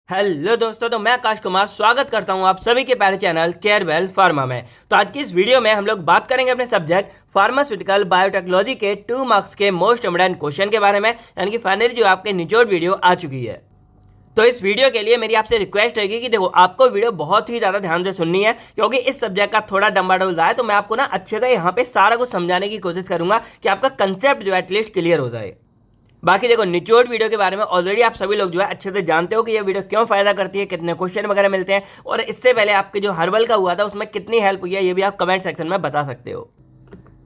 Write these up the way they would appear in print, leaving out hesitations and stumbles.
Hello दोस्तों, तो मैं आकाश कुमार स्वागत करता हूं आप सभी के प्यारे चैनल केयरवेल फार्मा में। तो आज की इस वीडियो में हम लोग बात करेंगे अपने सब्जेक्ट फार्मास्यूटिकल बायोटेक्नोलॉजी के 2 मार्क्स के मोस्ट इम्पोर्टेंट क्वेश्चन के बारे में, यानी कि फाइनली जो आपके निचोड़ वीडियो आ चुकी है। तो इस वीडियो के लिए मेरी आपसे रिक्वेस्ट रहेगी कि देखो आपको वीडियो बहुत ही ज़्यादा ध्यान से सुननी है, क्योंकि इस सब्जेक्ट का थोड़ा डंबाडोल है। तो मैं आपको ना अच्छे से यहाँ पे सारा कुछ समझाने की कोशिश करूंगा कि आपका कंसेप्ट जो है एटलीस्ट क्लियर हो जाए। बाकी देखो निचोड़ वीडियो के बारे में ऑलरेडी आप सभी लोग जो है अच्छे से जानते हो कि ये वीडियो क्यों फायदा करती है, कितने क्वेश्चन वगैरह मिलते हैं, और इससे पहले आपके जो हर्बल का हुआ था उसमें कितनी हेल्प हुई है ये भी आप कमेंट सेक्शन में बता सकते हो।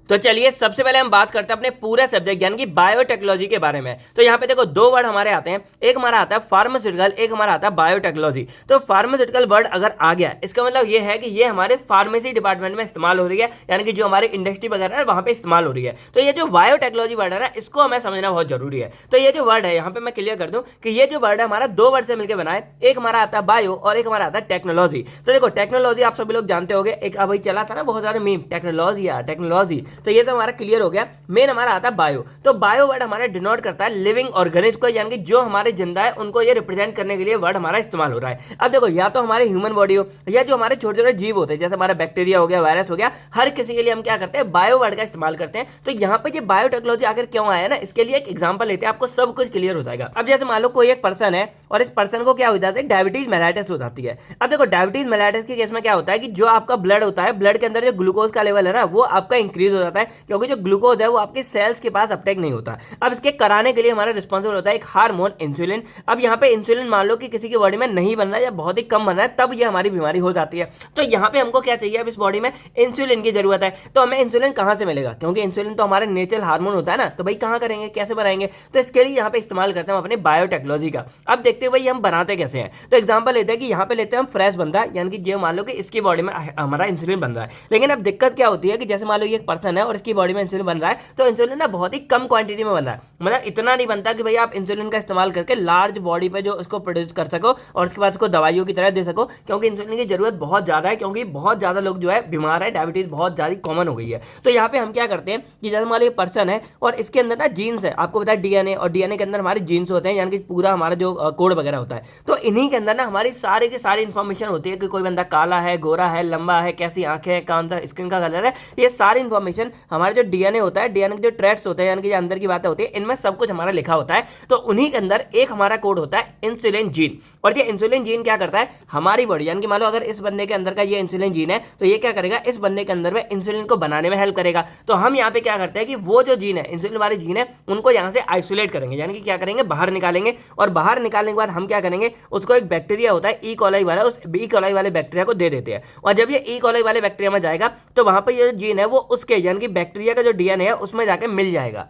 तो चलिए सबसे पहले हम बात करते हैं अपने पूरे सब्जेक्ट यानी कि बायोटेक्नोलॉजी के बारे में। तो यहाँ पे देखो 2 वर्ड हमारे आते हैं, एक हमारा आता है फार्मास्यूटिकल, एक हमारा आता है बायोटेक्नोलॉजी। तो फार्मास्यूटिकल वर्ड अगर आ गया इसका मतलब ये है कि ये हमारे फार्मेसी डिपार्टमेंट में इस्तेमाल हो रही है, यानी कि जो हमारे इंडस्ट्री वगैरह है वहाँ पे इस्तेमाल हो रही है। तो ये जो बायोटेक्नोलॉजी वर्ड है ना, इसको हमें समझना बहुत जरूरी है। तो ये जो वर्ड है यहाँ पे मैं क्लियर कर दूं कि ये जो वर्ड है हमारा 2 वर्ड से मिलकर बना है, एक हमारा आता है बायो और एक हमारा आता है टेक्नोलॉजी। तो देखो टेक्नोलॉजी आप सभी लोग जानते होंगे, एक अभी चला था ना बहुत ज्यादा मीम, टेक्नोलॉजी यार टेक्नोलॉजी। तो ये तो हमारा क्लियर हो गया। मेन हमारा आता है बायो। तो बायो वर्ड हमारा डिनोट करता है लिविंग ऑर्गेनिज्म को, यानी कि जो हमारे जिंदा है उनको ये रिप्रेजेंट करने के लिए वर्ड हमारा इस्तेमाल हो रहा है। अब देखो या तो हमारे ह्यूमन बॉडी हो या जो हमारे छोटे छोटे जीव होते हैं, जैसे हमारा बैक्टीरिया हो गया, वायरस हो गया, हर किसी के लिए हम क्या करते हैं बायो वर्ड का इस्तेमाल करते हैं। तो यहाँ पे ये बायोटेक्नोलॉजी आकर क्यों आया ना, इसके लिए एक एग्जांपल लेते हैं, आपको सब कुछ क्लियर हो जाएगा। अब जैसे मान लो कोई एक पर्सन है और इस पर्सन को क्या हो जाता है, डायबिटीज मेलाइटिस हो जाती है। अब देखो डायबिटीज मेलाइटिस के केस में क्या होता है कि जो आपका ब्लड होता है, ब्लड के अंदर जो ग्लूकोज का लेवल है ना वो आपका इंक्रीज हो जाता है, क्योंकि जो ग्लूकोज है वो आपके सेल्स के पास अपटेक नहीं होता। अब इसके कराने के लिए हमारा रिस्पॉन्सिबल होता है एक हार्मोन इंसुलिन। अब यहाँ पे इंसुलिन मान लो कि किसी की बॉडी में नहीं बन रहा है या बहुत ही कम बन रहा है, तब ये हमारी बीमारी हो जाती है। तो यहाँ पे हमको क्या चाहिए, अब इस बॉडी में इंसुलिन की जरूरत है। तो हमें इंसुलिन कहाँ से मिलेगा, क्योंकि इंसुलिन तो हमारा नेचुरल हार्मोन होता है ना, तो भाई कहाँ करेंगे, कैसे बनाएंगे। तो इसके लिए यहाँ पे इस्तेमाल करते हैं अपने बायोटेक्नोलॉजी का। अब देखते हैं भाई हम बनाते कैसे हैं। तो एग्जाम्पल लेते हैं कि यहाँ पे लेते हैं हम फ्रेश बंदा, यानी कि जो मान लो कि इसकी बॉडी में हमारा इंसुलिन बन रहा है। लेकिन अब दिक्कत क्या होती है कि जैसे मान लो ये एक पर्सन है और इसकी बॉडी में इंसुलिन बन रहा है, तो इंसुलिन ना बहुत ही कम क्वांटिटी में बन रहा है, मतलब इतना नहीं बनता कि भाई आप इंसुलिन का इस्तेमाल करके लार्ज बॉडी पे जो उसको प्रोड्यूस कर सको और उसके बाद उसको दवाइयों की तरह दे सको, क्योंकि इंसुलिन की जरूरत बहुत ज्यादा है, क्योंकि बहुत ज्यादा लोग जो है बीमार है, डायबिटीज बहुत ज्यादा कॉमन हो गई है। तो यहाँ पे हम क्या करते हैं कि जैसे मान लो ये पर्सन है और इसके अंदर ना जीन्स है, आपको पता है डीएनए, और डीएनए के अंदर हमारे जीन्स होते हैं, यानी कि पूरा हमारा जो कोड वगैरह होता है। तो इन्हीं के अंदर ना हमारी सारी की सारी इन्फॉर्मेशन होती है कि कोई बंदा काला है, गोरा है, लंबा है, कैसी आंखें हैं, कौन सा स्किन का कलर है, ये सारी इन्फॉर्मेशन हमारे जो डीएनए होता है, डीएनए के जो ट्रेट्स होते हैं, यानी कि अंदर की बातें होती है, इनमें सब कुछ हमारा लिखा होता है। तो उन्हीं के अंदर एक हमारा कोड होता है इंसुलिन जीन। और ये इंसुलिन जीन क्या करता है, हमारी बॉडी, यानी कि मान लो अगर इस बंदे के अंदर का ये इंसुलिन जीन है, तो ये क्या करेगा, इस बंदे के अंदर में इंसुलिन को बनाने में हेल्प करेगा। तो हम यहाँ पे क्या करते हैं कि वो जो जीन है, इंसुलिन वाले जीन है, उनको यहाँ से आइसोलेट करेंगे, यानी कि क्या करेंगे, बाहर निकालेंगे। और बाहर निकालने के बाद हम क्या करेंगे, उसको एक बैक्टीरिया होता है ई कोलाई वाला, उस ई कोलाई वाले बैक्टीरिया को दे देते हैं। और जब ये ई कोलाई वाले बैक्टीरिया में जाएगा तो वहां पर ये जो जीन है वो उसके, यानी कि बैक्टीरिया का जो डीएनए है उसमें जाके मिल जाएगा।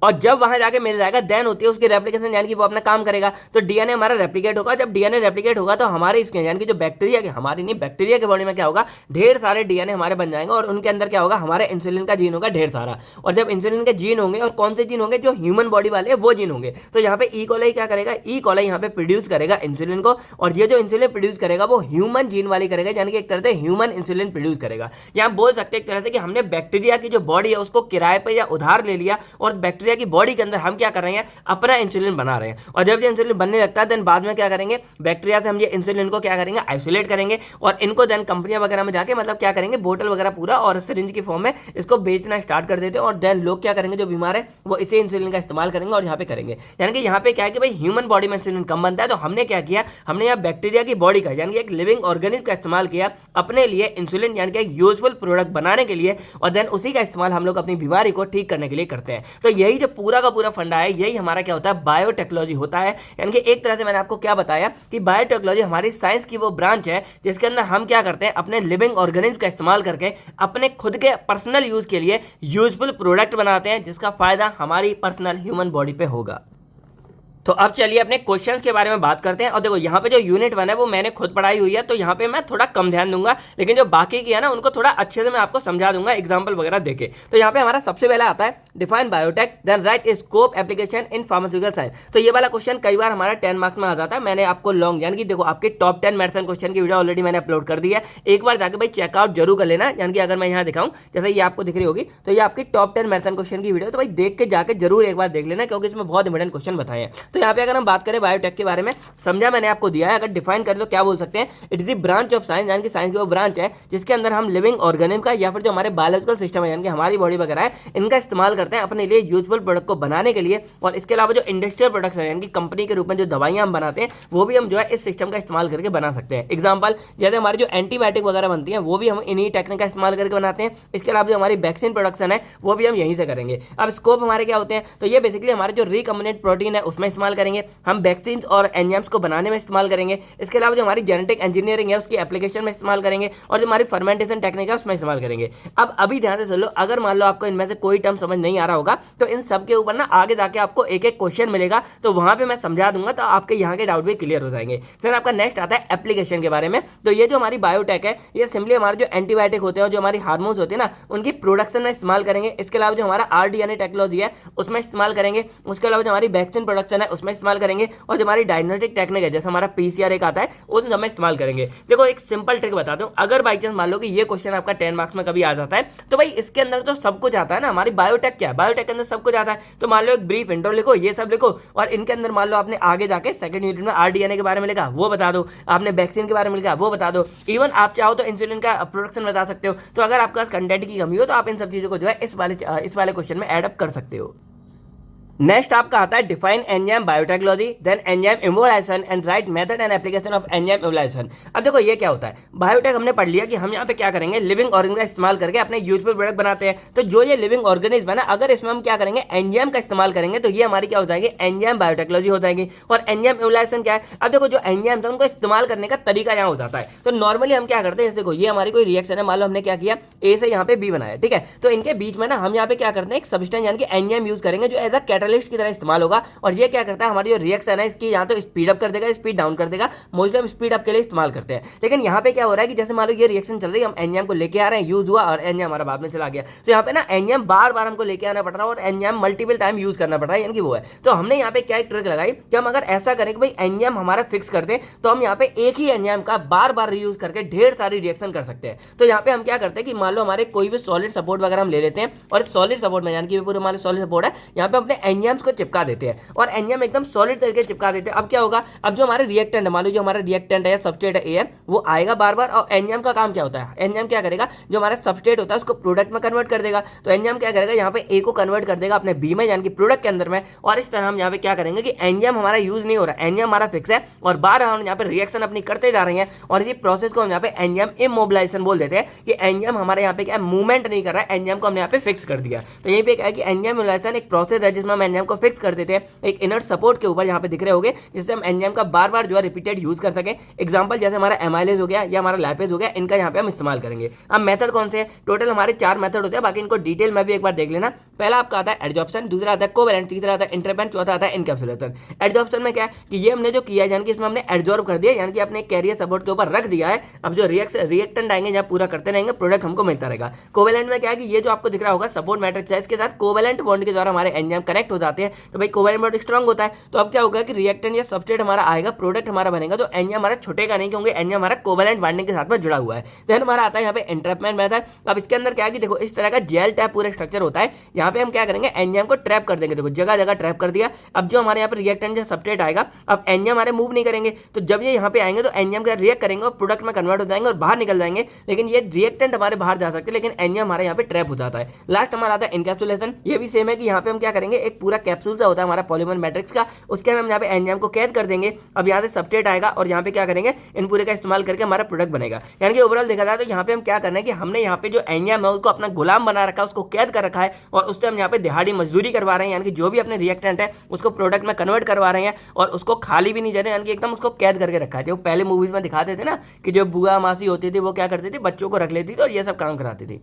और जब वहां जाके मिल जाएगा देन होती है उसकी रेप्लिकेशन, यानी कि वो अपना काम करेगा। तो डीएनए हमारा रेप्लिकेट होगा, जब डीएनए रेप्लिकेट होगा तो हमारे इसके, यानी कि जो बैक्टीरिया के, हमारी नहीं बैक्टीरिया के बॉडी में क्या होगा, ढेर सारे डीएनए हमारे बन जाएंगे और उनके अंदर क्या होगा, हमारे इंसुलिन का जीन होगा ढेर सारा। और जब इंसुलिन के जीन होंगे, और कौन से जीन होंगे, जो ह्यूमन बॉडी वाले वो जीन होंगे, तो यहाँ पे ई कोलाई क्या करेगा, ई कोलाई यहाँ पे प्रोड्यूस करेगा इंसुलिन को। और ये जो इंसुलिन प्रोड्यूस करेगा वो ह्यूमन जीन वाली करेगा, यानी कि एक तरह से ह्यूमन इंसुलिन प्रोड्यूस करेगा। यहाँ बोल सकते हैं एक तरह से कि हमने बैक्टीरिया की जो बॉडी है उसको किराए पर या उधार ले लिया, और बैक्टीरिया की बॉडी के अंदर हम क्या कर रहे हैं, अपना इंसुलिन बना रहे हैं। और जब ये इंसुलिन बनने लगता है देन बाद में क्या करेंगे, बैक्टीरिया से हम ये इंसुलिन को क्या करेंगे, आइसोलेट करेंगे, और इनको देन कंपनियां वगैरह में जाके मतलब क्या करेंगे, बोतल वगैरह पूरा और सिरिंज की फॉर्म में इसको बेचना स्टार्ट कर देते हैं। और देन लोग क्या करेंगे, जो बीमार है वो इसी इंसुलिन का इस्तेमाल करेंगे और यहाँ पे करेंगे। यानी कि यहाँ पे क्या है कि भाई ह्यूमन बॉडी में इंसुलिन कम बनता है, तो हमने क्या किया, हमने यहाँ बैक्टीरिया की बॉडी का, यानी कि एक लिविंग ऑर्गेनिज्म का इस्तेमाल किया अपने लिए इंसुलिन, यानी कि एक यूजफुल प्रोडक्ट बनाने के लिए, और देन उसी का इस्तेमाल हम लोग अपनी बीमारी को ठीक करने के लिए करते हैं। तो यही जो पूरा का पूरा फंडा है, यही हमारा क्या होता है, बायोटेक्नोलॉजी होता है। यानी कि एक तरह से मैंने आपको क्या बताया कि बायोटेक्नोलॉजी हमारी साइंस की वो ब्रांच है जिसके अंदर हम क्या करते हैं, अपने लिविंग ऑर्गेनिज्म का इस्तेमाल करके अपने खुद के पर्सनल यूज के लिए यूजफुल प्रोडक्ट बनाते हैं, जिसका फायदा हमारी पर्सनल ह्यूमन बॉडी पे होगा। तो अब चलिए अपने क्वेश्चंस के बारे में बात करते हैं। और देखो यहाँ पे जो यूनिट 1 है वो मैंने खुद पढ़ाई हुई है, तो यहाँ पे मैं थोड़ा कम ध्यान दूंगा, लेकिन जो बाकी की है ना उनको थोड़ा अच्छे से मैं आपको समझा दूंगा एग्जांपल वगैरह देके। तो यहाँ पे हमारा सबसे पहला आता है define biotech then write scope application in pharmaceutical science. तो ये वाला क्वेश्चन कई बार हमारा 10 मार्क्स में आ जाता है। मैंने आपको लॉन्ग, यानी कि देखो आपके टॉप 10 मेडिसिन क्वेश्चन की वीडियो ऑलरेडी मैंने अपलोड कर दी है, एक बार जाकर भाई चेकआउट जरूर कर लेना। यानी कि अगर मैं यहाँ दिखाऊँ, जैसे ये आपको दिख रही होगी, तो ये आपकी टॉप 10 मेडिसिन क्वेश्चन की वीडियो, तो भाई देख के जाकर जरूर एक बार देख लेना, क्योंकि इसमें बहुत इंपॉर्टेंट क्वेश्चन बताए हैं। तो यहाँ पे अगर हम बात करें बायोटेक के बारे में, समझा मैंने आपको दिया है, अगर डिफाइन करें तो क्या बोल सकते हैं, it is the branch of science, यानी कि साइंस की वो ब्रांच है जिसके अंदर हम लिविंग ऑर्गेनिज्म का या फिर जो हमारे बायोलॉजिकल सिस्टम है यानी कि हमारी बॉडी वगैरह है, इनका इस्तेमाल करते हैं अपने लिए यूजफुल प्रोडक्ट को बनाने के लिए। और इसके अलावा जो इंडस्ट्रियल प्रोडक्ट्स है यानी कि कंपनी के रूप में जो दवाइयां हम बनाते हैं वो भी हम जो है इस सिस्टम का इस्तेमाल करके बना सकते हैं। एग्जाम्पल जैसे हमारी जो एंटीबायोटिक वगैरह बनती है वो भी हम इन्हीं टेक्निक का इस्तेमाल करके बनाते हैं। इसके अलावा जो हमारी वैक्सीन प्रोडक्शन है वो भी हम यहीं से करेंगे। अब स्कोप हमारे क्या होते हैं, तो ये बेसिकली हमारे जो रिकम्बिनेंट प्रोटीन है उसमें इस्तेमाल करेंगे, हम वैक्सीन और एंजाइम्स को बनाने में इस्तेमाल करेंगे। इसके अलावा जो हमारी जेनेटिक इंजीनियरिंग है उसकी एप्लीकेशन में इस्तेमाल करेंगे, और जो हमारी फर्मेंटेशन टेक्निक है उसमें इस्तेमाल करेंगे। अब अभी ध्यान से सुन लो, अगर मान लो आपको इनमें से कोई टर्म समझ नहीं आ रहा होगा तो इन सब के ऊपर ना आगे जाके आपको एक एक क्वेश्चन मिलेगा, तो वहां पे मैं समझा दूंगा, तो आपके यहाँ के डाउट भी क्लियर हो जाएंगे। फिर आपका नेक्स्ट आता है एप्लीकेशन के बारे में। तो ये जो हमारी बायोटेक है ये सिंपली हमारे जो एंटीबायोटिक होते हैं और जो हमारी हार्मोन्स होते हैं ना उनकी प्रोडक्शन में इस्तेमाल करेंगे। इसके अलावा जो हमारा आरडीएनए टेक्नोलॉजी है उसमें इस्तेमाल करेंगे। उसके अलावा जो हमारी वैक्सीन प्रोडक्शन है उसमें इस्तेमाल करेंगे, और जो हमारी डायग्नोस्टिक टेक्निक है जैसे हमारा पीसीआर एक आता है उन सब में इस्तेमाल करेंगे। देखो एक सिंपल ट्रिक बता दूं, अगर बाई चांस मान लो कि ये क्वेश्चन आपका 10 मार्क्स में कभी आ जाता है तो भाई इसके अंदर तो सब कुछ आता है ना, हमारी बायोटेक क्या है, बायोटेक के अंदर सब कुछ आता है। तो मान लो एक ब्रीफ इंट्रो लिखो, ये सब लिखो, और इनके अंदर मान लो आपने आगे जाके सेकंड यूनिट में आरडीएनए के बारे में लिखा वो बता दो, आपने वैक्सीन के बारे में लिखा वो बता दो, इवन आप चाहो तो इंसुलिन का प्रोडक्शन बता सकते हो। तो अगर आपका कंटेंट की कमी हो तो आप इन सब चीजों को जो है इस वाले क्वेश्चन में ऐड अप कर सकते हो। नेक्स्ट आपका आता है define enzyme biotechnology, then enzyme immobilisation and write method and application of enzyme immobilisation. अब देखो ये क्या होता है, बायोटेक हमने पढ़ लिया कि हम यहाँ पे क्या करेंगे, लिविंग ऑर्गेनिज्म का इस्तेमाल करके अपने यूजफुल प्रोडक्ट बनाते हैं। तो जो ये लिविंग ऑर्गेनिज्म है ना, अगर इसमें हम क्या करेंगे एंजाइम का इस्तेमाल करेंगे तो ये हमारी क्या हो जाएगी, एंजाइम बायोटेक्नोलॉजी हो जाएगी। और एंजाइम इमोलाइजेशन क्या है, अब देखो जो एंजाइम है उनको इस्तेमाल करने का तरीका यहाँ हो जाता है। तो नॉर्मली हम क्या करते हैं, देखो ये हमारी कोई रिएक्शन है, मान लो हमने क्या किया ए से यहाँ पे बी बनाया, ठीक है, तो इनके बीच में ना हम यहाँ पे क्या करते हैं एक सब्सटेंस यानी कि एंजाइम यूज करेंगे जो एज अ कैटलिस्ट की तरह इस्तेमाल होगा। और ये क्या करता है, हमारी जो रिएक्शन है इसकी यहाँ तो स्पीड अप कर देगा, स्पीड डाउन कर देगा, मोस्टली हम स्पीड अप के लिए इस्तेमाल करते हैं। लेकिन यहाँ पे क्या हो रहा है कि जैसे मान लो ये रिएक्शन चल रही है, हम एंजाइम को लेके आ रहे हैं, यूज हुआ और एंजाइम हमारा बाद में चला गया, तो यहाँ पे ना एंजाइम बार बार हमको लेके आना पड़ रहा है और एंजाइम मल्टीपल टाइम यूज करना पड़ रहा है, यानी कि वो है। तो हमने यहाँ पे क्या एक ट्रिक लगाई कि हम अगर ऐसा करें कि भाई एंजाइम हमारा फिक्स कर दे तो हम यहाँ पे एक ही एंजाइम का बार बार रीयूज करके ढेर सारी रिएक्शन कर सकते हैं। तो यहाँ पे हम क्या करते हैं कि मान लो हमारे कोई भी सॉलिड सपोर्ट वगैरह हम ले लेते हैं, और सॉलिड सपोर्ट में यानी कि पूरे हमारे सॉलिड सपोर्ट है, यहाँ पे अपने एंजाइम्स को चिपका देते हैं और एंजाइम एकदम सॉलिड तरीके चिपका देते हैं। अब क्या होगा, अब जो हमारे रिएक्टेंट है, मान लो जो हमारा रिएक्टेंट है या सबस्ट्रेट है ए, वो आएगा बार बार, और एंजाइम का काम क्या होता है, एंजाइम क्या करेगा, जो हमारा सबस्ट्रेट होता है उसको प्रोडक्ट में कन्वर्ट कर देगा। तो एंजाइम क्या करेगा, यहाँ पे ए को कन्वर्ट कर देगा अपने बी में यानी कि प्रोडक्ट के अंदर में। और इस तरह हम यहाँ पे क्या करेंगे कि एंजाइम हमारा यूज नहीं हो रहा, एंजाइम हमारा फिक्स है और बार हम यहाँ पे रिएक्शन अपनी करते जा रहे हैं, और इसी प्रोसेस को हम यहाँ पे एंजाइम इमोबिलाइजेशन बोल देते हैं कि एंजाइम हमारे यहाँ पे क्या मूवमेंट नहीं कर रहा है, एंजाइम को हमने यहाँ पे फिक्स कर दिया। तो यहीं पे क्या है कि एंजाइम इमोबिलाइजेशन एक प्रोसेस है जिसमें हम एंजाइम को फिक्स कर देते हैं एक इनर सपोर्ट के ऊपर, यहाँ पे दिख रहे होंगे, जिससे हम एंजाइम का बार बार जो है रिपीटेड यूज कर सके। एग्जांपल जैसे हमारा एमाइलेज हो गया या हमारा लैपेज हो गया, इनका यहाँ पे हम इस्तेमाल करेंगे। अब मेथड कौन से हैं, टोटल हमारे 4 मेथड होते हैं, बाकी इनको डिटेल में भी एक बार देख लेना। पहला आपका आता है एडजॉर्प्शन, दूसरा आता है कोवैलेंट, तीसरा आता है इंटरपेन, चौथा आता है इनकैप्सुलेशन। एडजॉर्प्शन में क्या है कि ये हमने जो किया है यानी कि इसमें हमने एडजॉर्ब कर दिया, यानी कि अपने कैरियर सपोर्ट के ऊपर रख दिया है। अब जो रिएक्टेंट आएंगे जब पूरा करते रहेंगे प्रोडक्ट हमको मिलता रहेगा। कोवैलेंट में क्या है कि ये जो आपको दिख रहा होगा सपोर्ट मैट्रिक्स है, इसके साथ कोवैलेंट बॉन्ड के द्वारा हमारे एंजाइम कनेक्ट हो जाते हैं। तो भाई कोवैलेंट बॉन्ड स्ट्रांग होता है, तो अब क्या होगा कि रिएक्टेंट या सबस्ट्रेट हमारा आएगा, प्रोडक्ट हमारा बनेगा, तो एंजाइम हमारा छूटेगा नहीं क्योंकि एंजाइम हमारा कोवैलेंट बाइंडिंग के साथ में जुड़ा हुआ है। देन हमारा आता है यहाँ पे एंट्रैपमेंट मेथड। अब इसके अंदर क्या है कि देखो इस तरह का जेल टाइप पूरा स्ट्रक्चर होता है, यहाँ पे हम क्या करेंगे एंजाइम को ट्रैप कर देंगे, देखो जगह जगह ट्रैप कर दिया। अब जो हमारे यहाँ पे रिएक्टेंट या सबस्ट्रेट आएगा, अब एंजाइम हमारे मूव नहीं करेंगे, तो जब ये यहाँ पे आएंगे तो एंजाइम का रिएक्ट करेंगे और प्रोडक्ट में कन्वर्ट हो जाएंगे और बाहर निकल जाएंगे, लेकिन ये रिएक्टेंट हमारे बाहर जा सकते हैं, लेकिन एंजाइम हमारे यहाँ पे ट्रैप हो जाता है। लास्ट हमारा आता है इनकैप्सुलेशन, ये भी सेम है कि यहाँ पे हम क्या करेंगे एक पूरा कैप्सूल होता है हमारा पॉलीमर मैट्रिक्स का, उसके अंदर हम यहाँ पे एंजाइम को कैद कर देंगे। अब यहाँ से सबस्ट्रेट आएगा और यहाँ पे क्या करेंगे इन पूरे का इस्तेमाल करके हमारा प्रोडक्ट बनेगा। यानी कि ओवरऑल देखा जाए तो यहाँ पे हम क्या करना है कि हमने यहाँ पे जो एंजाइम है उसको अपना गुलाम बना रखा है, उसको कैद कर रखा है, और उससे हम यहाँ पे दिहाड़ी मजदूरी करवा रहे हैं, यानी कि जो भी अपने रिएक्टेंट है उसको प्रोडक्ट में कन्वर्ट करवा रहे हैं और उसको खाली भी नहीं जा रहे, यानी कि एकदम उसको कैद करके रखा है। जो पहले मूवीज में दिखाते थे ना कि जो बुआ मासी होती थी वो क्या करती थी, बच्चों को रख लेती थी और ये सब काम कराती थी।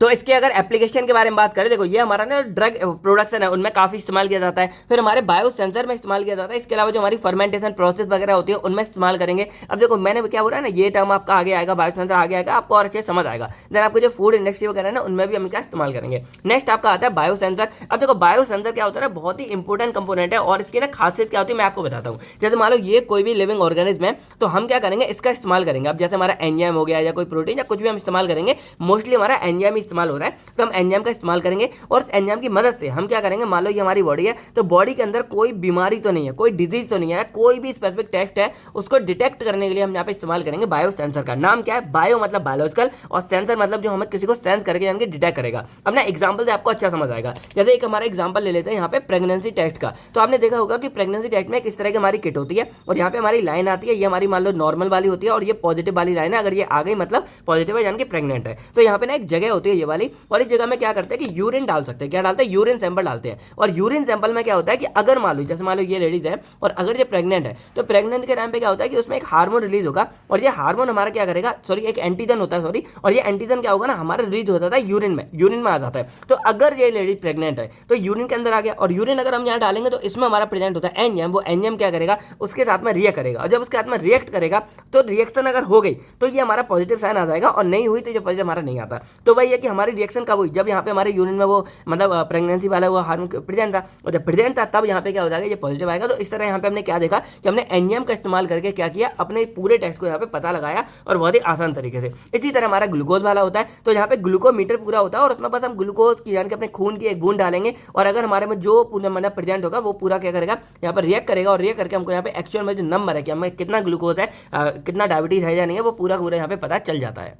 तो इसके अगर एप्लीकेशन के बारे में बात करें, देखो ये हमारा ना ड्रग प्रोडक्शन है उनमें काफी इस्तेमाल किया जाता है, फिर हमारे बायो सेंसर में इस्तेमाल किया जाता है, इसके अलावा जो हमारी फर्मेंटेशन प्रोसेस वगैरह होती है उनमें इस्तेमाल करेंगे। अब देखो मैंने क्या बोला ना, ये टर्म आपका आगे आएगा, बायो सेंसर आगे आएगा, आपको और अच्छे समझ आएगा। देन आपको जो फूड इंडस्ट्री वगैरह ना उनमें भी हम क्या इस्तेमाल करेंगे। नेक्स्ट आपका आता है बायो सेंसर। अब देखो बायो सेंसर क्या होता है, बहुत ही इंपॉर्टेंट कंपोनेंट है और इसकी ना खासियत क्या होती है मैं आपको बताता हूँ। जैसे मान लो ये कोई भी लिविंग ऑर्गेनिज्म है तो हम क्या करेंगे इसका इस्तेमाल करेंगे। अब जैसे हमारा एंजाइम हो गया या कोई प्रोटीन या कुछ भी हम इस्तेमाल करेंगे, मोस्टली हमारा एंजाइम इस्तेमाल हो रहा है तो हम एंजाइम का इस्तेमाल करेंगे और उस एंजाइम की मदद से हम क्या करेंगे, मान लो ये हमारी बॉडी है तो बॉडी के अंदर कोई बीमारी तो नहीं है, कोई डिजीज तो नहीं है, कोई भी स्पेसिफिक टेस्ट है उसको डिटेक्ट करने के लिए हम यहाँ पे इस्तेमाल करेंगे बायो सेंसर का। नाम क्या है, बायो मतलब बायोलॉजिकल और सेंसर मतलब जो हमें किसी को सेंस करके यानी कि डिटेक्ट करेगा। अब ना एग्जांपल से आपको अच्छा समझ आएगा। जैसे एक हमारा एग्जांपल ले लेते हैं यहाँ पे प्रेगनेंसी टेस्ट का। तो आपने देखा होगा कि प्रेगनेंसी टेस्ट में किस तरह की हमारी किट होती है और यहाँ पे हमारी लाइन आती है, ये हमारी मान लो नॉर्मल वाली होती है और ये पॉजिटिव वाली लाइन है। अगर ये आ गई मतलब पॉजिटिव है यानी कि प्रेग्नेंट है। तो यहाँ पे ना एक जगह होती है ये वाली, और इस जगह में क्या करते हैं कि यूरिन डाल सकते हैं। क्या डालते हैं, यूरिन सैंपल डालते हैं। और यूरिन सैंपल में क्या होता है कि अगर मान लो जैसे मान लो ये लेडीज है और अगर ये प्रेग्नेंट है तो प्रेग्नेंट के टाइम पे क्या होता है कि उसमें एक हार्मोन रिलीज होगा और ये हार्मोन हमारा क्या करेगा, सॉरी एक एंटीजन होता है, सॉरी, और ये एंटीजन क्या होगा ना हमारा रिलीज हो जाता है यूरिन में आ जाता है। तो अगर ये लेडी प्रेग्नेंट है तो यूरिन के अंदर आ गया और यूरिन अगर हम यहाँ डालेंगे तो इसमें हमारा प्रेजेंट होता है एंजाइम। वो एंजाइम क्या करेगा, उसके साथ में रिएक्ट करेगा और जब उसके साथ में रिएक्ट करेगा तो रिएक्शन अगर हो गई तो ये हमारा पॉजिटिव साइन आ जाएगा और नहीं हुई तो ये पॉजिटिव हमारा नहीं आता। तो वही है कि हमारी रिएक्शन कब हुई, जब यहाँ पे हमारे यूरिन में वो मतलब प्रेगनेंसी वाला वो हार्मोन प्रेजेंट था और जब प्रेजेंट था तब यहाँ पे क्या हो जाएगा, ये पॉजिटिव आएगा। तो इस तरह यहाँ पे हमने क्या देखा कि हमने एंजाइम का इस्तेमाल करके क्या किया, अपने पूरे टेस्ट को यहाँ पे पता लगाया और बहुत ही आसान तरीके से। इसी तरह हमारा ग्लूकोज वाला होता है, तो यहाँ पे ग्लूकोमीटर पूरा होता है और उसमें बस हम ग्लूकोज की यानी कि अपने खून की एक बूंद डालेंगे और अगर हमारे में जो पूरा मतलब प्रेजेंट होगा वो पूरा क्या करेगा, यहाँ पर रिएक्ट करेगा और रिएक्ट करके हमको यहाँ पे एक्चुअल में जो नंबर है कि हमें कितना ग्लूकोज है, कितना डायबिटीज है या नहीं है, वो पूरा यहाँ पे पता चल जाता है।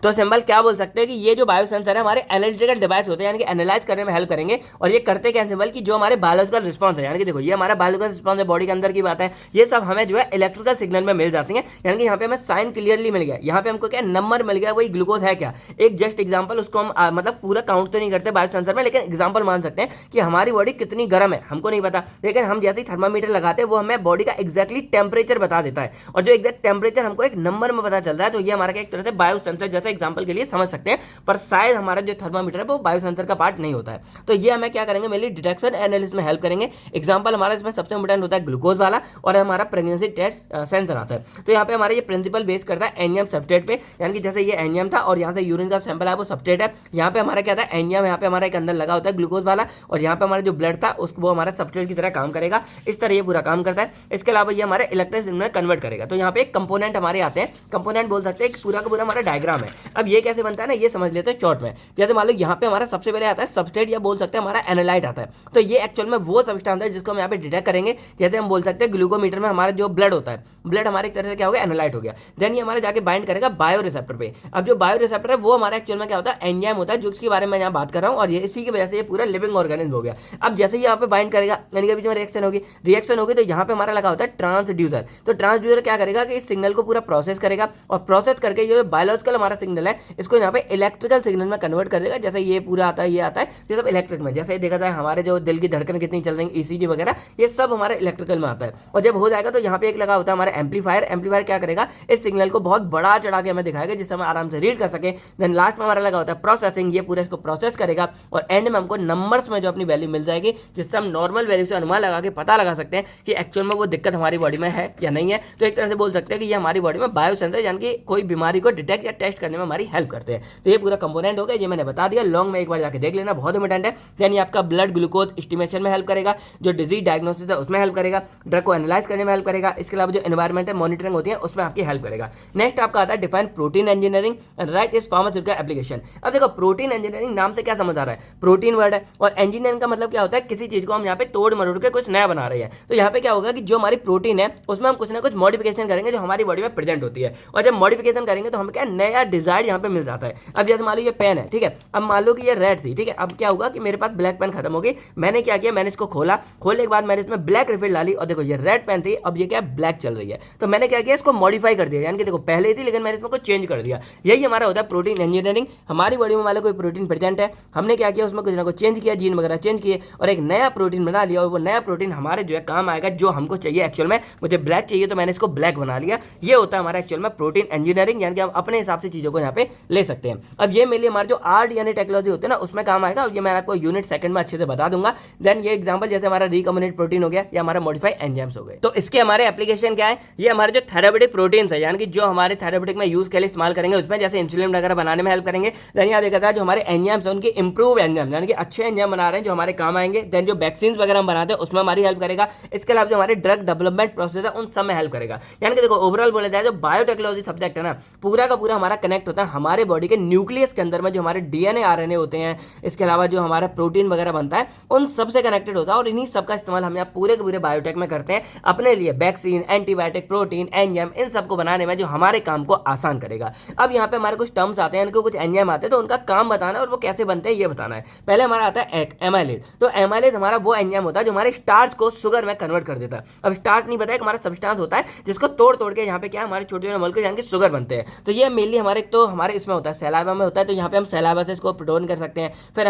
तो सिंपल क्या बोल सकते हैं कि ये जो बायो सेंसर है हमारे एनालिटिकल डिवाइस होते हैं, यानी कि एनालाइज करने में हेल्प करेंगे। और ये करते क्या सिंपल कि जो हमारे बायोलॉजिकल रिस्पांस है, यानी कि देखो ये हमारा बायोलॉजिकल रिस्पांस है, बॉडी के अंदर की बात है, ये सब हमें जो है इलेक्ट्रिकल सिग्नल में मिल जाती है। यानी कि यहाँ पे हमें साइन क्लियरली मिल गया, यहाँ पे हमको क्या नंबर मिल गया, वही ग्लूकोज है क्या, एक जस्ट एग्जाम्पल, उसको हम मतलब पूरा काउंट तो नहीं करते बायो सेंसर में, लेकिन एग्जाम्पल मान सकते हैं कि हमारी बॉडी कितनी गर्म है हमको नहीं पता, लेकिन हम जैसे ही थर्मामीटर लगाते हैं वो हमें बॉडी का एक्जैक्टली टेम्परेचर बता देता है और जो एक्जैक्ट टेम्परेचर हमको एक नंबर में पता चल रहा है। तो ये हमारा एक तरह से बायो सेंसर जैसे एग्जाम्पल के लिए समझ सकते हैं, पर शायद हमारा जो थर्मामीटर है वो बायो सेंसर का पार्ट नहीं होता है। तो ये हमें क्या करेंगे, मेनली डिटेक्शन एनालिसिस में हेल्प करेंगे। एग्जांपल हमारा इसमें सबसे इंपॉर्टेंट होता है ग्लूकोज वाला और हमारा प्रेगनेंसी टेस्ट सेंसर आता है। तो यहाँ पे हमारा ये प्रिंसिपल बेस करता है एंजाइम सब्सट्रेट पे, यानी कि जैसे ये एंजाइम था और यहाँ से यूरिन का सैंपल है वो सब्सट्रेट है। यहाँ पे हमारा क्या था, एंजाइम यहाँ पे हमारा एक अंदर लगा होता है ग्लूकोज वाला और यहाँ पे हमारा जो ब्लड था उसको वो हमारा सब्सट्रेट की तरह काम करेगा। इस तरह ये पूरा काम करता है। इसके अलावा ये हमारे इलेक्ट्रिक में कन्वर्ट करेगा। तो यहाँ पे एक कंपोनेंट हमारे आते हैं, कंपोनेंट बोल सकते हैं, पूरा का पूरा हमारा डायग्राम है। अब ये कैसे बनता है ना, ये समझ लेते हैं शॉर्ट में। जैसे मान लो यहाँ पे हमारा सबसे पहले आता है सबस्ट्रेट या बोल सकते हैं हमारा एनालाइट आता है। तो ये एक्चुअल में वो सब्सटेंस है जिसको हम यहाँ पे डिटेक्ट करेंगे। जैसे हम बोल सकते हैं ग्लूकोमीटर में हमारा जो ब्लड होता है, ब्लड हमारे एक तरह से क्या हो गया, एनालाइट हो गया। देन ये हमारे जाके बाइंड करेगा बायो रिसेप्टर पे। अब जो बायो रिसेप्टर है वो हमारा एक्चुअल में क्या होता है, एंजाइम होता है, जिसके बारे में यहाँ बात कर रहा हूँ और ये इसी की वजह से ये पूरा लिविंग ऑर्गेनिज्म हो गया। अब जैसे ही यहाँ पे बाइंड करेगा यानी कि बीच में रिएक्शन होगी तो यहाँ पे हमारा लगा होता है ट्रांसड्यूसर। तो ट्रांसड्यूसर क्या करेगा कि इस सिग्नल को पूरा प्रोसेस करेगा और प्रोसेस करके ये बायोलॉजिकल हमारा सिग्नल है इसको यहाँ पे इलेक्ट्रिकल सिग्नल में कन्वर्ट कर देगा। जैसे ये पूरा आता है, ये आता है, ये सब इलेक्ट्रिक में। जैसे देखा जाए हमारे जो दिल की धड़कन कितनी चल रही है, ईसीजी वगैरह, ये सब हमारे इलेक्ट्रिकल में आता है। और जब हो जाएगा तो यहाँ पे एक लगा होता है हमारा एम्पलीफायर। एम्पलीफायर क्या करेगा, इस सिग्नल को बहुत बड़ा चढ़ा के हमें दिखाएगा जिससे हम आराम से रीड कर सके। देन लास्ट में हमारा लगा होता है प्रोसेसिंग, ये पूरा इसको प्रोसेस करेगा और एंड में हमको नंबर्स में जो अपनी वैल्यू मिल जाएगी जिससे हम नॉर्मल वैल्यू से अनुमान लगा के पता लगा सकते हैं कि एक्चुअल में वो दिक्कत हमारी बॉडी में है या नहीं है। तो एक तरह से बोल सकते हैं कि ये हमारी बॉडी में बायो सेंसर यानी कि कोई बीमारी को डिटेक्ट या टेस्ट करने में हमारी हेल्प करते हैं। तो ये पूरा कंपोनेंट हो गया, ये मैंने बता दिया। लॉन्ग में एक बार जाके देख लेना, बहुत इंपॉर्टेंट है। यानी आपका ब्लड ग्लूकोज एस्टिमेशन में हेल्प करेगा, जो डिजीज डायग्नोसिस है उसमें हेल्प करेगा, ड्रग को एनालाइज करने में हेल्प करेगा। इसके अलावा जो एनवायरमेंटल मॉनिटरिंग होती है उसमें आपकी हेल्प करेगा। नेक्स्ट आपका आता है define protein engineering and right is pharmaceutical application. अब देखो प्रोटीन इंजीनियरिंग नाम से क्या समझ आ रहा है, प्रोटीन वर्ड है और इंजीनियरिंग का मतलब क्या होता है, किसी चीज को हम यहाँ पे तोड़ मरोड़ के कुछ नया बना रहे हैं। तो यहाँ पे क्या होगा कि जो हमारी प्रोटीन है उसमें हम कुछ ना कुछ मॉडिफिकेशन करेंगे जो हमारी बॉडी में प्रेजेंट होती है और जब मॉडिफिकेशन करेंगे तो हमें क्या नया डिजाइन यहाँ पे मिल जाता है। अब जैसे मान लो ये पेन है, ठीक है, अब मान लो कि ये रेड थी, ठीक है, अब क्या होगा कि मेरे पास ब्लैक पेन खत्म हो गई। मैंने क्या किया, मैंने इसको खोला, खोलने के बाद मैंने इसमें ब्लैक रिफिल डाली और देखो ये रेड पेन थी, अब ये क्या ब्लैक चल रही है। तो मैंने क्या किया, इसको मॉडिफाई कर दिया, यानी कि देखो पहले थी लेकिन मैंने इसमें कुछ चेंज कर दिया। यही हमारा होता है प्रोटीन इंजीनियरिंग। हमारी बॉडी में मान लो कोई प्रोटीन प्रेजेंट है, हमने क्या किया उसमें कुछ ना कुछ चेंज किया, जीन वगैरह चेंज किए और एक नया प्रोटीन बना लिया और वो नया प्रोटीन हमारे जो है काम आएगा, जो हमको चाहिए। एक्चुअल में मुझे ब्लैक चाहिए तो मैंने इसको ब्लैक बना लिया। ये होता है हमारा एक्चुअल में प्रोटीन इंजीनियरिंग, यानी कि हम अपने हिसाब से चीजों को यहाँ पे ले सकते हैं। अब ये मेरे लिए हमारे जो आर्ट यानी टेक्नोलॉजी होते हैं ना उसमें काम आएगा और ये मैं आपको यूनिट सेकंड में अच्छे से बता दूंगा। देन ये एग्जांपल जैसे हमारा रिकॉम्बिनेंट प्रोटीन हो गया या हमारा मॉडिफाइड एंजाइम्स हो गए। तो इसके हमारे एप्लीकेशन क्या है, ये हमारे जो थेरेप्यूटिक प्रोटीन्स है यानी कि जो हमारे थेरेप्यूटिक में यूज के लिए इस्तेमाल करेंगे उसमें जैसे इंसुलिन वगैरह बनाने में हेल्प करेंगे। देन यहाँ देखा था जो हमारे एंजाइम्स है उनके इंप्रूव एंजाइम यानी कि अच्छे एंजाइम बना रहे हैं जो हमारे काम आएंगे। देन जो वैक्सीन वगैरह हम बनाते हैं उसमें हमारी हेल्प करेगा। इसके अलावा जो हमारे ड्रग डेवलपमेंट प्रोसेस है उन सब में हेल्प करेगा। यानी कि देखो ओवरऑल बोला जाए जो बायोटेक्नोलॉजी सब्जेक्ट है ना पूरा का पूरा हमारा कनेक्ट कनेक्ट होता है हमारे बॉडी के न्यूक्लियस के अंदर में, जो हमारे डीएनए आरएनए होते हैं, इसके अलावा जो हमारा प्रोटीन वगैरह बनता है उन सबसे कनेक्टेड होता है। और इन्हीं सब का इस्तेमाल हम यहाँ पूरे के पूरे बायोटेक में करते हैं अपने लिए, वैक्सीन, एंटीबायोटिक, प्रोटीन, एंजाइम, इन सबको बनाने में, जो हमारे काम को आसान करेगा। अब यहाँ पे हमारे कुछ टर्म्स आते हैं, इनको कुछ एंजाइम आते हैं, तो उनका काम बताना है और वो कैसे बनते हैं ये बताना है। पहले हमारा आता है एमाइलेज। तो एमाइलेज हमारा वो एंजाइम होता है जो हमारे स्टार्च को शुगर में कन्वर्ट कर देता है। अब स्टार्च नहीं पता है, हमारा सब्सटेंस होता है जिसको तोड़ तोड़ के यहाँ पे क्या हमारे छोटे छोटे मॉलिक्यूल यानी कि शुगर बनते हैं। तो ये मेनली हमारे तो हमारे इसमें होता है, सैलाइवा में होता है। तो यहाँ पे हम सैलाइवा से इसको प्रोटोन कर सकते हैं। फिर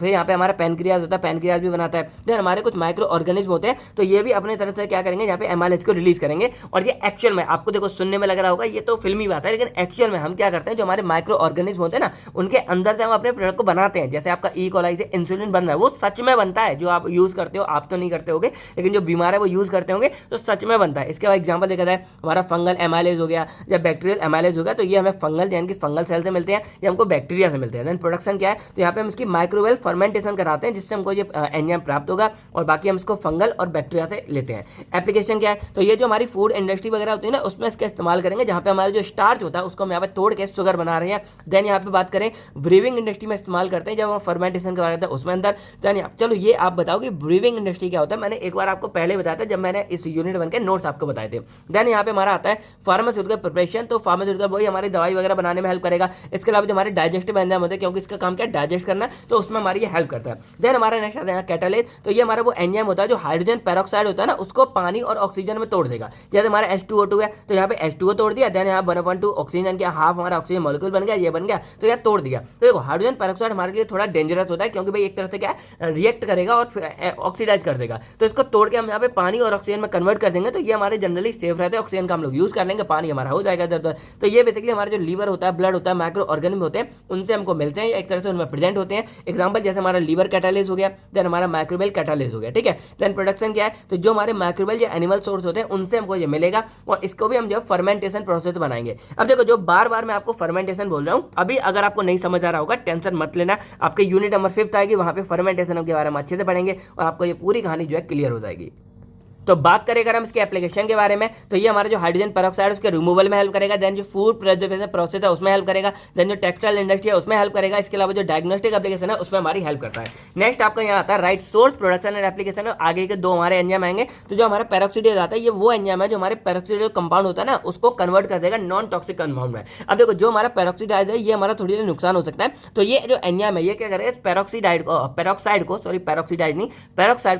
यहाँ पे हमारा पैनक्रियाज होता है, पैनक्रियाज भी बनाता है। देन हमारे कुछ माइक्रो ऑर्गेनिज्म होते हैं, तो ये भी अपने तरफ से क्या करेंगे, यहाँ पे एमाइलेज को रिलीज करेंगे। और ये एक्चुअल में आपको देखो सुनने में लग रहा होगा ये तो फिल्मी बात है, लेकिन एक्चुअल में हम क्या करते हैं, जो हमारे माइक्रो ऑर्गेनिज्म होते हैं ना, उनके अंदर से हम अपने प्रोडक्ट को बनाते हैं। जैसे आपका ई कोलाई से इंसुलिन बन रहा है, वो सच में बनता है। जो आप यूज करते हो, आप तो नहीं करते होगे, लेकिन जो बीमार है वो यूज करते होंगे, तो सच में बनता है। इसके बाद एग्जाम्पल देखा जाए, हमारा फंगल एमाइलेज हो गया या बैक्टीरियल एमाइलेज हो गया, तो ये हमें फंगल यानी कि फंगल सेल से मिलते हैं, ये हमको बैक्टीरिया से मिलते हैं। देन प्रोडक्शन क्या है, तो यहाँ पे हम इसकी माइक्रोवेल फर्मेंटेशन कराते हैं, जिससे हमको ये एंजाइम प्राप्त होगा, और बाकी हम इसको फंगल और बैक्टीरिया से लेते हैं। एप्लीकेशन क्या है, तो ये जो हमारी फूड इंडस्ट्री वगैरह होती है ना, उसमें इसका इस्तेमाल करेंगे, जहाँ पे हमारा जो स्टार्च होता है उसको हम यहाँ पे तोड़ के शुगर बना रहे हैं। देन यहाँ पे बात करें, ब्रीविंग इंडस्ट्री में इस्तेमाल करते हैं, जब हम फर्मेंटेशन करवा रहे थे उसमें अंदर। देन चलो ये आप बताओ कि ब्रीविंग इंडस्ट्री क्या होता है। मैंने एक बार आपको पहले बताया था जब मैंने इस यूनिट 1 के नोट्स आपको बताए थे। देन यहाँ पे हमारा आता है फार्मास्यूटिकल प्रिपरेशन। तो फार्मास्यूटिकल वही हमारी दवाई वगैरह बनाने में हेल्प करेगा। इसके अलावा जो हमारे डाइजेस्टिव एंजाइम होते हैं, क्योंकि इसका काम क्या है, डाइजेस्ट करना, तो उसमें हमारी ये हेल्प करता है। देन हमारा नेक्स्ट आता है कैटालिस्ट। तो ये हमारा वो एंजाइम होता है जो हाइड्रोजन पेरोक्साइड होता है ना, उसको पानी और ऑक्सीजन में तोड़ देगा। जैसे हमारा H2O2 है, तो यहाँ पे H2O तोड़ दिया, देन यहाँ 1/2 ऑक्सीजन के हाफ हमारा ऑक्सीजन मॉलिक्यूल बन गया, ये बन गया, तो यहाँ तोड़ दिया। तो देखो हाइड्रोजन पेरोक्साइड हमारे लिए थोड़ा डेंजरस होता है, क्योंकि भाई एक तरह से क्या है, रिएक्ट करेगा और ऑक्सीडाइज कर देगा। तो इसको तोड़ के हम यहाँ पे पानी और ऑक्सीजन में कन्वर्ट कर देंगे, तो ये हमारे जनरली सेफ रहते हैं। ऑक्सीजन का हम लोग यूज कर लेंगे, पानी हमारा हो जाएगा इधर। तो ये बेसिकली हमारे जो लीवर होता है, ब्लड होता है, माइक्रो ऑर्गेनिज्म होते हैं, उनसे हमको मिलते हैं, एक तरह से उनमें प्रेजेंट होते हैं। एग्जाम्पल जैसे हमारा लीवर कैटालिस हो गया, देन हमारा माइक्रोवेल कैटालिस हो गया, ठीक है। देन प्रोडक्शन क्या है, तो जो हमारे माइक्रोवेल या एनिमल सोर्स होते हैं उनसे हमको ये मिलेगा, और इसको भी हम जो फर्मेंटेशन प्रोसेस बनाएंगे। अब देखो जो बार बार मैं आपको फर्मेंटेशन बोल रहा हूँ, अभी अगर आपको नहीं समझ आ रहा होगा टेंशन मत लेना, आपके यूनिट नंबर 5 आएगी, वहां पे फर्मेंटेशन के बारे में अच्छे से पढ़ेंगे और आपको ये पूरी कहानी जो है क्लियर हो जाएगी। तो बात करें अगर हम इसके एप्लीकेशन के बारे में, तो ये हमारा जो हाइड्रोजन पेरोक्साइड उसके रिमूवल में हेल्प करेगा। देन जो फूड प्रिजर्वेशन प्रोसेस है उसमें हेल्प करेगा। देन जो टेक्सटाइल इंडस्ट्री है उसमें हेल्प करेगा। इसके अलावा जो डायग्नोस्टिक एप्लीकेशन है उसमें हमारी हेल्प करता है। नेक्स्ट आपका यहाँ आता है right source production and application है। आगे के 2 हमारे एंजाइम आएंगे। तो जो हमारा पेरोक्सिडेज आता है, ये वो एंजाइम है जो हमारे पेरोक्सिडेज कंपाउंड होता है ना, उसको कन्वर्ट कर देगा नॉन टॉक्सिक कंपाउंड में। अब देखो जो हमारा पेरोक्सिडाइज है, ये हमारा थोड़ी देर नुकसान हो सकता है। तो ये जो एंजाइम है, ये क्या करेगा, पेरोक्साइड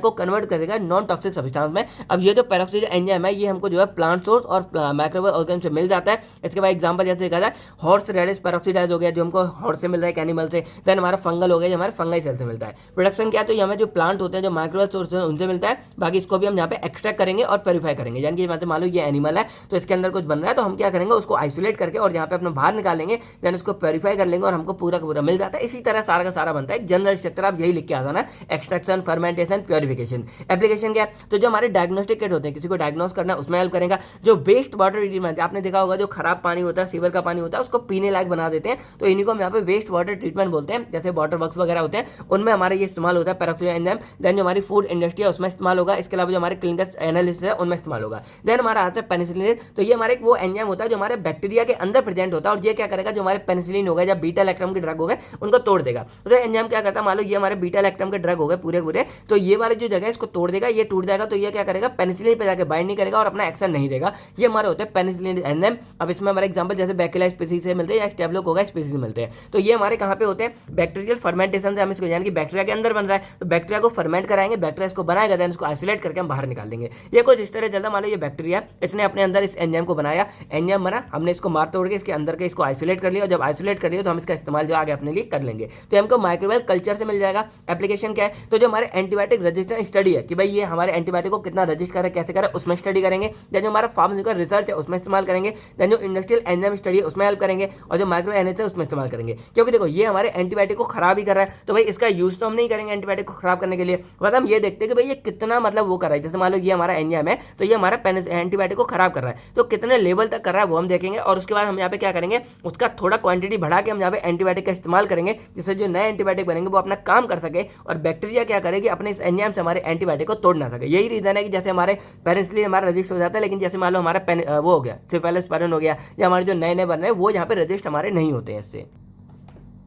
को कन्वर्ट कर देगा नॉन टॉक्सिक सब्सटेंस में। अब ये जो पेरोक्सिड एंजाइम है, ये हमको जो है प्लांट सोर्स और माइक्रोवेल ऑर्गेनिज्म से मिल जाता है। इसके बाद एग्जांपल जैसे देखा जाए, हॉर्स रेडिस पेरोक्सिडाइज हो गया, जो हमको हॉर्स से मिल रहा है, एनिमल से। देन हमारा फंगल हो गया, जो हमारे फंगाई सेल से मिलता है। प्रोडक्शन क्या है, तो ये हमें जो प्लांट होते हैं, जो माइक्रोवेल सोर्स है, उनसे मिलता है। बाकी इसको भी हम यहाँ पे एक्सट्रैक्ट करेंगे और प्योरीफाई करेंगे। यानी कि मान लो ये एनिमल है, तो इसके अंदर कुछ बन रहा है, तो हम क्या करेंगे, उसको आइसोलेट करके और यहाँ पे अपना बाहर निकालेंगे, देन उसको प्योरीफाई कर लेंगे और हमको पूरा का पूरा मिल जाता है। इसी तरह सारा का सारा बनता है। जनरल स्ट्रक्चर आप यही लिख के आ जाना, एक्सट्रैक्शन, फर्मेंटेशन, प्योरिफिकेशन। एप्लीकेशन क्या है, तो जो हमारे डायग्नोस्टिक किट होते हैं, किसी को डायग्नोस करना है, उसमें हेल्प करेगा। जो वेस्ट वाटर ट्रीटमेंट, आपने देखा होगा जो खराब पानी होता है, सीवर का पानी होता है, उसको पीने लायक बना देते हैं, तो इन्हीं को हम यहाँ पे वेस्ट वाटर ट्रीटमेंट बोलते हैं। जैसे वाटर वर्क्स वगैरह होते हैं, उनमें हमारे ये इस्तेमाल होता है पेरोक्सिड एंजाइम। देन जो हमारी फूड इंडस्ट्री है उसमें इस्तेमाल होगा। इसके अलावा जो हमारे क्लिनिकल एनालिसिस है उनमें इस्तेमाल होगा। देन हमारा आता है पेनिसिलिन। तो ये हमारे वो एंजाइम होता है जो हमारे बैक्टीरिया के अंदर प्रेजेंट होता है, और ये क्या करेगा, जो हमारे पेनिसिलिन हो गए या बीटा लैक्टम के ड्रग हो गए, उनको तोड़ देगा। तो एंजाइम क्या करता है, मान लो ये हमारे बीटा लैक्टम के ड्रग हो गए पूरे, तो ये वाले जो जगह इसको तोड़ देगा, ये टूट जाएगा, तो ये क्या करेगा, पेनिसिलिन पे जाके बाइंड नहीं करेगा और अपना एक्शन नहीं देगा। ये हमारे होते हैं पेनिसिलिन एंजाइम। अब इसमें हमारे एग्जांपल जैसे बैक्टीरिया स्पीसीज से मिलते हैं या स्टेफिलोकोकस स्पीसीज से मिलते हैं। तो ये हमारे कहाँ पे होते हैं, बैक्टीरियल फर्मेंटेशन से हम इसको, यानी कि बैक्टीरिया के अंदर बन रहा है, तो बैक्टीरिया को फर्मेंट कराएंगे, बैक्टीरिया इसको बनाएगा, देन इसको आइसोलेट करके हम बाहर निकाल देंगे। ये कुछ इस तरह चलता। मान लो ये बैक्टीरिया, इसने अपने अंदर इस एंजाइम को बनाया, एंजाइम बना, हमने इसको मार तोड़ के इसके अंदर के इसको आइसोलेट कर लिया, और जब आइसोलेट कर लिया तो हम इसका इस्तेमाल जो आगे अपने लिए कर लेंगे। तो हमको माइक्रोवेल कल्चर से मिल जाएगा। एप्लीकेशन क्या है, तो जो हमारे एंटीबायोटिक रेजिस्टेंस स्टडी है, कि भाई ये हमारे एंटीबायोटिक को कितना रजिस्ट करे, कैसे करे, उसमें स्टडी करेंगे। देन जो हमारा फार्मास्यूटिकल रिसर्च है उसमें इस्तेमाल करेंगे। देन जो इंडस्ट्रियल एंजाइम स्टडी है उसमें हेल्प करेंगे, और जो माइक्रो एनएच है उसमें इस्तेमाल करेंगे। क्योंकि देखो ये हमारे एंटीबायोटिक को खराब ही कर रहा है, तो भाई इसका यूज तो हम नहीं करेंगे एंटीबायोटिक को खराब करने के लिए, बस हम ये देखते हैं कि भाई ये कितना मतलब वो कर रहा है। जैसे मान लो ये हमारा एंजाइम है, तो ये हमारा एंटीबायोटिक को खराब कर रहा है, तो कितने लेवल तक कर रहा है वो हम देखेंगे। और उसके बाद हम यहाँ पे क्या करेंगे, उसका थोड़ा क्वांटिटी बढ़ा के हम यहाँ पे एंटीबायोटिक का इस्तेमाल करेंगे, जिससे जो नए एंटीबायोटिक बनेंगे वो अपना काम कर सके, और बैक्टीरिया क्या करेगी, अपने इस एंजाइम से हमारे एंटीबायोटिक को तोड़ ना सके। यही रीजन है कि कि जैसे हमारे पेनिसिलिन हमारा रजिस्ट हो जाता है, लेकिन जैसे मान लो हमारा वो हो गया सेफेलोस्पायरिन हो गया या हमारे जो नए नए बन रहे हैं वो यहाँ पे रजिस्ट हमारे नहीं होते हैं इससे।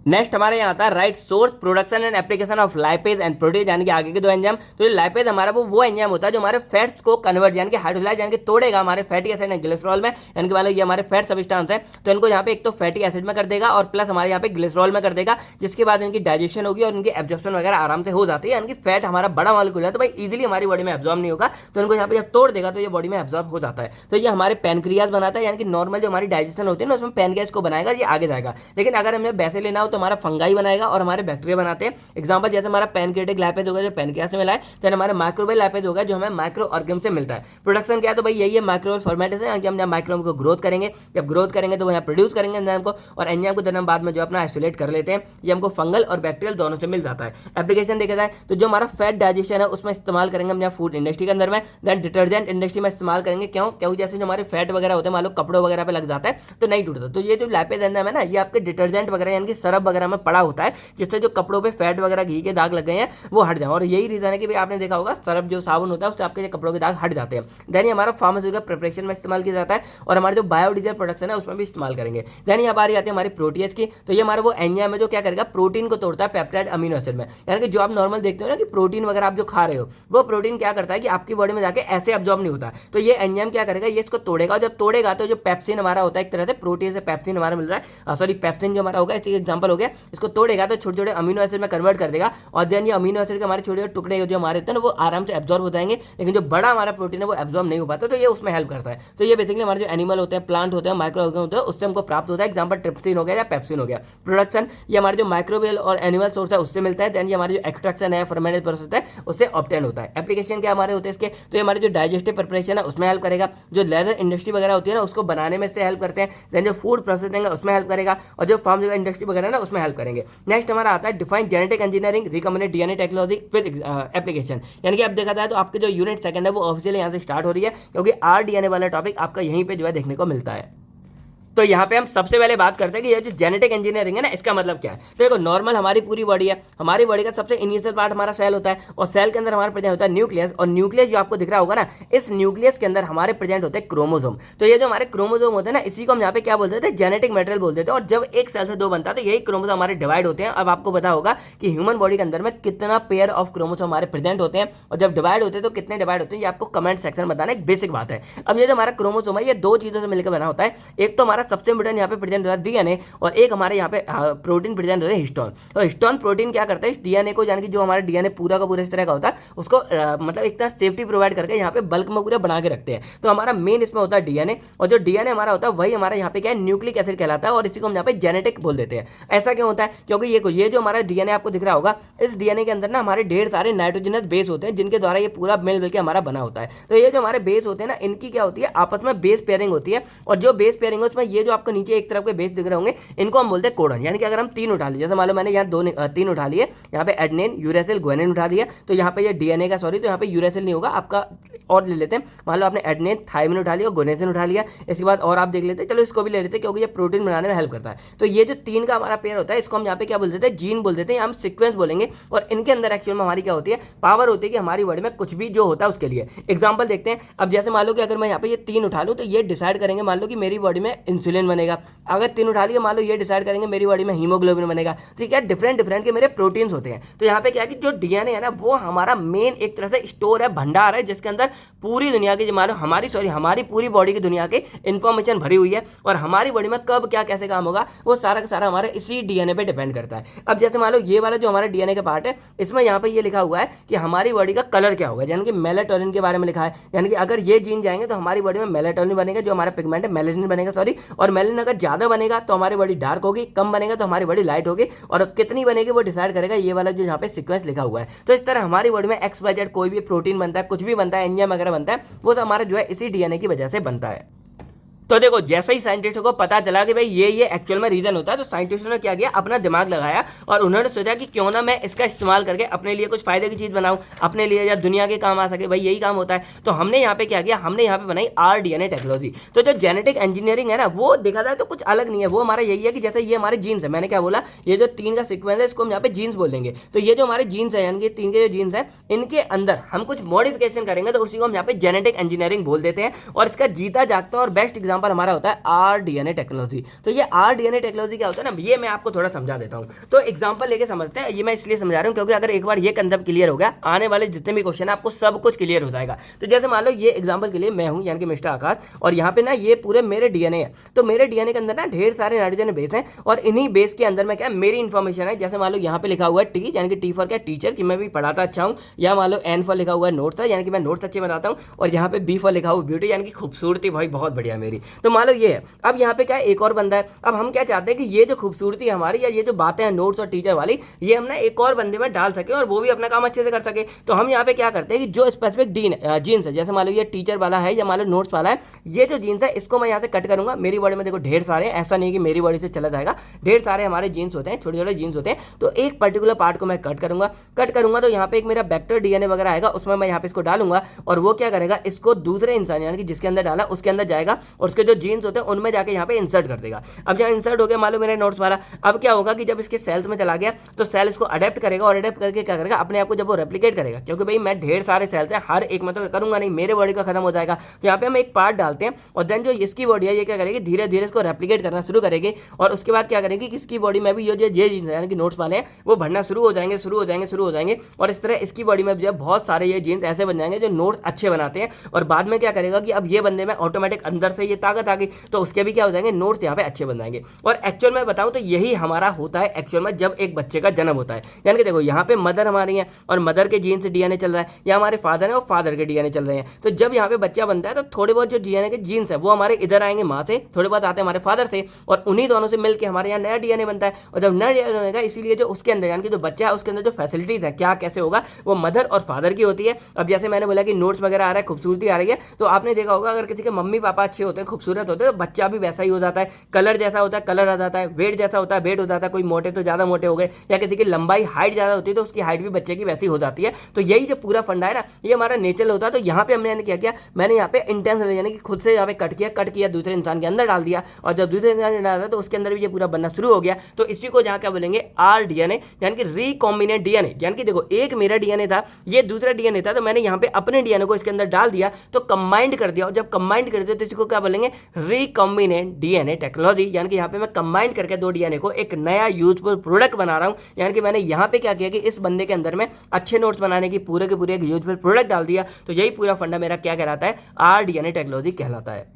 नेक्स्ट हमारे यहाँ आता है right source production and application of lipase and proteases, यानी कि आगे के दो एंजाइम। तो ये लाइपेज हमारा वो एंजाइम होता है जो हमारे फैट्स को कन्वर्ट यानी कि हाइड्रोलाइज यानी कि तोड़ेगा हमारे फैटी एसिड एंड ग्लिसरॉल में, यानी कि मान लो ये हमारे फैट सब्सटेंस है तो इनको यहाँ पे एक तो फैटी एसिड में कर देगा और प्लस हमारे यहाँ पे ग्लिसरॉल में कर देगा, जिसके बाद इनकी डाइजेशन होगी और इनकी एब्जॉर्प्शन वगैरह आराम से हो जाती है, यानी कि फैट हमारा बड़ा मॉलिक्यूल है तो भाई इजीली हमारी बॉडी में एब्जॉर्ब नहीं होगा, तो इनको यहाँ पे जब तोड़ देगा तो ये बॉडी में एब्जॉर्ब हो जाता है। तो ये हमारे पैनक्रियाज बनाता है, यानी कि नॉर्मल जो हमारी डाइजेशन होती है ना उसमें पैनक्रियाज को बनाएगा, ये आगे जाएगा। लेकिन अगर हमें वैसे लेना हो तो हमारा फंगाई बनाएगा और हमारे बैक्टीरिया बनाते हैं। एग्जांपल जैसे हमारा पैनक्रियाटिक लाइपेज होगा जो पैनक्रियाज से मिला है, तो हमारे माइक्रोबियल लाइपेज होगा जो हमें माइक्रो ऑर्गेनिज्म से मिलता है। प्रोडक्शन क्या है तो भाई यही है माइक्रोबियल फॉर्मेटेशन, यानी कि हम जब माइक्रोबियल को ग्रोथ करेंगे, जब ग्रोथ करेंगे तो वो यहाँ प्रोड्यूस करेंगे एंजाइम को, और एंजाइम को हम बाद में जो अपना आइसोलेट कर लेते हैं, ये हमको फंगल और बैक्टीरियल दोनों से मिल जाता है। एप्लीकेशन देखा जाए तो जो हमारा फैट डाइजेशन है उसमें इस्तेमाल करेंगे हम यहाँ फूड इंडस्ट्री के अंदर में, देन डिटर्जेंट इंडस्ट्री में इस्तेमाल करेंगे। क्यों जैसे जो हमारे फैट वगैरह होते हैं मान लो कपड़ों वगैरह पे लग जाता है तो नहीं टूटता, तो ये जो लाइपेज एंजाइम है ना ये आपके डिटर्जेंट वगैरह यानी कि सरफ वगैरह में पड़ा होता है, जिससे जो कपड़ों पे फैट वगैरह घी के दाग लग गए हैं वो हट जाए। और यही रीजन है कि भाई आपने देखा होगा सरफ जो साबुन होता है उससे आपके कपड़ों के दाग हट जाते हैं। देन हमारा फार्मास्यूटिकल प्रिपरेशन में इस्तेमाल किया जाता है और हमारे जो बायोडीजल प्रोडक्शन है उसमें भी इस्तेमाल करेंगे। देन यहाँ बारी आती है हमारी प्रोटीएज की, तो ये हमारा वो एंजाइम है जो क्या करेगा प्रोटीन को तोड़ता है पेप्टाइड अमीनो एसिड में, यानी कि जो आप नॉर्मल देखते हो ना कि प्रोटीन वगैरह आप जो खा रहे हो वो प्रोटीन क्या करता है कि आपकी बॉडी में जाके ऐसे एब्जॉर्ब नहीं होता, तो ये एंजाइम क्या करेगा ये इसको तोड़ेगा, जब तोड़ेगा तो जो पेप्सिन हमारा होता है एक तरह से प्रोटीन से पेप्सिन हमारा मिल रहा है, सॉरी पेप्सिन जो हमारा होगा इसका एग्जांपल हो गया, इसको तोड़ेगा तो छोटे छोटे अमीनो एसिड में कन्वर्ट कर देगा और देन ये अमीनो एसिड के हमारे छोटे छोटे टुकड़े जो हमारे होते हैं ना वो आराम से एब्जॉर्ब हो जाएंगे, लेकिन जो बड़ा हमारा प्रोटीन है वो एब्जॉर्ब नहीं हो पाता, तो ये उसमें हेल्प करता है। तो ये बेसिकली हमारे जो एनिमल होते हैं प्लांट होते हैं माइक्रो ऑर्गेनिज्म होते हैं उससे हमको प्राप्त होता है, एग्जांपल ट्रिप्सिन हो गया या पेप्सिन हो गया। प्रोडक्शन ये हमारे जो माइक्रोबियल और एनिमल सोर्स है उससे मिलता है, देन ये हमारी जो एक्सट्रैक्शन है फर्मेंटेड प्रोसेस है उससे ऑब्टेन होता है। एप्लीकेशन क्या हमारे होते हैं इसके, तो ये हमारे जो डाइजेस्टिव प्रिपरेशन है उसमें हेल्प करेगा, जो लेदर इंडस्ट्री वगैरह होती है ना उसको बनाने में से हेल्प करते हैं, देन जो फूड प्रोसेसिंग है उसमें हेल्प करेगा और जो फार्म इंडस्ट्री वगैरह ना उसमें हेल्प करेंगे। नेक्स्ट हमारा आता है define genetic engineering recommended DNA technology with application, यानी कि अब देखा जाए तो आपके जो यूनिट सेकंड है वो ऑफिशियली यहाँ से स्टार्ट हो रही है, क्योंकि आरडीएनए वाला टॉपिक आपका यहीं पे जो है देखने को मिलता है। तो यहाँ पे हम सबसे पहले बात करते हैं कि ये जो जेनेटिक इंजीनियरिंग है ना इसका मतलब क्या है। तो देखो नॉर्मल हमारी पूरी बॉडी है, हमारी बॉडी का सबसे इनिशियल पार्ट हमारा सेल होता है और सेल के अंदर हमारा प्रेजेंट होता है न्यूक्लियस, और न्यूक्लियस जो आपको दिख रहा होगा ना इस न्यूक्लियस के अंदर हमारे प्रेजेंट होते हैं क्रोमोसोम। तो ये जो हमारे क्रोमोसोम होते हैं ना इसी को हम यहाँ पे क्या बोलते थे जेनेटिक मटेरियल बोलते थे, और जब एक सेल से दो बनता है तो यही क्रोमोसोम हमारे डिवाइड होते हैं। अब आपको पता होगा कि ह्यूमन बॉडी के अंदर में कितना पेयर ऑफ क्रोमोसोम हमारे प्रेजेंट होते हैं और जब डिवाइड होते हैं तो कितने डिवाइड होते हैं ये आपको कमेंट सेक्शन में बताना एक बेसिक बात है। अब ये जो हमारा क्रोमोसोम है ये दो चीजों से मिलकर बना होता है, एक तो हमारा सबसे इंपोर्टेंट यहाँ पे प्रेजेंट होता है डीएनए और एक हमारे यहाँ पे प्रोटीन प्रेजेंट होता है हिस्टोन। तो हिस्टोन प्रोटीन क्या करता है इस डीएनए को, यानी कि जो हमारा डीएनए पूरा का पूरा इस तरह का होता है उसको मतलब एक तरह सेफ्टी प्रोवाइड करके यहाँ पे बल्क में पूरा बना के रखते हैं। तो हमारा मेन इसमें होता है डीएनए, और जो डीएनए हमारा होता है वही हमारा यहाँ पे क्या है न्यूक्लिक एसिड कहलाता है और इसी को हम यहाँ पे जेनेटिक बोल देते हैं। ऐसा क्यों होता है, क्योंकि ये जो हमारा डीएनए आपको दिख रहा होगा इस डीएनए के अंदर ना हमारे ढेर सारे नाइट्रोजनस बेस होते हैं जिनके द्वारा ये पूरा मिल के हमारा बना होता है। तो ये जो हमारे बेस होते हैं ना इनकी क्या होती है आपस में बेस पेयरिंग होती है, और जो बेस पेयरिंग है उसमें ये जो आपको नीचे एक तरफ के बेस दिख रहे होंगे इनको हम बोलते हैं कोडन। यानी कि अगर हम तीन उठा लिए, जैसे मान लो मैंने यहाँ तीन उठा लिए, यहाँ पे एडेनिन यूरेसिल गुआनिन उठा दिया, तो यहाँ पे ये डीएनए का सॉरी तो यहाँ पे यूरेसिल नहीं होगा आपका, और ले लेते हैं मान लो आपने एडेनिन थायमिन उठा लिया और गुआनिन उठा लिया, इसके बाद और आप देख लेते हैं चलो इसको भी ले लेते हैं क्योंकि ये प्रोटीन बनाने में हेल्प करता है। तो ये जो तीन का हमारा पेयर होता है इसको हम यहाँ पे क्या बोल देते हैं जीन बोल देते हैं, हम सीक्वेंस बोलेंगे, और इनके अंदर एक्चुअल में हमारी क्या होती है पावर होती है कि हमारी बॉडी में कुछ भी जो होता है उसके लिए। एग्जाम्पल देखते हैं, अब जैसे मान लो कि अगर मैं यहाँ पे ये तीन उठा लूँ तो ये डिसाइड करेंगे मान लो कि मेरी बॉडी में इंसुलिन बनेगा, अगर तीन उठा लिया मान लो ये डिसाइड करेंगे मेरी बॉडी में हीमोग्लोबिन बनेगा। तो क्या डिफरेंट डिफरेंट के मेरे प्रोटीन्स होते हैं। तो यहाँ पे क्या है कि जो डीएनए है ना वो हमारा मेन एक तरह से स्टोर है, भंडार है, जिसके अंदर पूरी दुनिया की मान लो हमारी पूरी बॉडी की दुनिया की इंफॉर्मेशन भरी हुई है, और हमारी बॉडी में कब क्या कैसे काम होगा वो सारा का सारा हमारे इसी डीएनए पे डिपेंड करता है। अब जैसे मान लो ये वाला जो हमारा डीएनए का पार्ट है इसमें यहाँ पे ये लिखा हुआ है कि हमारी बॉडी का कलर क्या होगा, यानी कि मेलाटोनिन के बारे में लिखा है, यानी कि अगर ये जीन जाएंगे तो हमारी बॉडी में मेलाटोनिन बनेगा, जो हमारा पिगमेंट है मेलेनिन बनेगा सॉरी, और मेलेनिन अगर ज्यादा बनेगा तो हमारी बॉडी डार्क होगी, कम बनेगा तो हमारी बॉडी लाइट होगी, और कितनी बनेगी वो डिसाइड करेगा ये वाला जो यहाँ पे सीक्वेंस लिखा हुआ है। तो इस तरह हमारी बॉडी में एक्स वाई जेड कोई भी प्रोटीन बनता है, कुछ भी बनता है, एंजाइम वगैरह बनता है, वो सब हमारा जो है इसी डीएनए की वजह से बनता है। तो देखो जैसे ही साइंटिस्टों को पता चला कि भाई ये एक्चुअल में रीजन होता है, तो साइंटिस्टों ने क्या किया, अपना दिमाग लगाया और उन्होंने सोचा कि क्यों ना मैं इसका इस्तेमाल करके अपने लिए कुछ फायदे की चीज बनाऊं, अपने लिए या दुनिया के काम आ सके, भाई यही काम होता है। तो हमने यहाँ पे क्या किया, हमने यहाँ पे बनाई आरडीएनए टेक्नोलॉजी। तो जो जेनेटिक इंजीनियरिंग है ना, वो देखा जाए तो कुछ अलग नहीं है, वो हमारा यही है कि जैसे ये हमारे जीन्स है, मैंने क्या बोला, ये जो 3 का सीक्वेंस है इसको हम यहाँ पे जीन्स बोल देंगे। तो ये जो हमारे जीन्स है, यानी कि 3 के जो जीन्स है, इनके अंदर हम कुछ मॉडिफिकेशन करेंगे, तो उसी को हम यहाँ पे जेनेटिक इंजीनियरिंग बोल देते हैं। और इसका जीता जागता और बेस्ट एग्जांपल हमारा होता है आरडीएनए टेक्नोलॉजी। तो ये आरडीएनए टेक्नोलॉजी क्या होता है ना, ये मैं आपको थोड़ा समझा देता हूँ। तो एग्जांपल लेके समझते हैं, ये मैं इसलिए समझा रहा हूँ क्योंकि अगर एक बार ये कंसेप्ट क्लियर हो गया, आने वाले जितने भी क्वेश्चन है आपको सब कुछ क्लियर हो जाएगा। तो जैसे मान लो ये एग्जांपल के लिए मैं हूँ यानी कि मिस्टर आकाश, और यहाँ पे ना ये पूरे मेरे डीएनए है। तो मेरे डीएनए के अंदर ना ढेर सारे नाइट्रोजन बेस हैं, और इन्हीं बेस के अंदर में क्या मेरी इंफॉर्मेशन है। जैसे मान लो यहाँ पे लिखा हुआ है टी, यानी कि टी फॉर क्या, टीचर, कि मैं भी पढ़ाता अच्छा हूँ। या मान लो एन फॉर लिखा हुआ है नोट्स, यानी कि मैं नोट्स अच्छे बताता हूँ। और यहाँ पे बी फॉर लिखा हुआ ब्यूटी, यानी कि खूबसूरती भाई बहुत बढ़िया मेरी। तो मान लो ये है। अब यहाँ पे क्या है, एक और बंदा है। अब हम क्या चाहते हैं कि ये जो खूबसूरती है हमारी, या ये जो बातें हैं नोट्स और टीचर वाली, ये हम ना एक और बंदे में डाल सके और वो भी अपना काम अच्छे से कर सके। तो हम यहाँ पे क्या करते हैं कि जो स्पेसिफिक जीन्स है, जैसे मान लो ये टीचर वाला है या मान लो नोट्स वाला है, ये जो जीन्स है इसको मैं यहाँ से कट करूंगा। मेरी बॉडी में देखो ढेर सारे, ऐसा नहीं कि मेरी बॉडी से चला जाएगा, ढेर सारे हमारे जीन्स होते हैं, छोटे छोटे जीन्स होते हैं। तो एक पर्टिकुलर पार्ट को मैं कट करूंगा तो यहाँ पे एक मेरा वेक्टर डीएनए वगैरह आएगा, उसमें मैं यहाँ पे इसको डालूंगा और वो क्या करेगा, इसको दूसरे इंसान यानी कि जिसके अंदर डाला उसके अंदर जाएगा और उसके जो जीन्स होते हैं उनमें जाके यहाँ पे इंसर्ट कर देगा। अब यहाँ इंसर्ट हो गया मान लो मेरे नोट्स वाला। अब क्या होगा कि जब इसके सेल्स में चला गया तो सेल इसको अडेप्ट करेगा, और अडेप्ट करके क्या करेगा, अपने आप को जब वो रेप्लिकेट करेगा, क्योंकि भाई मैं ढेर सारे सेल्स हैं, हर एक में तो करूंगा नहीं, मेरे बॉडी का खत्म हो जाएगा। तो यहाँ पे हम एक पार्ट डालते हैं और देन जो इसकी बॉडी है ये क्या करेगी, धीरे धीरे इसको रेप्लिकेट करना शुरू करेगी। और उसके बाद क्या करेगी कि इसकी बॉडी में भी ये जीन्स यानी कि नोट्स वाले हैं वो बढ़ना शुरू हो जाएंगे। और इस तरह इसकी बॉडी में जो है बहुत सारे ये जीन्स ऐसे बन जाएंगे जो नोट्स अच्छे बनाते हैं। और बाद में क्या करेगा कि अब ये बंदे में ऑटोमेटिक अंदर से ये ताकत आ गई, तो उसके भी क्या हो जाएंगे, नोट्स यहाँ पे अच्छे बन जाएंगे। और एक्चुअल में बताऊं तो यही हमारा होता है एक्चुअल में जब एक बच्चे का जन्म होता है। यानी कि देखो यहाँ पे मदर हमारी है और मदर के जीन से डीएनए चल रहा है, या हमारे फादर है और फादर के डीएनए चल रहे हैं। तो जब यहाँ पे बच्चा बनता है तो थोड़े बहुत जो डीएनए के जीन्स है वो हमारे इधर आएंगे माँ से, थोड़े बहुत आते हैं हमारे फादर से, और उन्हीं दोनों से मिलकर हमारे यहाँ नया डीएनए बनता है। और जब नया डीएनए बनेगा, इसीलिए जो उसके अंदर यानी कि जो बच्चा है उसके अंदर जो फैसिलिटीज है क्या कैसे होगा, वो मदर और फादर की होती है। अब जैसे मैंने बोला कि नोट्स वगैरह आ रहा है, खूबसूरती आ रही है, तो आपने देखा होगा अगर किसी के मम्मी पापा अच्छे होते हैं, खूबसूरत होते हैं, तो बच्चा भी वैसा ही हो जाता है। कलर जैसा होता है कलर आ जाता है, वेट जैसा होता है वेट हो जाता है, कोई मोटे तो ज़्यादा मोटे हो गए, या किसी की लंबाई हाइट ज़्यादा होती है तो उसकी हाइट भी बच्चे की वैसी हो जाती है। तो यही जो पूरा फंडा है ना, ये हमारा नेचुरल होता है। तो यहाँ पे हमने क्या किया, मैंने यहाँ पे इंटेंशनली यानी कि खुद से यहाँ पे कट किया दूसरे इंसान के अंदर डाल दिया, और जब दूसरे इंसान ने डाला तो उसके अंदर भी ये पूरा बनना शुरू हो गया। तो इसी को जहाँ क्या बोलेंगे, आर डीएनए, यानी कि रिकॉम्बिनेंट डीएनए। यानी कि देखो एक मेरा डीएनए था, ये दूसरा डीएनए था, तो मैंने यहाँ पे अपने डीएनए को इसके अंदर डाल दिया, तो कंबाइंड कर दिया। और जब कंबाइंड कर दिया तो इसको क्या बोलेंगे, रिकॉम्बिनेंट डीएनए टेक्नोलॉजी। यानी कि यहाँ पे मैं कंबाइंड करके दो डीएनए को एक नया यूजफुल प्रोडक्ट बना रहा हूँ। यानी कि मैंने यहाँ पे क्या किया कि इस बंदे के अंदर में अच्छे नोट्स बनाने की पूरे के पूरे एक यूजफुल प्रोडक्ट डाल दिया। तो यही पूरा फंडा मेरा क्या कहलाता है, आर डीएनए टेक्नोलॉजी कहलाता है।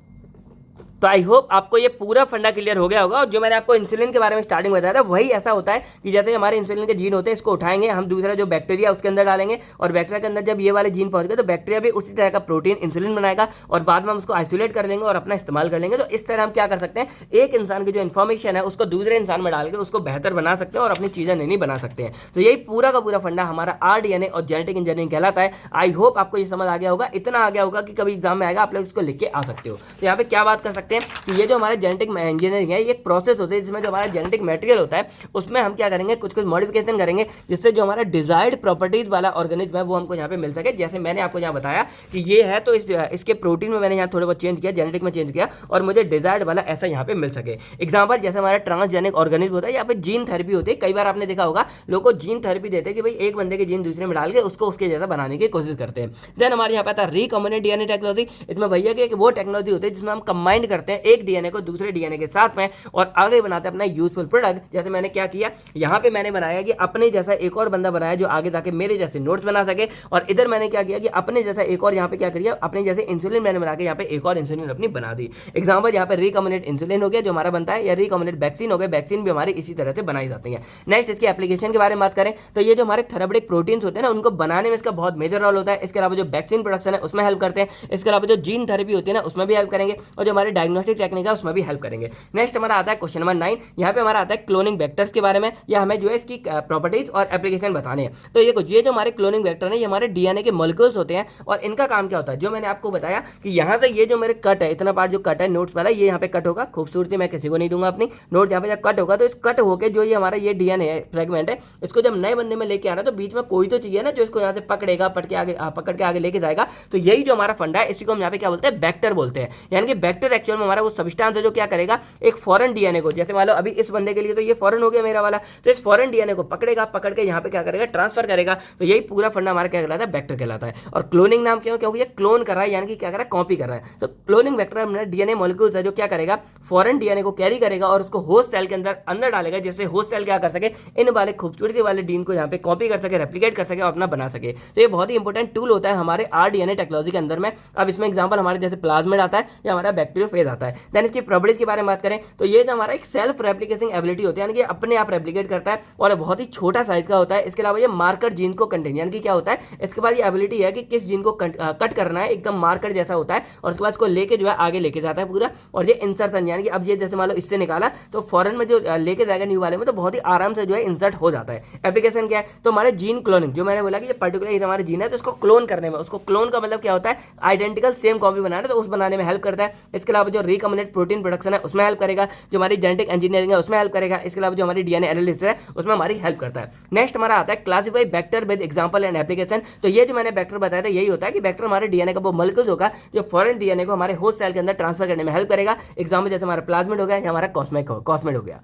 तो आई होप आपको ये पूरा फंडा क्लियर हो गया होगा। और जो मैंने आपको इंसुलिन के बारे में स्टार्टिंग में बताया था, वही ऐसा होता है कि जैसे हमारे इंसुलिन के जीन होते हैं, इसको उठाएंगे हम, दूसरा जो बैक्टीरिया उसके अंदर डालेंगे, और बैक्टीरिया के अंदर जब ये वाले जीन पहुंच गए तो बैक्टीरिया भी उसी तरह का प्रोटीन इंसुलिन बनाएगा, और बाद में हम उसको आइसोलेट कर लेंगे और अपना इस्तेमाल कर लेंगे। तो इस तरह हम क्या कर सकते हैं, एक इंसान की जो इन्फॉर्मेशन है उसको दूसरे इंसान में डाल के उसको बेहतर बना सकते हैं और अपनी चीज़ें नहीं बना सकते हैं। तो यही पूरा का पूरा फंडा हमारा आरडीएनए और जेनेटिक इंजीनियरिंग कहलाता है। आई होप आपको ये समझ आ गया होगा, इतना आ गया होगा कि कभी एग्जाम में आएगा आप लोग इसको लिख के आ सकते हो। तो यहाँ पे क्या बात कर सकते हैं कि ये जो हमारा जेनेटिक इंजीनियरिंग है, ये एक प्रोसेस होती है जिसमें जो हमारा जेनेटिक मटेरियल होता है उसमें हम क्या करेंगे, कुछ मॉडिफिकेशन करेंगे, जिससे जो हमारा डिजायर्ड प्रॉपर्टीज वाला ऑर्गेनिज्म है वो हमको यहाँ पे मिल सके। जैसे मैंने आपको यहाँ बताया कि ये है, तो इसके प्रोटीन में मैंने यहाँ थोड़ा बहुत चेंज किया, जेनेटिक में चेंज किया, और मुझे डिजायर्ड वाला ऐसा यहाँ पे मिल सके। एग्जाम्पल जैसे हमारा ट्रांसजेनिक ऑर्गेनिज्म होता है, यहाँ पे जीन थेरेपी होती है। कई बार आपने देखा होगा लोगों को जीन थेरेपी देते हैं कि भाई एक बंदे के जीन दूसरे में डाल के उसको उसके जैसा बनाने की कोशिश करते हैं। देन हमारे यहाँ पे आता है रिकॉम्बिनेंट डीएनए टेक्नोलॉजी। इसमें भैया की वो टेक्नोलॉजी होती है जिसमें हम कंबाइंड करते हैं एक डीएनए को दूसरे डीएनए के साथ में, और आगे बनाते हैं अपना यूजफुल प्रोडक्ट। जैसे मैंने क्या किया, यहाँ पे मैंने बनाया कि अपने जैसा एक और बंदा बनाया जो आगे जाके मेरे जैसे नोट्स बना सके, और इधर मैंने क्या किया कि अपने जैसा एक और यहाँ पे क्या किया, अपने जैसे इंसुलिन मैंने बना के यहाँ पे एक और इंसुलिन अपनी बना दी। एग्जाम्पल यहाँ पे रिकॉम्बिनेंट इंसुलिन हो गया जो हमारा बनता है, या रिकॉम्बिनेंट वैक्सीन हो गया, वैक्सीन भी हमारी इसी तरह से बनाई जाती है। नेक्स्ट इसकी एप्लीकेशन के बारे में बात करें तो ये जो हमारे थेरेप्यूटिक प्रोटीन्स होते हैं ना, उनको बनाने में इसका बहुत मेजर रोल होता है। इसके अलावा जो वैक्सीन प्रोडक्शन है उसमें हेल्प करते हैं, इसके अलावा जो जीन थेरेपी होती है ना उसमें भी हेल्प करेंगे, और जो हमारे डायग्नोस्टिक टेक्निक है उसमें भी हेल्प करेंगे। नेक्स्ट हमारा आता है क्वेश्चन नंबर 9। यहाँ पे हमारा आता है क्लोनिंग वेक्टर्स के बारे में, या हमें जो है इसकी प्रॉपर्टीज और एप्लीकेशन बताने हैं। तो ये कुछ, ये जो हमारे क्लोनिंग वेक्टर है ये हमारे डीएनए के मॉलिक्यूल्स होते हैं, और इनका काम क्या होता है, जो मैंने आपको बताया कि यहाँ से ये जो मेरे कट है, इतना पार्ट जो कट है नोट्स वाला, ये यहाँ पे कट होगा। खूबसूरती मैं किसी को नहीं दूंगा अपनी, नोट यहाँ पे जब कट होगा तो इस कट होकर जो ये हमारा ये डीएनए फ्रेगमेंट है, इसको जब नए बंदे में लेके आना तो बीच में कोई तो चाहिए ना जो इसको यहाँ से पकड़ेगा, पकड़ के आगे लेके जाएगा। तो यही जो हमारा फंडा है, इसी को हम यहाँ पे क्या बोलते हैं, वेक्टर बोलते हैं। यानी कि वेक्टर एक्चुअल में हमारा वो सब्सटेंस है जो क्या करेगा, एक फॉरेन डीएनए को, जैसे मान लो अभी इस बंदे के लिए तो ये फॉरेन हो गया मेरा वाला, तो इस फॉरेन डीएनए को पकड़ेगा, पकड़ के यहाँ पे क्या करेगा, ट्रांसफर करेगा। तो यही पूरा फंडा हमारा क्या कहलाता है, वेक्टर कहलाता है। और क्लोनिंग नाम क्यों, क्योंकि ये क्लोन कर रहा है, यानी कि क्या कर रहा है, कॉपी कर रहा है। तो क्लोनिंग वेक्टर हमारा डीएनए मॉलिक्यूल्स है जो क्या करेगा, फॉरेन डीएनए को कैरी करेगा और उसको होस्ट सेल के अंदर डालेगा, जिससे होस्ट सेल क्या कर सके, इन वाले खूबसूरती वाले डीन को यहाँ पे कॉपी कर सके, रेप्लिकेट कर सके और अपना बना सके। तो ये बहुत ही इंपॉर्टेंट टूल होता है हमारे आरडीएनए टेक्नोलॉजी के अंदर में। अब इसमें एग्जांपल हमारे जैसे प्लाज्मिड आता है या हमारा बैक्टीरियोफेज आता है। देन इसकी प्रॉपर्टीज के बारे में बात करें तो ये जो हमारा एक सेल्फ रेप्लिकेटिंग एबिलिटी होती है, यानी कि अपने आप रेप्लिकेट करता है और बहुत ही छोटा साइज का होता है। इसके अलावा ये मार्कर जीन को कंटेन, यानी कि क्या होता है, इसके बाद ये एबिलिटी है कि किस जीन को कट करना है, एकदम मार्कर जैसा होता है, और उसके बाद इसको लेके जो है आगे लेके जाता है पूरा। और ये इंसर्शन, यानी कि अब ये जैसे मान लो इससे निकाला तो फॉरन में जो लेके जाएगा न्यू वाले में, तो बहुत ही आराम से जो है इंसर्ट हो जाता है। एप्लीकेशन क्या है, तो हमारे जीन क्लोनिंग, जो मैंने बोला कि ये पर्टिकुलर हमारे जीन है तो उसको क्लोन करने में, उसको क्लोन का मतलब क्या होता है, आइडेंटिकल सेम कॉपी बनाना, तो उस बनाने में हेल्प करता है। इसके अलावा जो रिकॉम्बिनेंट प्रोटीन प्रोडक्शन है उसमें हेल्प करेगा, जो हमारी जेनेटिक इंजीनियरिंग है उसमें हेल्प करेगा। इसके अलावा जो हमारी डीएनए एनालिसिस है उसमें हमारी हेल्प करता है। नेक्स्ट हमारा आता है classify vector with example and application. तो ये जो मैंने वेक्टर बताया था यही होता है कि वेक्टर हमारे डीएनए का वो मॉलिक्यूल होगा जो फॉरेन डीएनए को हमारे होस्ट सेल के अंदर ट्रांसफर करने में हेल्प करेगा। एग्जांपल जैसे हमारा प्लाज्मिड हो गया या हमारा कॉस्मिड हो गया।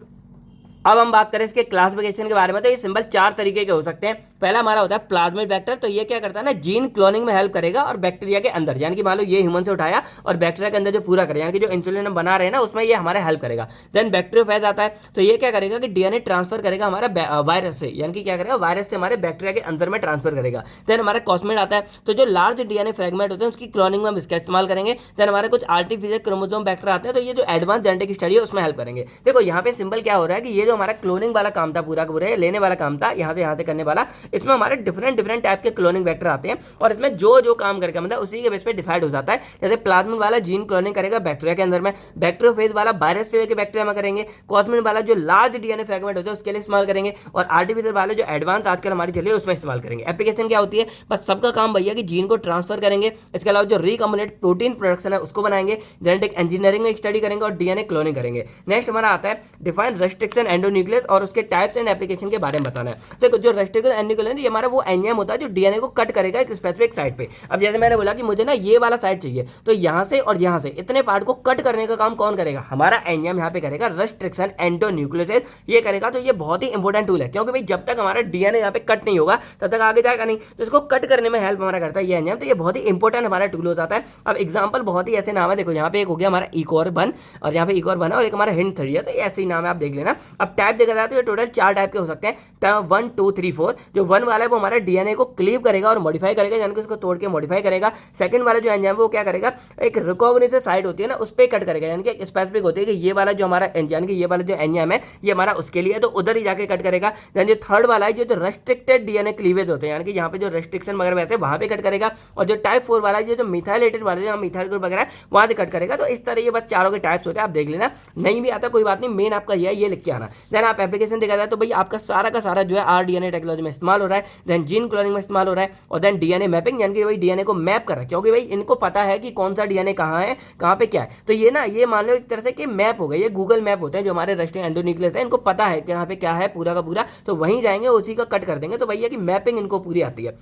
अब हम बात करें इसके क्लासिफिकेशन के बारे में, तो ये सिंबल 4 तरीके के हो सकते हैं। पहला हमारा होता है प्लाज्मिड वेक्टर, तो ये क्या करता है ना, जीन क्लोनिंग में हेल्प करेगा और बैक्टीरिया के अंदर, यानी कि मान लो ये ह्यूमन से उठाया और बैक्टीरिया के अंदर जो पूरा करे, यानी कि जो इंसुलिन हम बना रहे हैं ना उसमें ये हमारा हेल्प करेगा। देन बैक्टीरियोफेज आता है, तो ये क्या करेगा कि डीएनए ट्रांसफर करेगा हमारा वायरस से, यानी कि क्या करेगा, वायरस से हमारे बैक्टीरिया के अंदर में ट्रांसफर करेगा। देन हमारा कॉस्मिड आता है, तो जो लार्ज डीएनए फ्रेगमेंट होते हैं उसकी क्लोनिंग में हम इसका इस्तेमाल करेंगे। देन हमारे कुछ आर्टिफिशियल क्रोमोसोम वेक्टर आते हैं, तो ये जो एडवांस जेनेटिक स्टडी है उसमें हेल्प करेंगे। देखो यहाँ पे सिंबल क्या हो रहा है कि ये जो हमारा क्लोनिंग वाला काम था, पूरा का पूरा लेने वाला काम था, यहाँ से करने वाला, इसमें हमारे डिफरेंट टाइप के क्लोनिंग वेक्टर आते हैं और इसमें जो काम करके मतलब उसी के बेस पे डिसाइड हो जाता है। जैसे प्लाज्मिड वाला जीन क्लोनिंग करेगा बैक्टीरिया के अंदर में, बैक्टीरियोफेज वाला वायरस से लेकर बैक्टीरिया में करेंगे, कॉस्मिड वाला जो लार्ज डीएनए फ्रेगमेंट होता है उसके लिए इस्तेमाल करेंगे, और आर्टिफिशियल वाले जो एडवांस आजकल हमारी चली है उसमें इस्तेमाल करेंगे। एप्लीकेशन क्या होती है, बस सबका काम भैया कि जीन को ट्रांसफर करेंगे। इसके अलावा जो रिकॉम्बिनेंट प्रोटीन प्रोडक्शन है उसको बनाएंगे, जेनेटिक इंजीनियरिंग में स्टडी करेंगे और डीएनए क्लोनिंग करेंगे। नेक्स्ट हमारा आता है डिफाइन रेस्ट्रिक्शन एंडोन्यूक्लियस और उसके टाइप्स एंड एप्लीकेशन के बारे में बताना है। देखो जो रेस्ट्रिक्शन एंडोन्यूक्लियस ये हमारा वो एंजाइम होता है जो डीएनए को कट करेगा एक स्पेसिफिक साइट पे। अब जैसे मैंने बोला कि मुझे ना ये वाला साइट चाहिए, तो यहाँ से और यहाँ से इतने पार्ट को कट करने का काम कौन करेगा, हमारा एंजाइम यहाँ पे करेगा, रेस्ट्रिक्शन एंडोन्यूक्लियोटाइड ये करेगा। तो ये बहुत ही इंपॉर्टेंट टूल है, क्योंकि भाई जब तक हमारा डीएनए यहाँ पे कट नहीं होगा तब तक आगे जाएगा नहीं, तो इसको कट करने में हेल्प हमारा करता है ये एंजाइम। तो ये बहुत ही इंपॉर्टेंट हमारा टूल हो जाता है। अब एग्जाम्पल बहुत ही ऐसे नाम है, देखो यहाँ पे एक हो गया हमारा ECOR1 और यहाँ पे ECOR1 है और एक हमारा HINT3 है, तो ये ऐसे ही नाम है, आप देख लेना। अब टाइप देखा जाए तो ये टोटल 4 टाइप के हो सकते हैं, 1 2 3 4। जो 1 वाला है वो हमारा डीएनए को क्लीव करेगा और मॉडिफाई करेगा, यानी कि उसको तोड़ के मॉडिफाई करेगा। सेकंड वाला जो एंजाइम है वो क्या करेगा, एक रिकॉग्निशन साइट होती है ना उस पर कट करेगा, यानी कि एक स्पेसिफिक होती है कि ये वाला जो हमारा यानी कि ये वाला जो एंजाइम है ये हमारा उसके लिए, तो उधर ही जाके कट करेगा। देन जो थर्ड वाला है जो रेस्ट्रिक्टेड डीएनए क्लीवेज होते हैं, यानी कि यहाँ पे जो रेस्ट्रिक्शन वगैरह वैसे वहाँ पे कट करेगा। और जो टाइप 4 वाला है जो मिथाइलेटेड वाला जो मिथाइल ग्रुप वगैरह वहाँ से कट करेगा। तो इस तरह ये बस चारों के टाइप्स होते हैं, आप देख लेना। नहीं भी आता कोई बात नहीं, मेन आपका ये लिख के आना। देन आप एप्लीकेशन देखा जाए तो भाई आपका सारा का सारा जो है आरडीएनए टेक्नोलॉजी में इस्तेमाल हो रहा है, देन जीन क्लोनिंग में इस्तेमाल हो रहा है, और देन डीएनए मैपिंग, यानी कि भाई डीएनए को मैप कर रहा है, क्योंकि भाई इनको पता है कि कौन सा डीएनए कहाँ है, कहाँ पे क्या है। तो ये ना ये मान लो एक तरह से कि मैप हो गया, ये गूगल मैप होते हैं जो हमारे रेस्ट्रिक्टेड एंडोन्यूक्लियस है, इनको पता है कि यहाँ पे क्या है पूरा का पूरा, तो वहीं जाएंगे उसी का कट कर देंगे। तो भैया कि मैपिंग इनको पूरी आती है।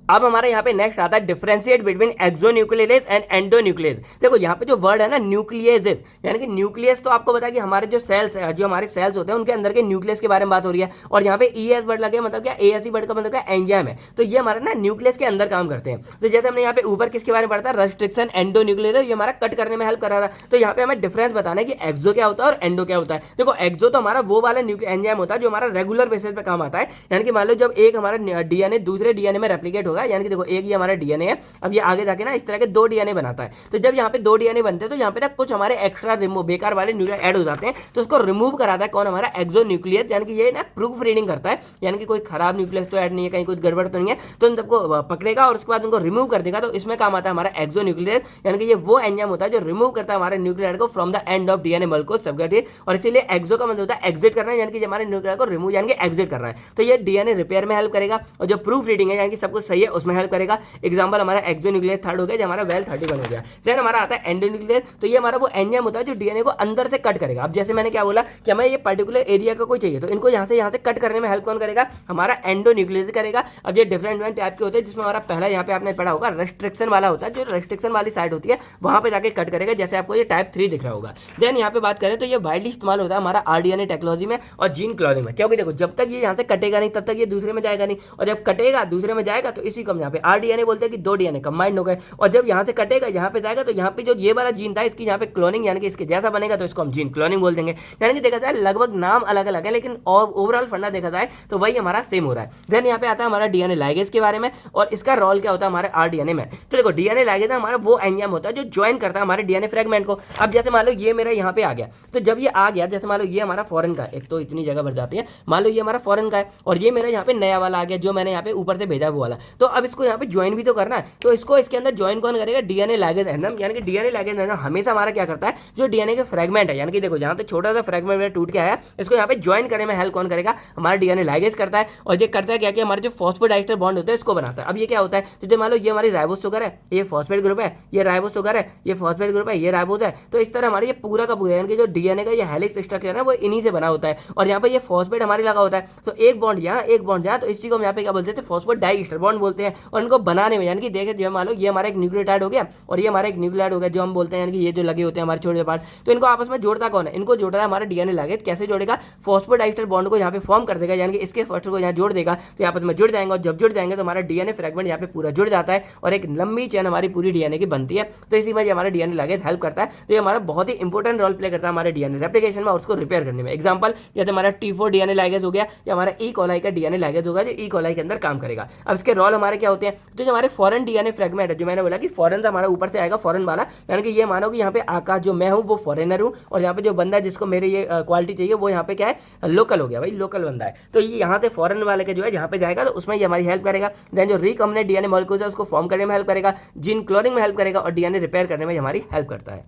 अब हमारे यहाँ पे नेक्स्ट आता है differentiate between exonuclease and endonuclease. देखो यहाँ पे जो वर्ड है ना न्यूक्लियस, यानी कि न्यूक्लियस तो आपको पता है कि हमारे जो सेल्स है, जो हमारे सेल्स होते हैं उनके अंदर के न्यूक्लियस के बारे में बात हो रही है। और यहाँ पे ES वर्ड लगे मतलब क्या, ASE वर्ड का मतलब क्या, एंजाइम है। तो ये हमारा ना न्यूक्लियस के अंदर काम करते हैं। तो जैसे हमने यहाँ पे ऊपर किसके बारे में पढ़ा था, रेस्ट्रिक्शन एंडोन्यूक्लियस, ये हमारा कट करने में हेल्प कर रहा था। तो यहाँ पे हमें डिफरेंस बताना है कि एक्सो क्या होता है और एंडो क्या होता है। देखो एक्सो तो हमारा वो वाला एंजाइम होता है जो हमारा रेगुलर बेसिस पे काम आता है, यानी कि मान लो जब एक हमारा डीएनए दूसरे डीएनए में रेप्लिकेट होगा, यानी कि देखो एक ये हमारा डीएनए है, अब ये आगे जाके ना इस तरह के 2 डीएनए बनाता है। तो जब यहाँ पे 2 डीएनए बनते हैं तो यहाँ पे ना कुछ हमारे एक्स्ट्रा रिमूव बेकार वाले न्यूक्लियस ऐड हो जाते हैं, तो उसको रिमूव कराता है कौन, हमारा एक्सोन्यूक्लियस, यानी कि ये ना प्रूफ रीडिंग करता है, यानी कि कोई खराब न्यूक्लियस तो ऐड नहीं है, कहीं कुछ गड़बड़ तो नहीं है, तो इन सबको पकड़ेगा और उसके बाद उनको रिमूव कर देगा। तो इसमें काम आता है हमारा एक्सोन्यूक्लियस, यानी कि ये वो एंजाइम होता है जो रिमूव करता है हमारे न्यूक्लियर को from the end of DNA molecule सबगेटिव, और इसीलिए एक्सो का मतलब होता है एग्जिट करना, यानी कि हमारे न्यूक्लियर को रिमूव यानी कि एग्जिट करना है। तो ये डीएनए रिपेयर में हेल्प करेगा, और जो प्रूफ रीडिंग है यानी कि सब कुछ सही है उसमें हेल्प करेगा। एग्जांपल हमारा एक्सोन्यूक्लियस 3rd हो गया, जो हमारा वेल 31 हो गया। देन हमारा आता है एंडोन्यूक्लियस, तो ये हमारा वो एंजाइम होता है जो डीएनए को अंदर से कट करेगा। अब जैसे मैंने क्या बोला कि हमें ये पर्टिकुलर एरिया का कोई चाहिए, तो इनको यहाँ से कट करने में हेल्प कौन करेगा, हमारा एंडोन्यूक्लियस करेगा। अब ये डिफरेंट टाइप के होते हैं, जिसमें हमारा पहला यहाँ पे आपने पढ़ा होगा रेस्ट्रिक्शन वाला होता है, जो रेस्ट्रिक्शन वाली साइड होती है वहां पे जाके कट करेगा, जैसे आपको ये टाइप 3 दिख रहा होगा। देन यहाँ पे बात करें तो ये वाइडली इस्तेमाल होता है हमारा आरडीएनए टेक्नोलॉजी में और जीन क्लोनिंग में, क्योंकि देखो जब तक ये यहाँ से कटेगा नहीं तब तक ये दूसरे में जाएगा नहीं, और जब कटेगा दूसरे में जाएगा तो इसी को हम यहाँ पे आरडीएनए बोलते हैं कि 2 डीएनए कंबाइंड हो गए, और जब यहाँ से कटेगा यहाँ पे जाएगा तो यहाँ पे जो ये वाला जीन था इसकी यहाँ पे क्लोनिंग यानी कि इसके जैसा बनेगा, तो इसको हम जीन क्लोनिंग बोल देंगे। यानी कि देखा जाए लगभग नाम अलग अलग है, लेकिन ओवरऑल फंडा देखा जाए तो वही हमारा सेम हो रहा है। देन यहाँ पे आता है हमारा डीएनए लाइगेज के बारे में, और इसका रोल क्या होता है हमारे आरडीएनए में। तो देखो डीएनए लाइगेज हमारा वो एंजाइम होता है जो ज्वाइन करता है हमारे डीएनए फ्रेगमेंट को। अब जैसे मान लो ये मेरा यहाँ पे आ गया, तो जब ये आ गया, जैसे मान लो ये हमारा फॉरेन का, एक तो इतनी जगह भर जाती है, मान लो ये हमारा फॉरेन का है और ये मेरा यहाँ पे नया वाला आ गया जो मैंने यहाँ पे ऊपर से भेजा वो वाला, तो अब इसको यहाँ पे ज्वाइन भी तो करना है, तो इसको इसके अंदर ज्वाइन कौन करेगा, डीएनए लाइगेज एंजाइम। यानी कि डीएनए लाइगेज एंजाइम हमेशा हमारा क्या करता है, जो डीएनए के फ्रेगमेंट है, यानी कि देखो जहाँ पे छोटा सा फ्रेगमेंट टूट के आया इसको यहाँ पे ज्वाइन करने में हेल्प कौन करेगा, हमारा डीएनए लाइगेज करता है। और ये करता है क्या कि हमारे जो फॉस्फोडाइस्टर बॉन्ड होता है इसको बनाता है। अब ये क्या होता है, तो जब मान लो ये हमारी राइबोस शुगर है, ये फॉस्फेट ग्रुप है, ये राइबोस शुगर है, ये फॉस्फेट ग्रुप है, ये राइबोस है, तो इस तरह हमारे ये पूरा का पूरा यानी कि जो डीएनए का ये हेलिक्स स्ट्रक्चर है वो इन्हीं से बना होता है, और यहाँ पे ये फॉस्फेट हमारे लगा होता है, तो एक बॉन्ड यहाँ एक बॉन्ड यहाँ, तो इसी को हम यहाँ पे क्या बोलते हैं, फॉस्फोडाइस्टर बॉन्ड बोलते हैं। और इनको बनाने में यानी कि देखे जो मान लो ये हमारा एक न्यूक्लियोटाइड हो गया और ये हमारा एक न्यूक्लियोटाइड हो गया, जो हम बोलते हैं यानी कि ये जो लगे होते हैं हमारे छोटे पार्ट, तो इनको आपस में जोड़ता कौन है, इनको जोड़ रहा है हमारा डीएनए लाइगेज। कैसे जोड़ेगा, फॉस्फोडाइस्टर बॉन्ड को यहाँ पे फॉर्म कर देगा, यानी कि इसके फॉस्फेट को यहाँ जोड़ देगा, तो आपस में जुड़ जाएंगे, और जब जुड़ जाएंगे तो हमारा डीएनए फ्रेगमेंट यहाँ पे पूरा जुड़ जाता है और एक लंबी चेन हमारी पूरी डीएनए की बनती है। तो इसी में हमारा डीएनए लाइगेज हेल्प करता है। तो ये हमारा बहुत ही इंपॉर्टेंट रोल प्ले करता है हमारे डीएनए रेप्लिकेशन में और उसको रिपेयर करने में। एग्जांपल जैसे हमारा T4 डीएनए लाइगेज हो गया या हमारा ई कोलाई का डीएनए लाइगेज होगा जो ई कोलाई के अंदर काम करेगा। अब इसके रोल हमारे क्या होते हैं, तो जो हमारे फॉरेन डीएनए फ्रेगमेंट है, जो मैंने बोला कि फॉरेन से हमारा ऊपर से आएगा फॉरेन वाला, यानी कि ये मानो कि यहाँ पे आकाश जो मैं हूँ वो फॉरेनर हूँ, और यहाँ पे जो बंदा है जिसको मेरे ये क्वालिटी चाहिए वो यहाँ पे क्या है, लोकल हो गया भाई, लोकल बंदा है। तो ये यहाँ से फॉरेन वाले के जो है यहाँ पे जाएगा तो उसमें ये हमारी हेल्प करेगा। देन जो रिकॉम्बिनेंट डीएनए मॉलिक्यूल्स है उसको फॉर्म करने में हेल्प करेगा, जीन क्लोनिंग में हेल्प करेगा, और डीएनए रिपेयर करने में हमारी हेल्प करता है।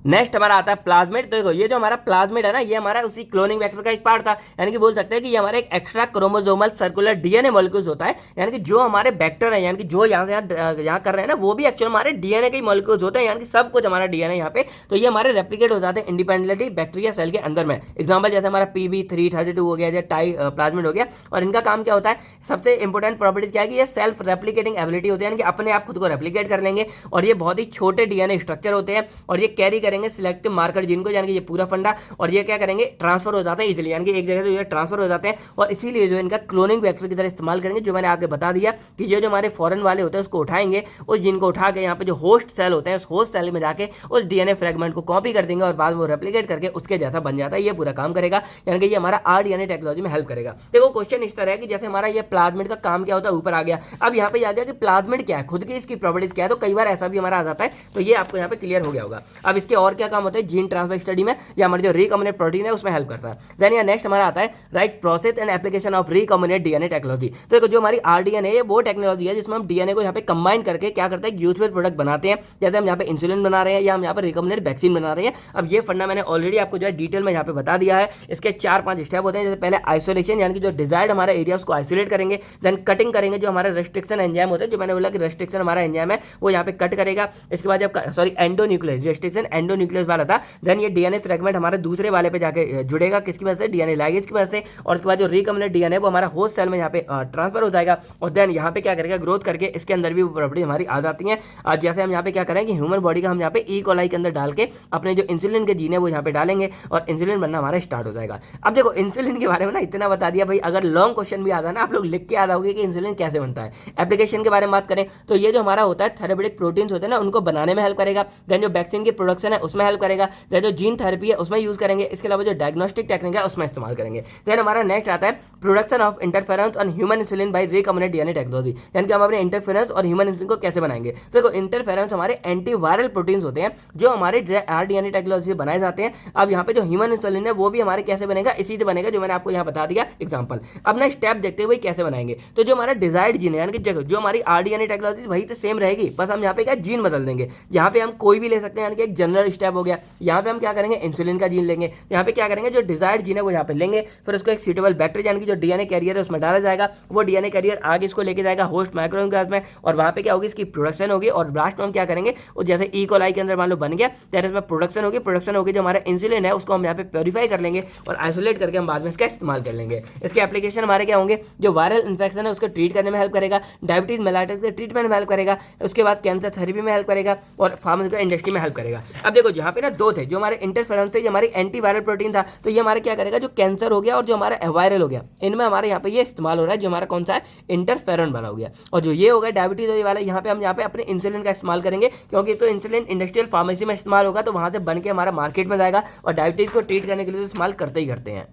नेक्स्ट हमारा आता है प्लाज्मिड। तो देखो ये जो हमारा प्लाज्मिड है ना, ये हमारा उसी क्लोनिंग वेक्टर का एक पार्ट था, यानी कि बोल सकते हैं कि ये हमारा एक extra chromosomal circular DNA molecules होता है, यानी कि जो हमारे वेक्टर है, यानी कि जो यहाँ से यहाँ कर रहे हैं ना, वो भी एक्चुअल हमारे डीएनए के मॉलिक्यूल्स होते हैं, यानी कि सब कुछ हमारा डीएनए यहाँ पे, तो ये हमारे रेप्लिकेट हो जाते हैं इंडिपेंडेंटली बैक्टीरिया सेल के अंदर में। एग्जाम्पल जैसे हमारा PB332 हो गया, जैसे टाई प्लाज्मिड हो गया, और इनका काम क्या होता है, सबसे इंपॉर्टेंट प्रॉपर्टीज क्या है कि ये सेल्फ रेप्लिकेटिंग एबिलिटी होती है, यानी कि अपने आप खुद को रेप्लिकेट कर लेंगे, और ये बहुत ही छोटे डीएनए स्ट्रक्चर होते हैं, और ये कैरी करेंगे सिलेक्टिव मार्कर जिनको, यानी कि ये पूरा फंडा, और ये क्या करेंगे, ट्रांसफर हो जाता है इजीली, यानी कि एक जगह से ये ट्रांसफर हो जाते हैं, और इसीलिए जो इनका क्लोनिंग वेक्टर की तरह इस्तेमाल करेंगे। जो मैंने आगे बता दिया कि ये जो हमारे फॉरेन वाले होते हैं उसको उठाएंगे, उस जीन को उठा के यहाँ पे जो होस्ट सेल होते हैं उस होस्ट सेल में जाके उस डीएनए फ्रेगमेंट को कॉपी कर देंगे और बाद में वो रेप्लिकेट करके उसके जैसा बन जाता है। ये पूरा काम करेगा, यानी कि ये हमारा आरडीएनए टेक्नोलॉजी में हेल्प करेगा। देखो क्वेश्चन इस तरह है कि जैसे हमारा ये प्लाज्मिड का काम क्या होता है ऊपर आ गया, अब यहाँ पे आ गया कि प्लाज्मिड क्या है, खुद की इसकी प्रॉपर्टीज क्या है, तो कई बार ऐसा भी हमारा आ जाता है, तो ये आपको यहाँ पे क्लियर हो गया होगा। अब इसके और क्या काम होता है जीन ट्रांसफर स्टडी में, या हमारे जो रिकॉम्बिनेंट प्रोटीन है उसमें हेल्प करता है। देन या नेक्स्ट हमारा आता है right process and application of recombinant DNA technology. तो देखो जो हमारी आरडीएनए है वो टेक्नोलॉजी है जिसमें हम डीएनए को यहाँ पे कंबाइन करके क्या करते हैं, यूजफुल प्रोडक्ट बनाते हैं। जैसे हम यहाँ पे इंसुलिन बना रहे हैं या हम यहाँ पे रिकॉम्बिनेंट वैक्सीन बना रहे हैं। अब ये फंडा मैंने ऑलरेडी आपको जो है डिटेल में यहाँ पे बता दिया है। इसके 4-5 स्टेप होते हैं। जैसे पहले आइसोलेशन, यानी कि जो डिजायर्ड हमारा एरिया उसको आइसोलेट करेंगे। देन कटिंग करेंगे, जो हमारे रेस्ट्रिक्शन एंजाइम होते हैं, जो मैंने बोला कि रेस्ट्रिक्शन हमारा एंजाइम है वो यहाँ पे कट करेगा। इसके बाद जब सॉरी एंडोन्यूक्लियस, रेस्ट्रिक्शन एंडोन्यूक्लियस वाला था। देन ये डीएनए फ्रेगमेंट हमारे दूसरे वाले पे जाके जुड़ेगा, किसकी वजह से, डीएनए लाइगेज की वजह से। और उसके बाद जो रिकॉम्बिनेंट डीएनए वो हमारा होस्ट सेल में यहाँ पे ट्रांसफर हो जाएगा, और देन यहाँ पे क्या करेगा, ग्रोथ करके इसके अंदर भी प्रॉपर्टी हमारी आ जाती है। आज जैसे हम यहाँ पे क्या करेंगे, ह्यूमन बॉडी का हम यहाँ पे ई कोलाई के अंदर डाल के अपने जो इंसुलिन के जीन है वो यहाँ पे डालेंगे और इंसुलिन बनना हमारा स्टार्ट हो जाएगा। अब देखो इंसुलिन के बारे में ना इतना बता दिया भाई, अगर लॉन्ग क्वेश्चन भी आता है ना, आप लोग लिख के आ जाओगे कि इंसुलिन कैसे बनता है। एप्लीकेशन के बारे में बात करें तो ये जो हमारा होता है थेरेप्यूटिक प्रोटीन्स होते हैं ना, उनको बनाने में हेल्प करेगा। देन जो वैक्सीन की प्रोडक्शन है है उसमें हेल्प करेगा। जो जीन थेरेपी है उसमें यूज करेंगे। इसके अलावा जो डायग्नोस्टिक टेक्निक है उसमें इस्तेमाल करेंगे। देन हमारा नेक्स्ट आता है production of interference on human insulin bye recombinant DNA technology, यानी कि हम अपने इंटरफेरेंस और ह्यूमन इंसुलिन को कैसे बनाएंगे। तो देखो इंटरफेरेंस हमारे एंटीवायरल प्रोटीन्स होते हैं जो हमारे आरडीएनए टेक्नोलॉजी से बनाए जाते हैं। अब यहाँ पे जो ह्यूमन इंसुलिन है वो भी हमारे कैसे बनेगा, इसी से बनेगा जो मैंने आपको यहाँ बता दिया एग्जांपल। अब ना स्टेप देखते हुए कैसे बनाएंगे। तो जो हमारा डिजायर्ड जीन है, यानी कि जो हमारी आरडीएनए टेक्नोलॉजी वही तो सेम रहेगी, बस हम यहाँ पे क्या जीन बदल देंगे। यहाँ पे हम कोई भी ले सकते हैं, यानी कि एक जनरल स्टेप हो गया। यहाँ पे हम क्या करेंगे, इंसुलिन का जीन लेंगे। यहाँ पे क्या करेंगे, जो डिजायर्ड जीन है वो यहाँ पे लेंगे, फिर उसको एक सूटेबल बैक्टीरिया यानी कि जो डीएनए कैरियर है उसमें डाला जाएगा। वो डीएनए कैरियर आगे इसको लेके जाएगा होस्ट माइक्रोऑर्गेनिज्म में, और वहाँ पे क्या होगी, इसकी प्रोडक्शन होगी। और लास्ट में हम क्या करेंगे, जैसे ई कोलाई के अंदर मान लो बन गया, जैसे इसमें प्रोडक्शन होगी जो हमारा इंसुलिन है उसको हम यहाँ पे प्योरीफाई कर लेंगे और आइसोलेट करके हम बाद में इसका इस्तेमाल कर लेंगे। इसके एप्लीकेशन हमारे क्या होंगे, जो वायरल इन्फेक्शन है उसको ट्रीट करने में हेल्प करेगा, डायबिटीज मेलाइटिस के ट्रीटमेंट में हेल्प करेगा, उसके बाद कैंसर थेरेपी में हेल्प करेगा और फार्मास्यूटिकल इंडस्ट्री में हेल्प करेगा। अब देखो यहाँ पे ना दो थे, जो हमारे इंटरफेरेंस थे, जो हमारी एंटीवायरल प्रोटीन था, तो ये हमारे क्या करेगा, जो कैंसर हो गया और जो हमारा वायरल हो गया, इनमें हमारे यहाँ पे ये इस्तेमाल हो रहा है, जो हमारा कौन सा है, इंटरफेरन वाला हो गया। और जो ये हो गया डायबिटीज वाला, यहाँ पे हम यहाँ पे अपने इंसुलिन का इस्तेमाल करेंगे, क्योंकि तो इंसुलिन इंडस्ट्रियल फार्मेसी में इस्तेमाल होगा, तो वहां से बन के हमारा मार्केट में जाएगा और डायबिटीज को ट्रीट करने के लिए इस्तेमाल करते ही करते हैं।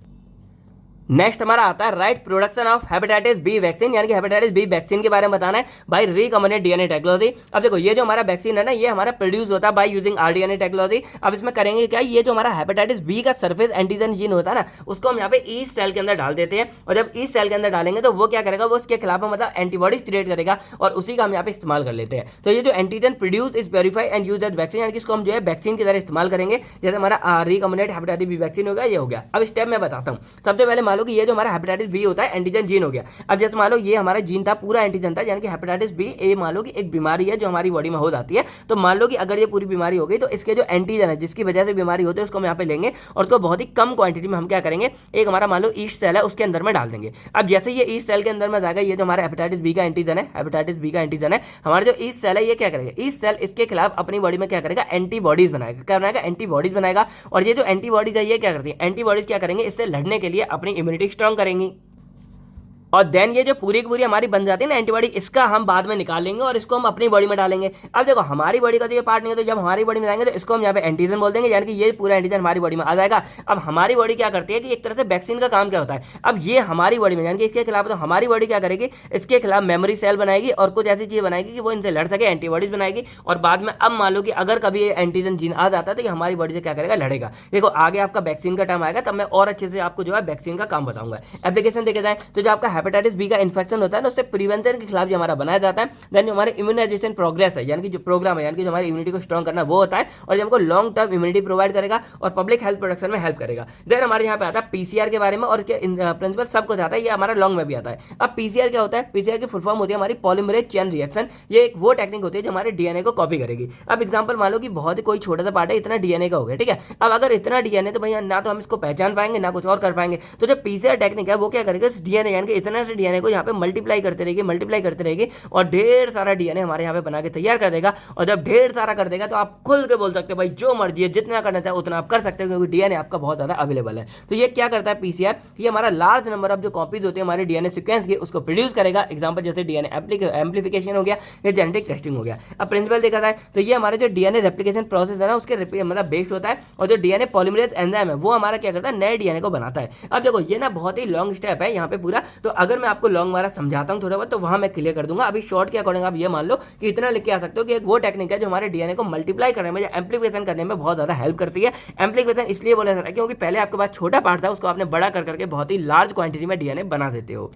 नेक्स्ट हमारा आता है write production of hepatitis b vaccine, यानी कि हेपेटाइटिस बी वैक्सीन के बारे में बताना है बाय रिकॉम्बिनेंट डीएनए टेक्नोलॉजी। अब देखो ये जो हमारा वैक्सीन है ना, ये हमारा प्रोड्यूस होता है बाय यूजिंग आरडीएनए टेक्नोलॉजी। अब इसमें करेंगे क्या, ये जो हमारा हेपेटाइटिस बी का सरफेस एंटीजन जीन होता है ना, उसको हम यहाँ पे ईस्ट सेल के अंदर डाल देते हैं। और जब ईस्ट सेल के अंदर डालेंगे तो वो क्या करेगा, वो उसके खिलाफ मतलब एंटीबॉडीज क्रिएट करेगा और उसी का हम यहाँ पे इस्तेमाल कर लेते हैं। तो ये जो antigen produce is purify and use as vaccine, यानी कि इसको हम जो है वैक्सीन की तरह इस्तेमाल करेंगे। जैसे हमारा रिकॉम्बिनेंट हेपेटाइटिस बी वैक्सीन होगा, ये हो गया। अब स्टेप मैं बताता हूँ। सबसे पहले मान लो कि ये जो हमारा हेपेटाइटिस बी होता है एंटीजन जीन हो गया। अब जैसे मान लो ये हमारा जीन था, पूरा एंटीजन था, यानी कि हेपेटाइटिस बी ए मान लो कि एक बीमारी है जो हमारी बॉडी में हो जाती है। तो मान लो कि अगर ये पूरी बीमारी हो गई तो इसके जो एंटीजन है जिसकी वजह से बीमारी होती है उसको हम यहाँ पे लेंगे और उसको बहुत ही कम क्वांटिटी में हम क्या करेंगे, एक हमारा मान लो ईस्ट सेल है उसके अंदर में डाल देंगे। अब जैसे ये ईस्ट सेल के अंदर में जाएगा, ये जो हमारा हेपेटाइटिस बी का एंटीजन है, हेपेटाइटिस बी का एंटीजन है, हमारा जो ईस्ट सेल है ये क्या करेगा, ईस्ट सेल इसके खिलाफ अपनी बॉडी में क्या करेगा, एंटीबॉडीज बनाएगा। क्या बनाएगा, एंटीबॉडीज बनाएगा। और ये जो एंटीबॉडीज है ये क्या करती है, एंटीबॉडीज क्या करेंगे, इससे लड़ने के लिए अपनी इम्यूनिटी स्ट्रांग करेंगी। और देन ये जो पूरी की पूरी हमारी बन जाती है ना एंटीबॉडी, इसका हम बाद में निकाल लेंगे और इसको हम अपनी बॉडी में डालेंगे। अब देखो हमारी बॉडी का तो ये पार्ट नहीं है, तो जब हमारी बॉडी में जाएंगे तो इसको हम यहाँ पे एंटीजन बोल देंगे, यानी कि ये पूरा एंटीजन हमारी बॉडी में आ जाएगा। अब हमारी बॉडी क्या करती है कि एक तरह से वैक्सीन का काम क्या होता है, अब ये हमारी बॉडी में यानी कि इसके खिलाफ, तो हमारी बॉडी क्या करेगी, इसके खिलाफ मेमोरी सेल बनाएगी और कुछ ऐसी चीज बनाएगी कि वो इनसे लड़ सके, एंटीबॉडीज बनाएगी। और बाद में अब मान लो कि अगर कभी ये एंटीजन जीन आ जाता है तो ये हमारी बॉडी से क्या करेगा, लड़ेगा। देखो आगे आपका वैक्सीन का टर्म आएगा, तब मैं और अच्छे से आपको जो है वैक्सीन का काम बताऊंगा। एप्लीकेशन देखे जाए तो जो आपका हेपेटाइटिस बी का होता है ना, उससे प्रिवेंशन के खिलाफ जो हमारा बनाया जाता है। देन जो हमारे इम्यूनाइजेशन प्रोग्रेस है, यानी कि जो प्रोग्राम है, यानी कि जो हमारी इम्यूनिटी को स्ट्रॉन्ग करना वो होता है और जो हमको लॉन्ग टर्म इम्यूनिटी प्रोवाइड करेगा और पब्लिक हेल्थ प्रोडक्शन में हेल्प करेगा। देन हमारे यहाँ पे आता है पीसीआर के बारे में, और प्रिंसिपल सबको आता है, ये हमारा लॉन्ग में भी आता है। अब पीसीआर क्या होता है, पीसीआर की फुल फॉर्म होती है हमारी पॉलीमरेज चेन रिएक्शन। ये एक वो टेक्निक होती है जो हमारे डीएनए को कॉपी करेगी। अब एग्जांपल मान लो कि बहुत कोई छोटा सा पार्ट है, इतना डीएनए का हो गया, ठीक है। अब अगर इतना डीएनए, तो भैया ना तो हम इसको पहचान पाएंगे ना कुछ और कर पाएंगे। तो जो पीसीआर टेक्निक है वो क्या करेगा, इस डीएनए यानी कि इतना से डीएनए को यहाँ पे मल्टीप्लाई करते रहेगी और ढेर सारा डीएनए हमारे यहाँ पे बना के तैयार कर देगा। और जब ढेर सारा कर देगा तो आप खुल के बोल सकते हो भाई जो मर्जी है, जितना करना चाहे उतना आप कर सकते हो, क्योंकि डीएनए आपका बहुत ज्यादा अवेलेबल है। तो ये क्या करता है पीसीआर, ये हमारा लार्ज नंबर ऑफ जो कॉपीज होती है हमारे डीएनए सीक्वेंस की उसको प्रोड्यूस करेगा। एग्जांपल जैसे डीएनए एम्प्लीफिकेशन हो गया, ये जेनेटिक टेस्टिंग हो गया। अब प्रिंसिपल देखा जाए तो ये हमारे जो डीएनए रेप्लिकेशन प्रोसेस है ना उसके मतलब बेस्ड होता है। और जो डीएनए पॉलीमरेज एंजाइम है वो हमारा क्या करता है, नए डीएनए को बनाता है। अब देखो ये ना बहुत ही लॉन्ग स्टेप है यहाँ पे पूरा, तो अगर मैं आपको लॉन्ग वाला समझाता हूँ थोड़ा बहुत तो वहां मैं क्लियर कर दूंगा। अभी शॉर्ट के अकॉर्डिंग आप ये मान लो कि इतना लिख के आ सकते हो कि एक वो टेक्निक है जो हमारे डीएनए को मल्टीप्लाई करने में या एम्प्लीफिकेशन करने में बहुत ज्यादा हेल्प करती है। एम्प्लीफिकेशन इसलिए बोला जाता है क्योंकि पहले आपके पास छोटा पार्ट था, उसको आपने बड़ा कर करके बहुत ही लार्ज क्वांटिटी में डीएनए बना देते हो।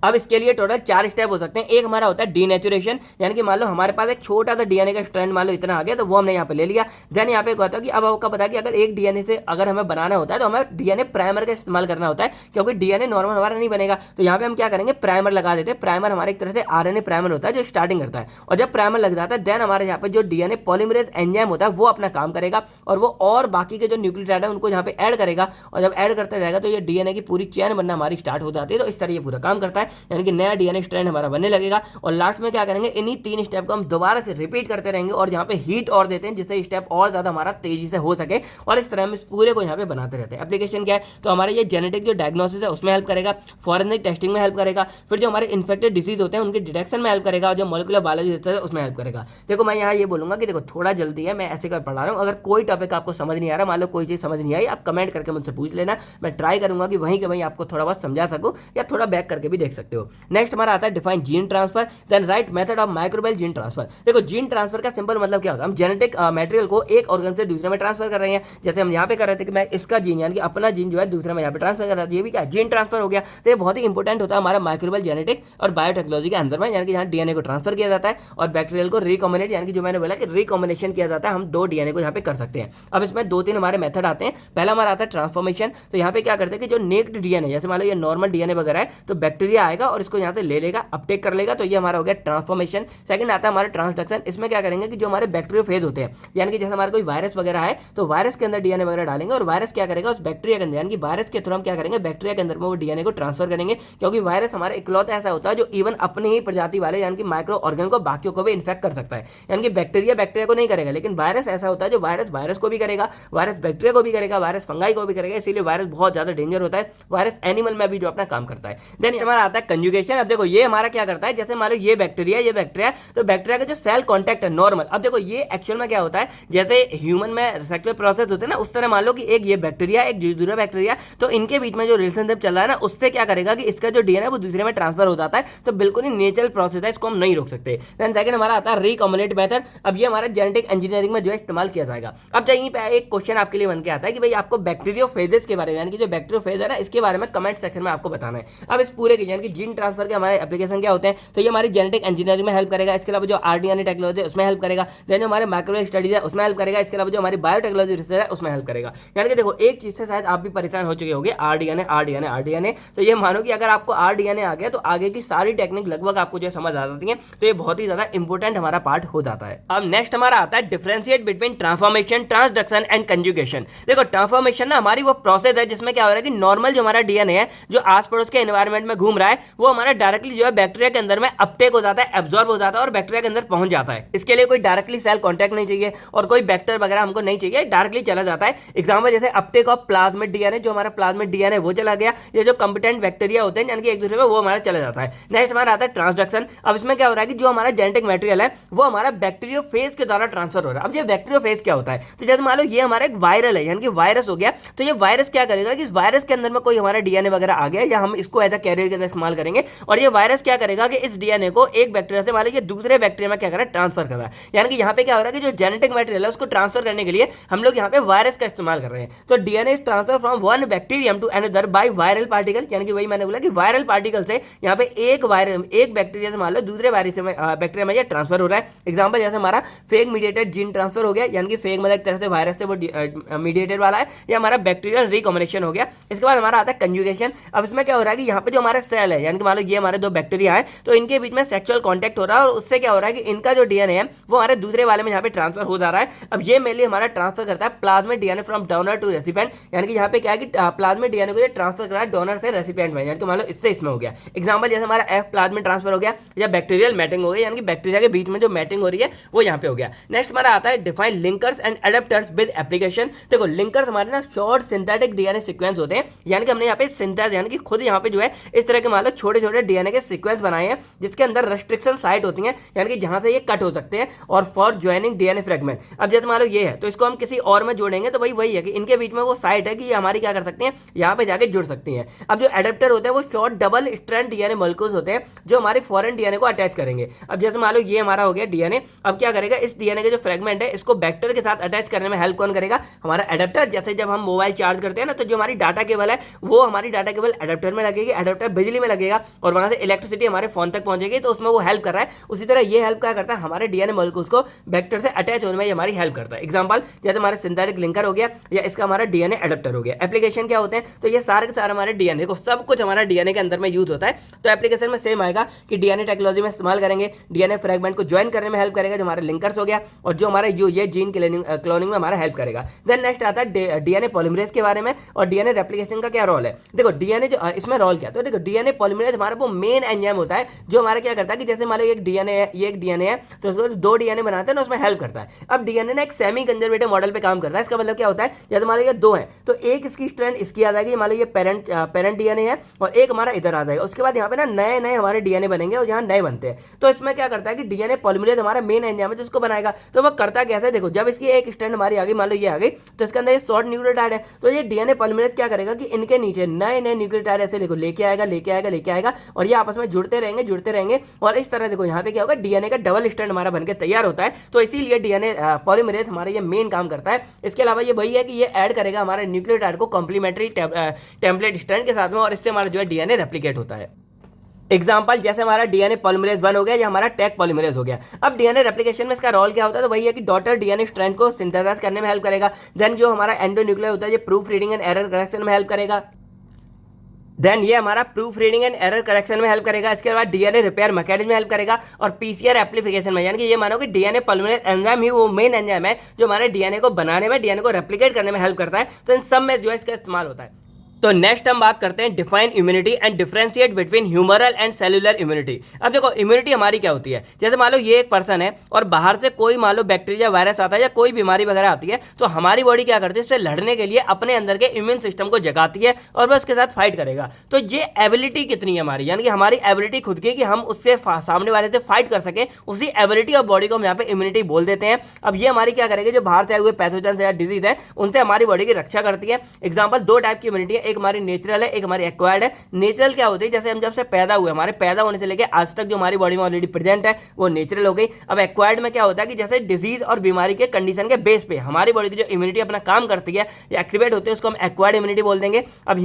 अब इसके लिए टोटल 4 स्टेप हो सकते हैं। एक हमारा होता है डीनेचुरेशन, यानी कि मान लो हमारे पास एक छोटा सा डीएनए का स्ट्रैंड मान लो इतना आ गया तो वो हमने यहाँ पे ले लिया। देन यहाँ पे कहता है कि अब आपका पता है कि अगर एक डीएनए से अगर हमें बनाना होता है तो हमें डीएनए प्राइमर का इस्तेमाल करना होता है, क्योंकि डीएनए नॉर्मल हमारा नहीं बनेगा। तो यहाँ पे हम क्या करेंगे, प्राइमर लगा देते हैं। प्राइमर हमारे एक तरह से आरएनए प्राइमर होता है जो स्टार्टिंग करता है, और जब प्राइमर लग जाता है देन हमारे यहाँ पे जो डीएनए पॉलीमरेज एंजाइम होता है वो अपना काम करेगा और वो और बाकी के जो न्यूक्लियोटाइड है उनको यहाँ पे ऐड करेगा। और जब ऐड करता जाएगा तो ये डीएनए की पूरी चेन बनना हमारी स्टार्ट हो जाती है। तो इस तरह ये पूरा काम करता है। यानी कि नया डीएनए स्ट्रैंड हमारा बनने लगेगा। और लास्ट में क्या करेंगे, इन्हीं 3 स्टेप को हम दोबारा से रिपीट करते रहेंगे और यहाँ पे हीट और देते हैं जिससे स्टेप और ज़्यादा हमारा तेजी से हो सके, और इस तरह हम इस पूरे को यहाँ पे बनाते रहते हैं। एप्लीकेशन क्या है, तो हमारे ये जेनेटिक जो डायग्नोसिस है उसमें हेल्प करेगा, फॉरेंसिक टेस्टिंग में हेल्प करेगा, फिर जो हमारे इन्फेक्टेड डिसीज होते हैं उनके डिटेक्शन में हेल्प करेगा, और जो मॉलिक्यूलर बायोलॉजी होता है उसमें हेल्प करेगा। देखो मैं यहाँ ये बोलूंगा कि देखो थोड़ा जल्दी है, मैं ऐसे कर पढ़ा रहा हूँ, अगर कोई टॉपिक आपको समझ नहीं आ रहा, मान लो कोई चीज़ समझ नहीं आई, आप कमेंट करके मुझसे पूछ लेना, मैं ट्राई करूंगा कि वहीं के वहीं आपको थोड़ा बहुत समझा सकूँ, या थोड़ा बैक करके भी देख सकते हो। नेक्स्ट हमारा आता है define gene transfer, then write method of microbial gene transfer. देखो जीन ट्रांसफर का सिंपल मतलब क्या होता है, हम जेनेटिक मटेरियल को एक ऑर्गन से दूसरे में ट्रांसफर कर रहे हैं। जैसे हम यहाँ पे कर रहे थे कि मैं इसका जीन यानी कि अपना जीन जो है दूसरे में यहाँ पे ट्रांसफर कर रहा था, ये भी क्या जीन ट्रांसफर हो गया। तो ये बहुत ही इंपॉर्टेंट होता है हमारा माइक्रोबियल जेनेटिक और बायोटेक्नोलॉजी के अंदर में, यानी कि यहाँ डीएनए को ट्रांसफर किया जाता है और बैक्टीरियल को रिकॉम्बिनेट, यानी कि जो मैंने बोला कि रिकॉम्बिनेशन किया जाता है, हम 2 डीएनए को यहाँ पे कर सकते हैं। अब इसमें 2-3 हमारे मेथड आते हैं। पहला हमारा आता है ट्रांसफॉर्मेशन। तो यहाँ पे क्या करते हैं कि जो नेक्ड डीएनए, जैसे मान लो ये नॉर्मल डीएनए वगैरह है, तो बैक्टीरिया आएगा और इसको यहाँ से ले लेगा, अपटेक कर लेगा, तो ये हमारा हो गया ट्रांसफॉर्मेशन। सेकंड आता है हमारा ट्रांसडक्शन। इसमें क्या करेंगे कि जो हमारे बैक्टीरियोफेज होते हैं, यानी कि जैसे हमारा कोई वायरस वगैरह है तो वायरस के अंदर डीएनए वगैरह डालेंगे और वायरस क्या करेगा उस बैक्टीरिया के अंदर, यानी कि वायरस के थ्रू हम क्या करेंगे बैक्टीरिया के अंदर में वो डीएनए को ट्रांसफर करेंगे, क्योंकि वायरस हमारा इकलौता ऐसा होता है जो इवन अपनी ही प्रजाति वाले यानी कि माइक्रो ऑर्गन को बाकियों को भी इन्फेक्ट कर सकता है। यानी कि बैक्टीरिया को नहीं करेगा, लेकिन वायरस ऐसा होता है जो वायरस को भी करेगा, वायरस बैक्टीरिया को भी करेगा, वायरस फंगाई को भी करेगा, इसीलिए वायरस बहुत ज्यादा डेंजर होता है। वायरस एनिमल में भी जो अपना काम करता है। देन हमारा आता है कंजुगेशन। अब देखो ये हमारा क्या करता है, जैसे मान लो ये बैक्टीरिया, तो बैक्टीरिया का जो सेल कॉन्टैक्ट है नॉर्मल, अब देखो ये एक्चुअल में क्या होता है, जैसे ह्यूमन में सेक्सुअल प्रोसेस होते हैं ना, उस तरह मान लो कि एक ये बैक्टीरिया एक दूसरा बैक्टीरिया, तो इनके बीच में जो रिलेशनशिप चल रहा है ना, उससे क्या करेगा कि इसका जो डीएनए वो दूसरे में ट्रांसफर हो जाता है। तो बिल्कुल ही नेचुरल प्रोसेस है, इसको हम नहीं रोक सकते। देन सेकंड हमारा आता है रिकॉम्बिनेट मेथड। अब ये हमारा जेनेटिक इंजीनियरिंग में जो है इस्तेमाल किया जाएगा। अब यहीं पे एक क्वेश्चन आपके लिए बन के आता है कि भाई आपको बैक्टीरियोफेजेस के बारे में, यानी कि जो बैक्टीरियोफेज है ना, इसके बारे में कमेंट सेक्शन में आपको बताना है। अब इस पूरे के यानी कि जीन ट्रांसफर के हमारे एप्लीकेशन क्या होते हैं, तो ये हमारी जेनेटिक इंजीनियरिंग में हेल्प करेगा। इसके अलावा जो आरडीएनए टेक्नोलॉजी है उसमें हेल्प करेगा। देन जो हमारे माइक्रोवेव स्टडीज है उसमें हेल्प करेगा। इसके अलावा जो हमारी बायोटेक्नोलॉजी रिसर्च है उसमें हेल्प करेगा। यानी कि देखो एक चीज से शायद आप भी परेशान हो चुके होंगे, आरडीएनए। तो ये मानो कि अगर आपको आरडीएनए आ गया तो आगे की सारी टेक्निक लगभग आपको जो समझ आ जाती है, तो ये बहुत ही ज्यादा इंपॉर्टेंट हमारा पार्ट हो जाता है। अब नेक्स्ट हमारा आता है differentiate between transformation, transduction and conjugation. देखो ट्रांसफॉर्मेशन ना हमारी वो प्रोसेस है जिसमें क्या हो रहा है कि नॉर्मल जो हमारा डीएनए है जो आस पड़ोस के एनवायरमेंट में घूम रहा है, वो हमारा डायरेक्टली जो है बैक्टीरिया के अंदर में अपटेक हो जाता है, एब्जॉर्ब हो जाता है और बैक्टीरिया के अंदर पहुंच जाता है। इसके लिए कोई डायरेक्टली सेल कॉन्टैक्ट नहीं चाहिए और कोई बैक्टर वगैरह हमको नहीं चाहिए, डायरेक्टली चला जाता है। एग्जाम्पल जैसे अपटेक ऑफ प्लाज्मिड डीएनए, जो हमारा प्लाज्मिड डीएनए वो चला गया, ये जो कंपिटेंट बैक्टीरिया होते हैं यानी कि एक दूसरे में, वो हमारा चला जाता है। नेक्स्ट हमारा आता है ट्रांसडक्शन। अब इसमें क्या हो रहा है कि जो हमारा जेनेटिक मटेरियल है वो हमारा बैक्टीरियोफेज के द्वारा ट्रांसफर हो रहा है। अब ये बैक्टीरियोफेज क्या होता है, तो जैसे मान लो ये हमारा एक वायरल है, यानी कि वायरस हो गया, तो ये वायरस क्या करेगा कि इस वायरस के अंदर में कोई हमारा डीएनए वगैरह आ गया, या हम इसको एज अ कैरियर के अंदर इस्तेमाल करेंगे, और ये वायरस क्या करेगा कि इस डीएनए को एक बैक्टीरिया से मान लो ये दूसरे बैक्टीरिया में क्या कर रहा है, ट्रांसफर कर रहा है। यानी कि यहाँ पे क्या हो रहा है कि जो जेनेटिक मटेरियल है उसको ट्रांसफर करने के लिए हम लोग यहाँ पे वायरस का इस्तेमाल कर रहे हैं। तो DNA is transfer from one bacterium to another by viral particle, यानी कि वही मैंने बोला कि वायरल पार्टिकल से यहाँ पे एक बैक्टीरिया से मान लो दूसरे वायरस में बैक्टीरिया में ये ट्रांसफर हो रहा है। एग्जाम्पल जैसे हमारा फेक मीडिएटेड जीन ट्रांसफर हो गया, यानी कि फेक मतलब एक तरह से वायरस से वो मीडिएटेड वाला है, या हमारा बैक्टीरियल रिकॉम्बिनेशन हो गया। इसके बाद हमारा आता है कंजुगेशन। अब इसमें क्या हो रहा है कि यहाँ पे जो हमारे सेल है, यानी कि मान लो ये हमारे 2 बैक्टीरिया है, तो इनके बीच में सेक्सुअल कॉन्टैक्ट हो रहा है और उससे क्या हो रहा है कि इनका जो डीएनए है वो हमारे दूसरे वाले में यहाँ पे ट्रांसफर हो जा रहा है। अब ये मेनली हमारा ट्रांसफर करता है plasmid DNA from donor to recipient, यानी कि यहाँ पे क्या है कि प्लाज्मिड डीएनए को ये ट्रांसफर कर रहा है डोनर से रेसिपिएंट में, यानी कि मान लो इससे इसमें हो गया। एग्जाम्पल जैसे हमारा एफ प्लाज्मिड ट्रांसफर हो गया, या बैक्टीरियल मैटिंग हो गई, यानी कि बैक्टीरिया के बीच में जो मैटिंग हो रही है वो यहाँ पे हो गया। नेक्स्ट हमारा आता है define linkers and adapters with application. देखो लिंकर्स हमारे ना शॉर्ट सिंथेटिक डीएनए सीक्वेंस होते हैं, यानी कि हमने यहाँ पे सिंथेस यानी कि खुद यहाँ पे जो है इस तरह के मान लो छोटे छोटे डीएनए के सीक्वेंस बनाए हैं, जिसके अंदर रेस्ट्रिक्शन साइट होती है, यानी कि जहां से ये कट हो सकते हैं, और फॉर ज्वाइनिंग डीएनए फ्रेगमेंट। अब जैसे मान लो ये है तो इसको हम किसी और में जोड़ेंगे, तो वही है कि इनके बीच में वो साइट है कि ये हमारी क्या कर सकती है, यहाँ पे जाके जुड़ सकती है। अब जो एडेप्टर होते हैं वो short double strand DNA molecules होते हैं जो हमारे फॉरेन डीएनए को अटैच करेंगे। अब जैसे मान लो ये हमारा हो गया डीएनए, अब क्या करेगा इस डीएनए के जो फ्रेगमेंट है इसको वेक्टर के साथ अटैच करने में हेल्प कौन करेगा, हमारा एडेप्टर। जैसे जब हम मोबाइल चार्ज करते हैं ना, तो जो हमारी डाटा केबल है वो हमारी डाटा केबल एडेप्टर में लगेगी, एडेप्टर बिजली में लगेगा और वहां से इलेक्ट्रिसिटी हमारे फोन तक पहुंचेगी, तो उसमें वो हेल्प कर रहा है। उसी तरह ये हेल्प क्या करता है, हमारे डीएनए मॉलिक्यूल्स को वेक्टर से अटैच होने में हमारी हेल्प करता है। एग्जांपल जैसे हमारे सिंथेटिक लिंकर हो गया, या इसका हमारा डीएनए एडेप्टर हो गया। एप्लीकेशन क्या होते हैं, तो ये सारे के सारे हमारे डीएनए को सब कुछ हमारा डीएनए के अंदर में यूज होता है। तो एप्लीकेशन में सेम आएगा कि डीएनए टेक्नोलॉजी में इस्तेमाल करेंगे, डीएनए फ्रेगमेंट को ज्वाइन करने में हेल्प करेगा जो हमारे लिंकर्स हो गया, और जो हमारे ये जीन क्लोनिंग में हमारा हेल्प करेगा। देन नेक्स्ट आता है डीएनए पॉलीमरेज के बारे में, और डीएनए रेप्लिकेशन का क्या रोल है। देखो डीएनए जो इसमें रोल क्या है, तो देखो डीएनए पॉलीमरेज हमारा वो मेन एंजाइम होता है जो हमारा क्या करता है कि जैसे मान लो एक डीएनए है, ये एक डीएनए है, तो उसको 2 डीएनए बनाते हैं ना, उसमें हेल्प करता है। अब डीएनए ना एक सेमी कंजर्वेटिव मॉडल पे काम करता है। इसका मतलब क्या होता है, जैसे मान लो ये 2 है तो एक इसकी स्ट्रैंड इसकी आ जाएगी, मान लो ये पेरेंट डीएनए है और एक हमारा इधर आ जाएगा। उसके बाद यहाँ पे ना नए नए हमारे डीएनए बनेंगे और यहाँ नए बनते हैं। तो इसमें क्या करता है कि डीएनए पॉलीमरेज हमारा मेन एंजाइम है जिसको बनाएगा। तो वो करता कैसे, देखो जब इसकी एक स्ट्रैंड हमारी आ गई, मान लो ये आ गई, तो इसके अंदर ये शॉर्ट न्यूक्लियोटाइड है, तो ये डीएनए पॉलीमरेज क्या करेगा कि इनके नीचे नए नए न्यूक्लियोटाइड ऐसे देखो लेके आएगा और ये आपस में जुड़ते रहेंगे और इस तरह देखो यहाँ पे क्या होगा, डीएनए का डबल स्ट्रैंड हमारा बनकर तैयार होता है। तो इसीलिए डीएनए पॉलीमरेज हमारा ये मेन काम करता है। इसके अलावा ये वही है कि ये ऐड करेगा हमारे न्यूक्लियोटाइड को कॉम्प्लीमेंट्री टेम्पलेट स्ट्रैंड के साथ में और इससे हमारा जो है डीएनए रेप्लिकेट होता है। एग्जाम्पल जैसे हमारा डीएनए पॉलीमरेज 1 हो गया या हमारा टैग पॉलीमरेज हो गया। अब डीएनए रेप्लिकेशन में इसका रोल क्या होता है, तो वही है कि डॉटर डीएनए स्ट्रैंड को सिंथेसाइज करने में हेल्प करेगा। देन जो हमारा एंडोन्यूक्लियर होता है ये proof reading and error correction में हेल्प करेगा। देन ये हमारा proof reading and error correction में हेल्प करेगा। इसके बाद डीएनए रिपेयर मैकेनिज्म में हेल्प करेगा और पीसीआर एप्लीकेशन में, यानी कि ये मानो कि डीएनए पॉलीमरेज एंजाइम ही वो मेन एंजाइम है जो हमारे डीएनए को बनाने में, डीएनए को रेप्लिकेट करने में हेल्प करता है। तो इन सब में जो है इसका इस्तेमाल होता है। तो नेक्स्ट हम बात करते हैं define immunity and differentiate between humoral and cellular immunity. अब देखो इम्यूनिटी हमारी क्या होती है, जैसे मान लो ये एक पर्सन है और बाहर से कोई मान लो बैक्टीरिया वायरस आता है या कोई बीमारी वगैरह आती है, तो हमारी बॉडी क्या करती है, इससे लड़ने के लिए अपने अंदर के इम्यून सिस्टम को जगाती है और वह उसके साथ फाइट करेगा। तो ये एबिलिटी कितनी है हमारी, यानी कि हमारी एबिलिटी खुद की कि हम उससे सामने वाले से फाइट कर सके, उसी एबिलिटी ऑफ बॉडी को हम यहाँ पे इम्यूनिटी बोल देते हैं। अब ये हमारी क्या करेगी, जो बाहर से आए हुए पैथोजन या डिजीज है उनसे हमारी बॉडी की रक्षा करती है। एग्जाम्पल 2 टाइप की इम्यूनिटी है, एक हमारी नेचुरल है, एक हमारी एक्वायर्ड है। नेचुरल क्या होती है, जैसे हम जब से पैदा हुए, हमारे पैदा होने से लेकर आज तक जो हमारी बॉडी में ऑलरेडी प्रेजेंट है वो नेचुरल हो गई। अब एक्वायर्ड में क्या होता है कि जैसे डिजीज और बीमारी के कंडीशन के बेस पे हमारी बॉडी की जो इम्यूनिटी अपना काम करती है या एक्टिवेट होती है उसको हम एक्वायर्ड इम्यूनिटी बोल देंगे। अब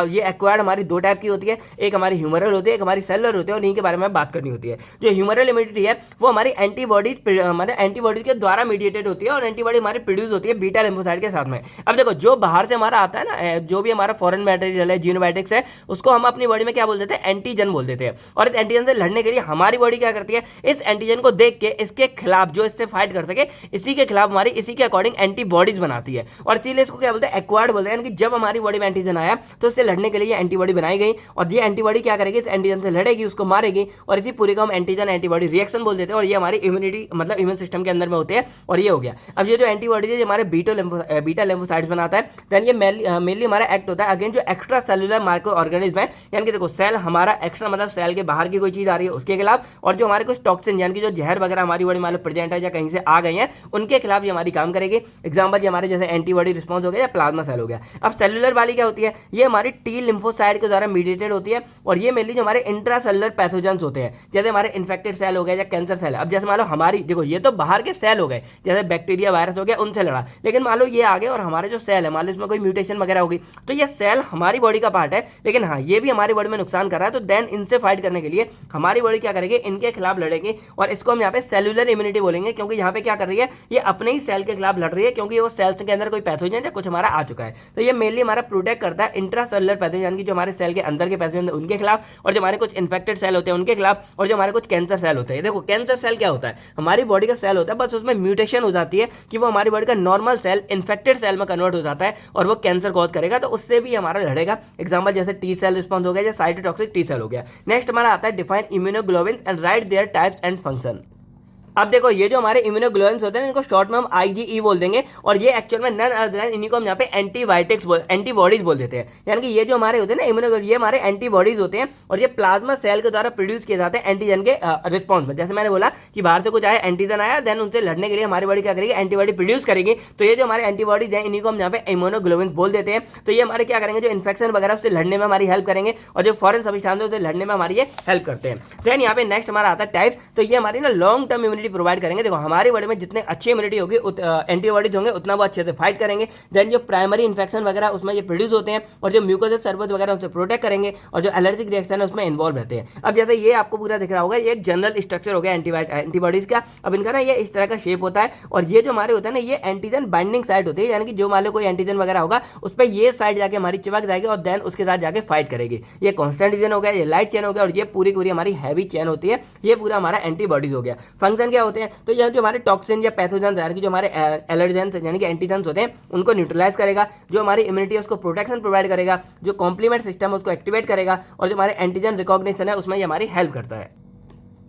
ये एक्वायर्ड हमारी 2 टाइप की होती है, एक हमारी ह्यूमरल होती है, एक हमारी सेलुलर होती है और इन्हीं के बारे में बात करनी होती है। जो ह्यूमरल इम्यूनिटी है वो हमारी एंटीबॉडीज मतलब एंटीबॉडीज के द्वारा मीडिएटेड होती है और एंटीबॉडी हमारी प्रोड्यूस होती है बीटा लिम्फोसाइट के साथ में। अब देखो जो बाहर से हमारा आता है ना, जो भी हमारा फॉरेन मटेरियल है, जीनोबायोटिक्स है, उसको हम अपनी बॉडी में क्या बोल देते हैं, एंटीजन बोल देते हैं। और इस एंटीजन से लड़ने के लिए हमारी बॉडी क्या करती है, इस एंटीजन को देख के इसके खिलाफ, जो इससे फाइट कर सके, इसी के खिलाफ हमारी इसी के अकॉर्डिंग एंटीबॉडीज बनाती है और इसीलिए इसको क्या बोलते हैं, एक्वायर्ड बोलते हैं। यानी कि जब हमारी बॉडी में एंटीजन आया तो इससे लड़ने के लिए एंटीबॉडी बनाई गई और ये एंटीबॉडी क्या करेगी, इस एंटीजन से लड़ेगी, उसको मारेगी और इसी पूरे को हम एंटीजन एंटीबॉडी रिएक्शन बोल देते हैं और ये हमारी इम्यूनिटी मतलब इम्यून सिस्टम के अंदर में होते हैं और ये हो गया। अब ये जो एंटीबॉडी है हमारे बीटा लिम्फोसाइट्स बनाता है। देन ये मेनली हमारा एक्ट होता है अगेंस्ट जो एक्स्ट्रा सेलुलर माइक्रो ऑर्गेनिज्म है, यानी कि देखो सेल हमारा एक्स्ट्रा मतलब सेल के बाहर की कोई चीज आ रही है उसके खिलाफ, और जो हमारे कुछ टॉक्सिन यानी कि जो जहर वगैरह हमारी बॉडी में प्रेजेंट है या कहीं से आ गए हैं उनके खिलाफ ये हमारी काम करेगी। एग्जांपल ये हमारे जैसे एंटीबॉडी रिस्पांस हो गया या प्लाज्मा सेल हो गया। अब सेलुलर वाली क्या होती है, ये हमारी टी लिम्फोसाइट के द्वारा मीडिएटेड होती है और ये मेनली जो हमारे इंट्रासेलुलर पैथोजेंस होते हैं, जैसे हमारे इन्फेक्टेड सेल हो गया या कैंसर सेल है। अब जैसे मान लो हमारी देखो ये तो बाहर के सेल हो गए, जैसे बैक्टीरिया वायरस हो गया उनसे लड़ा, लेकिन मान लो ये आ गए और हमारे जो सेल है मान लो इसमें कोई म्यूटेशन वगैरह होगी, तो ये सेल हमारी बॉडी का पार्ट है, लेकिन हाँ ये भी हमारी बॉडी में नुकसान कर रहा है। तो देन इनसे फाइट करने के लिए हमारी बॉडी क्या करेगी, इनके खिलाफ लड़ेगी और इसको हम यहाँ पे सेलुलर इम्यूनिटी बोलेंगे, क्योंकि यहाँ पे क्या कर रही है, ये अपने ही सेल के खिलाफ लड़ रही है, क्योंकि वो सेल्स के अंदर कोई पैथोजन या कुछ हमारा आ चुका है। तो ये मेनली हमारा प्रोटेक्ट करता है इंट्रासेलुलर पैथोजन, यानी कि जो हमारे सेल के अंदर के पैथोजन उनके खिलाफ, और जो हमारे कुछ इन्फेक्टेड सेल होते हैं उनके खिलाफ, और जो हमारे कुछ कैंसर सेल होते हैं। देखो कैंसर सेल क्या होता है, हमारी बॉडी का सेल होता है, बस उसमें म्यूटेशन हो जाती है कि वो हमारी बॉडी का नॉर्मल सेल इन्फेक्टेड सेल में कन्वर्ट हो जाता है और वो कैंसर कॉज करेगा, तो उससे भी हमारा लड़ेगा। एग्जाम्पल जैसे टी सेल रिस्पॉन्स हो गया या साइटोटॉक्सिक टी सेल हो गया। नेक्स्ट हमारा आता है define immunoglobulin and write there types and function. अब देखो ये जो हमारे इम्यूनोग्लोबिन्स होते हैं इनको शॉर्ट में हम आईजीई बोल देंगे और ये एक्चुअल में नन अदर देन इन्हीं को हम यहाँ पे एंटीबॉडीज बोल देते हैं। यानी कि ये जो हमारे होते हैं ना इम्यूनोग्लोबिन, ये हमारे एंटीबॉडीज होते हैं और ये प्लाज्मा सेल के द्वारा प्रोड्यूस किए जाते हैं एंटीजन के रिस्पॉन्स में। जैसे मैंने बोला कि बाहर से कुछ आया, एंटीजन आया, देन उनसे लड़ने के लिए हमारी बॉडी क्या करेगी, एंटीबॉडी प्रोड्यूस करेगी। तो ये जो हमारे एंटीबॉडीज हैं इन्हीं को हम यहाँ पे इम्यूनोग्लोबिन्स बोल देते हैं। तो ये हमारे क्या करेंगे, जो इन्फेक्शन वगैरह उससे लड़ने में हमारी हेल्प करेंगे और जो फॉरेन सब्सटेंस उससे लड़ने में हमारी ये हेल्प करते हैं। देन यहाँ पे नेक्स्ट हमारा आता है टाइप्स। तो ये हमारी ना लॉन्ग टर्म इम्यूनिटी प्रोवाइड करेंगे। देखो हमारी बॉडी में जितने अच्छी इम्यूनिटी होगी एंटीबॉडीज होंगे उतना वो अच्छे से फाइट करेंगे। देन जो प्राइमरी इन्फेक्शन वगैरह उसमें ये प्रोड्यूस होते हैं और जो म्यूकोजस सर्फेस वगैरह उससे प्रोटेक्ट करेंगे और जो एलर्जिक रिएक्शन है उसमें इन्वॉल्व रहते हैं। अब जैसे ये आपको पूरा दिख रहा होगा, ये एक जनरल स्ट्रक्चर हो गया एंटीबॉडीज का। अब इनका ना ये इस तरह का शेप होता है और ये जो हमारे होता है ना ये एंटीजन बाइंडिंग साइट होती है, यानी कि जो मान लो कोई एंटीजन वगैरह होगा उस पर ये साइड जाके हमारी चिपक जाएगी और देन उसके साथ जाके फाइट करेगी। ये कॉन्स्टेंट चेन हो गया, ये लाइट चेन हो गया और ये पूरी हमारी हैवी चेन होती है। ये पूरा हमारा एंटीबॉडीज हो गया। फंक्शन फंक्शन क्या होते हैं, तो यह जो हमारे टॉक्सिन या पैथोजन यानी कि जो हमारे एलर्जेंस यानी कि एंटीजेंस होते हैं उनको न्यूट्रलाइज करेगा, जो हमारी इम्यूनिटी है उसको प्रोटेक्शन प्रोवाइड करेगा, जो कॉम्प्लीमेंट सिस्टम है उसको एक्टिवेट करेगा, और जो हमारे एंटीजन रिकॉग्निशन है उसमें ये हमारी हेल्प करता है।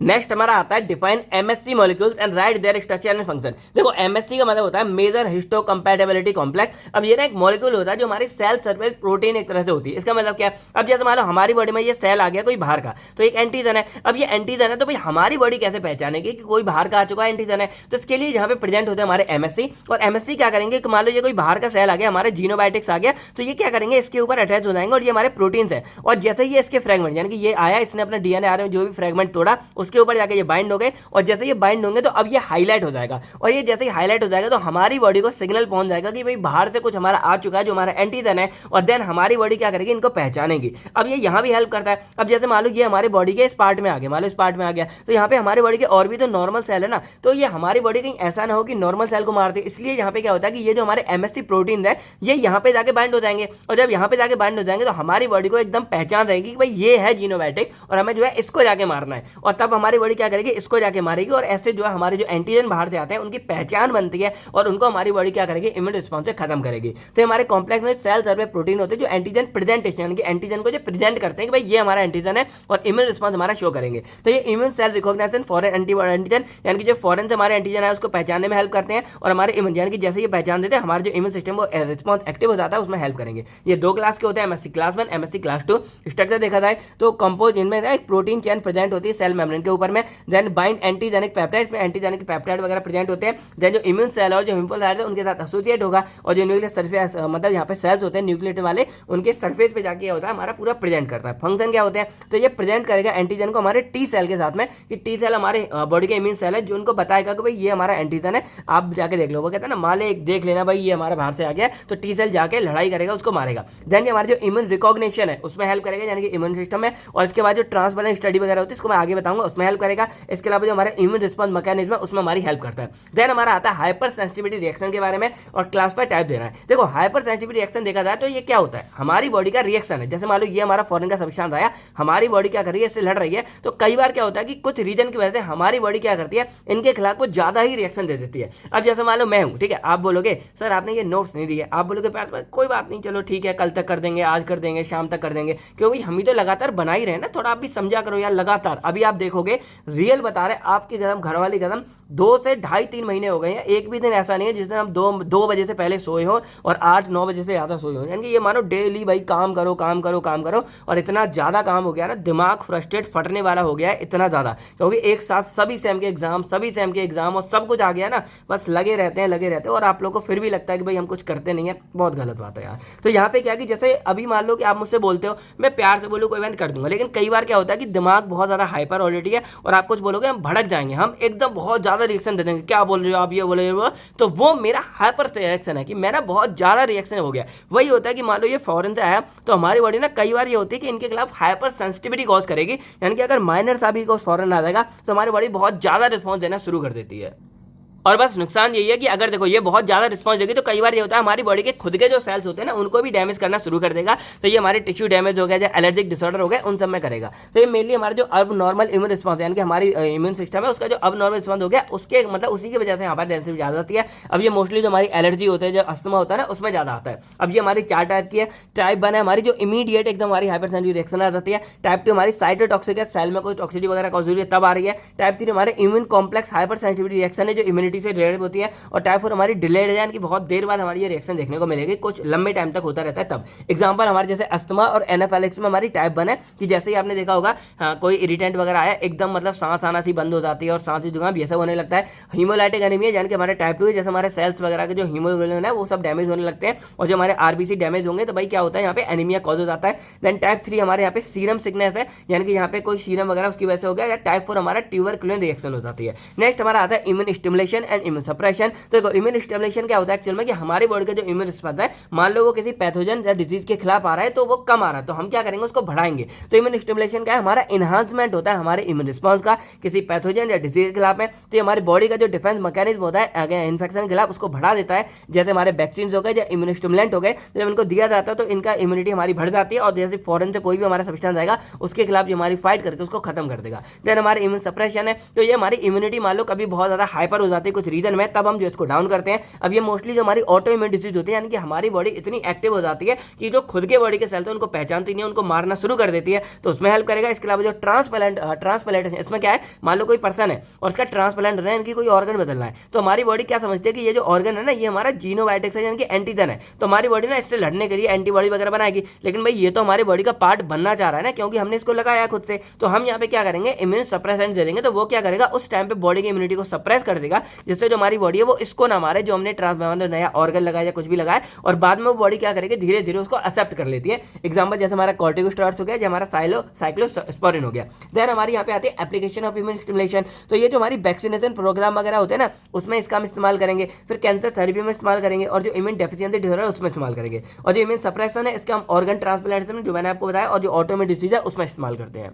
नेक्स्ट हमारा आता है define MSc molecules and write there structure and function. देखो एमएससी का मतलब होता है मेजर हिस्टोकम्पैटिबिलिटी कॉम्प्लेक्स। अब ये ना एक मॉलिक्यूल होता है जो हमारी सेल सरफेस प्रोटीन एक तरह से होती है। इसका मतलब क्या है, अब जैसे मान लो हमारी बॉडी में ये सेल आ गया कोई बाहर का, तो एक एंटीजन है। अब ये एंटीजन है तो भाई हमारी बॉडी कैसे पहचानेगी कि कोई बाहर का आ चुका है एंटीजन है, तो इसके लिए यहाँ पे प्रेजेंट होते हैं हमारे एमएससी। और एमएससी क्या करेंगे कि मान लो ये कोई बाहर का सेल आ गया, हमारे जीनोबायोटिक्स आ गया, तो ये क्या करेंगे इसके ऊपर अटैच हो जाएंगे और ये हमारे प्रोटीन्स है। और जैसे ये इसके फ्रेगमेंट यानी कि ये आया, इसने अपना डीएनए आरएनए जो भी फ्रेगमेंट तोड़ा उसके ऊपर जाके ये बाइंड हो गए, और जैसे ये बाइंड होंगे तो अब ये हाईलाइट हो जाएगा, और ये जैसे ही हाईलाइट हो जाएगा तो हमारी बॉडी को सिग्नल पहुंच जाएगा कि भाई बाहर से कुछ हमारा आ चुका है जो हमारा एंटीजन है, और देन हमारी बॉडी क्या करेगी इनको पहचानेगी। अब ये यहाँ भी हेल्प करता है। अब जैसे मान लो ये हमारे बॉडी के इस पार्ट में आ गया, मान लो इस पार्ट में आ गया, तो यहाँ पे हमारी बॉडी के और भी तो नॉर्मल सेल है ना, तो ये हमारी बॉडी कहीं ऐसा ना हो कि नॉर्मल सेल को मारते, इसलिए यहाँ पे क्या होता है कि ये जो हमारे एमएससी प्रोटीन है ये यहाँ पे जाके बाइंड हो जाएंगे, और जब यहाँ पे जाके बाइंड हो जाएंगे तो हमारी बॉडी को एकदम पहचान रहेगी कि भाई ये है जीनोबायोटिक और हमें जो है इसको जाके मारना है, और तब हमारी बॉडी क्या करेगी इसको जाके मारेगी, और ऐसे जो है हमारे जो एंटीजन बाहर से आते हैं उनकी पहचान बनती है और उनको हमारी बॉडी क्या करेगी इम्यून रिस्पॉन्स से खत्म करेगी। तो हमारे कॉम्प्लेक्स में सेल सर्वे प्रोटीन होते हैं जो एंटीजन प्रेजेंटेशन यानी कि एंटीजन को जो प्रेजेंट करते हैं कि भाई ये हमारा एंटीजन है और इम्यून रिस्पॉन्स हमारा शो करेंगे। तो ये immune cell recognition foreign antigen यानी कि जो फॉरेन से हमारे एंटीजन है उसको पहचानने में हेल्प करते हैं, और हमारे इम्यून यानी कि जैसे ये पहचान देते हैं हमारे जो इम्यून सिस्टम वो रिस्पॉन्स एक्टिव हो जाता है उसमें हेल्प करेंगे। ये 2 क्लास के होते हैं, MSc class 1 MSc class 2। Structure देखा जाए तो कंपोज इनमें एक प्रोटीन चेन प्रेजेंट होती है सेल मेम्ब्रेन के ऊपर में, देन बाइंड एंटीजेनिक पेप्टाइड्स में एंटीजेनिक पेप्टाइड वगैरह प्रेजेंट होते हैं, देन जो इम्यून सेल और जो हिम्पोसाइट है उनके साथ एसोसिएट होगा, और जो न्यूक्लियस सरफेस मतलब यहाँ पे सेल्स होते हैं न्यूक्लियट वाले उनके सरफेस पे जाके होता है हमारा पूरा प्रेजेंट करता है। फंक्शन क्या होते हैं, तो ये प्रेजेंट करेगा एंटीजन को हमारे टी सेल के साथ में, कि टी सेल हमारे बॉडी के इम्यून सेल है जो उनको बताएगा कि भाई ये हमारा एंटीजन है, आप जाके देख लो। वो कहता है ना मान ले देख लेना भाई ये हमारा बाहर से आ गया, तो टी सेल जाके लड़ाई करेगा उसको मारेगा। देन ये हमारे जो इम्यून रिकॉग्निशन है उसमें हेल्प करेगा यानी कि इम्यून सिस्टम है, और इसके बाद जो ट्रांसप्लांट स्टडी वगैरह होती है इसको मैं आगे बताऊंगा उसमें हेल्प करेगा। इसके अलावा जो हमारे इम्यून रिस्पॉन्स मैकेनिज्म है उसमें हमारी हेल्प करता है। देन हमारा आता है हाइपर सेंसिटिविटी रिएक्शन के बारे में, और क्लासिफाई टाइप देना है। देखो हाइपर सेंसिटिविटी रिएक्शन देखा जाए तो ये क्या होता है, हमारी बॉडी का रिएक्शन है। जैसे मान लो ये हमारा फॉरेन का सब्सटेंस आया, हमारी बॉडी क्या कर रही है इससे लड़ रही है, तो कई बार क्या होता है कि कुछ रीजन की वजह से हमारी बॉडी क्या करती है इनके खिलाफ वो ज्यादा ही रिएक्शन दे देती है। अब जैसे मान लो मैं हूँ, ठीक है, आप बोलोगे सर आपने ये नोट्स नहीं दिए, आप बोलोगे कोई बात नहीं चलो ठीक है कल तक कर देंगे, आज कर देंगे, शाम तक कर देंगे, क्योंकि हम ही तो लगातार बना ही रहे हैं ना, थोड़ा आप भी समझा करो यार लगातार। अभी आप देखोगे रियल बता रहे आपकी कदम घर वाली कदम 2 से 2.5-3 महीने हो गए हैं, एक भी दिन ऐसा नहीं है जिस दिन हम 2 बजे से पहले सोए हो और 8-9 बजे से ज़्यादा सोए हो। यानी कि ये मानो डेली भाई काम करो काम करो काम करो, और इतना ज़्यादा काम हो गया ना दिमाग फ्रस्ट्रेट फटने वाला हो गया है इतना ज़्यादा, क्योंकि एक साथ सभी सेम के एग्जाम और सब कुछ आ गया ना, बस लगे रहते हैं और आप लोग को फिर भी लगता है कि भाई हम कुछ करते नहीं है। बहुत गलत बात है यार। तो यहाँ पे क्या कि जैसे अभी मान लो कि आप मुझसे बोलते हो, मैं प्यार से बोलूँ कोई बात कर दूंगा, लेकिन कई बार क्या होता है कि दिमाग बहुत ज़्यादा हाइपर ऑलरेडी है और आप कुछ बोलोगे हम भड़क जाएंगे, हम एकदम बहुत ज़्यादा रिएक्शन दे देंगे, क्या बोल रहे हो आप, ये बोले वो, तो वो मेरा हाइपर रिएक्शन है कि मैं ना बहुत ज़्यादा रिएक्शन हो गया। वही होता है कि मान लो ये फॉरेन से आया तो हमारी बॉडी ना कई बार ये होती है कि इनके खिलाफ हाइपर सेंसिटिविटी कॉज करेगी, यानी कि अगर माइनर सा भी फॉरेन आ जाएगा तो हमारी बॉडी बहुत ज़्यादा रिस्पॉन्स देना शुरू कर देती है। और बस नुकसान यही है कि अगर देखो ये बहुत ज़्यादा रिस्पॉन्स देगी तो कई बार ये होता है हमारी बॉडी के खुद के जो सेल्स होते हैं ना उनको भी डैमेज करना शुरू कर देगा, तो ये हमारे टिश्यू डैमेज हो गया या एलर्जिक डिसऑर्डर हो गया उन सब में करेगा। तो ये मेनली हमारा जो अब नॉर्मल इम्यून रिस्पॉन्स यानी कि हमारी इम्यून सिस्टम है उसका जो अब नॉर्मल रिस्पॉन्स हो गया उसके मतलब उसी की वजह से यहाँ पर डेंसिटी ज़्यादा आती है। अब ये मोस्टली जो हमारी एलर्जी होती है, जो अस्थमा होता है ना उसमें ज़्यादा आता है। अब ये हमारी 4 टाइप की है। टाइप 1 है हमारी जो इमीडिएट एकदम हमारी हाइपर सेंसिटिव रिएक्शन आ जाती है। टाइप 2 हमारी साइटोटॉक्सिक है, सेल में कोई टॉक्सिटी वगैरह कॉज हो रही है तब आ रही है। टाइप 3 हमारे immune complex hyper sensitivity reaction है जो इम्यूनिटी से रिलेटेड होती है। और टाइप 4 हमारी डिलेड है यानी कि बहुत देर बाद हमारी ये रिएक्शन देखने को मिलेगी, कुछ लंबे टाइम तक होता रहता है तब। एग्जांपल हमारे जैसे अस्थमा और एनाफिलैक्सिस में हमारी टाइप 1 है कि जैसे ही आपने देखा होगा कोई इरिटेंट वगैरह आया एकदम मतलब सांस आना थी बंद हो जाती है और सांस की जुकाम ये सब होने लगता है। हीमोलाइटिक एनीमिया यानी कि हमारे टाइप 2 जैसे हमारे सेल्स वगैरह के जो हीमोग्लोबिन है वो सब डैमेज होने लगते हैं और जो हमारे आरबीसी डैमेज होंगे तो भाई क्या होता है यहाँ पे एनीमिया कॉज हो जाता है। देन टाइप 3 हमारे यहाँ पे सीरम सिकनेस है यानी कि यहाँ पे कोई सीरम वगैरह उसकी वजह से हो गया। या टाइप 4 हमारा ट्यूबरकुलिन रिएक्शन हो जाती है। नेक्स्ट हमारा आता है immune stimulation stimulation and immune suppression. तो देखो इम्यून स्टिमुलेशन क्या होता है एक्चुअल में कि हमारी बॉडी का जो इम्यून रिस्पॉन्स है, मान लो वो किसी पैथोजन या डिजीज के खिलाफ आ रहा है तो वो कम आ रहा है, तो हम क्या करेंगे उसको बढ़ाएंगे। तो इम्यून स्टिमुलेशन क्या है, हमारा इन्हांसमेंट होता है हमारे इम्यून रिस्पॉन्स का किसी पैथोजन या डिजीज के खिलाफ में। तो हमारी बॉडी का जो डिफेंस मैकेनिज्म होता है इन्फेक्शन के खिलाफ उसको बढ़ा देता है। जैसे हमारे वैक्सीन हो गए या इम्यून स्टिमुलेंट हो गए, जब इनको दिया जाता है तो इनका इम्यूनिटी हमारी बढ़ जाती है और जैसे फॉरेन से कोई भी हमारा सब्सटेंस आएगा उसके खिलाफ जो हमारी फाइट करके उसको खत्म कर देगा। देन हमारे इम्यून सप्रेशन है, तो ये हमारी इम्यूनिटी मान लो कभी बहुत ज्यादा हाइपर हो जाती है कुछ रीजन में, तब हम जो इसको डाउन करते हैं। अब ये मोस्टली जो हमारी ऑटो इम्यून डिजीज होती है, यानी कि हमारी बॉडी इतनी एक्टिव हो जाती है कि जो खुद के बॉडी के सेल थे उनको पहचानती नहीं है, उनको मारना शुरू कर देती है, तो उसमें हेल्प करेगा। इसके अलावा जो ट्रांसप्लांटेशन, इसमें क्या है, मान लो कोई पर्सन है और उसका ट्रांसप्लांट होना है, इनकी कोई ऑर्गन बदलना है, तो हमारी बॉडी क्या समझती है कि ये जो ऑर्गन है ना ये हमारा जीनोबायोटिक्स है, यानी कि एंटीजन है, तो हमारी बॉडी ना इससे लड़ने के लिए एंटीबॉडी वगैरह बनाएगी। लेकिन भाई ये तो हमारी बॉडी का पार्ट बनना चाह रहा है ना, क्योंकि हमने इसको लगाया खुद से, तो हम यहाँ पे क्या करेंगे, इम्यून सप्रेसेंट दे देंगे। तो वो क्या करेगा, उस टाइम पे बॉडी की इम्यूनिटी को सप्रेस कर देगा, जिससे जो हमारी बॉडी है वो इसको ना मारे जो हमने ट्रांसप्लांट नया ऑर्गन लगाया या कुछ भी लगाया, और बाद में वो बॉडी क्या करेगी, धीरे धीरे उसको एक्सेप्ट कर लेती है। एग्जाम्पल जैसे हमारा कॉर्टिकोस्टेरॉइड्स हो गया, जो हमारा साइक्लोस्पोरिन हो गया। देन हमारी यहाँ पे आती है एप्लीकेशन ऑफ इम्यून स्टिमुलेशन। तो ये जो हमारी वैक्सीनेशन प्रोग्राम वगैरह होते हैं ना, उसमें इसका हम इस्तेमाल करेंगे। फिर कैंसर थेरेपी में इस्तेमाल करेंगे, और जो इम्यून डेफिशिएंसी डिसऑर्डर है उसमें इस्तेमाल करेंगे। और जो इम्यून सप्रेशन है इसका हम ऑर्गन ट्रांसप्लांटेशन जो मैंने आपको बताया, और जो ऑटोइम्यून डिसीज है उसमें इस्तेमाल करते हैं।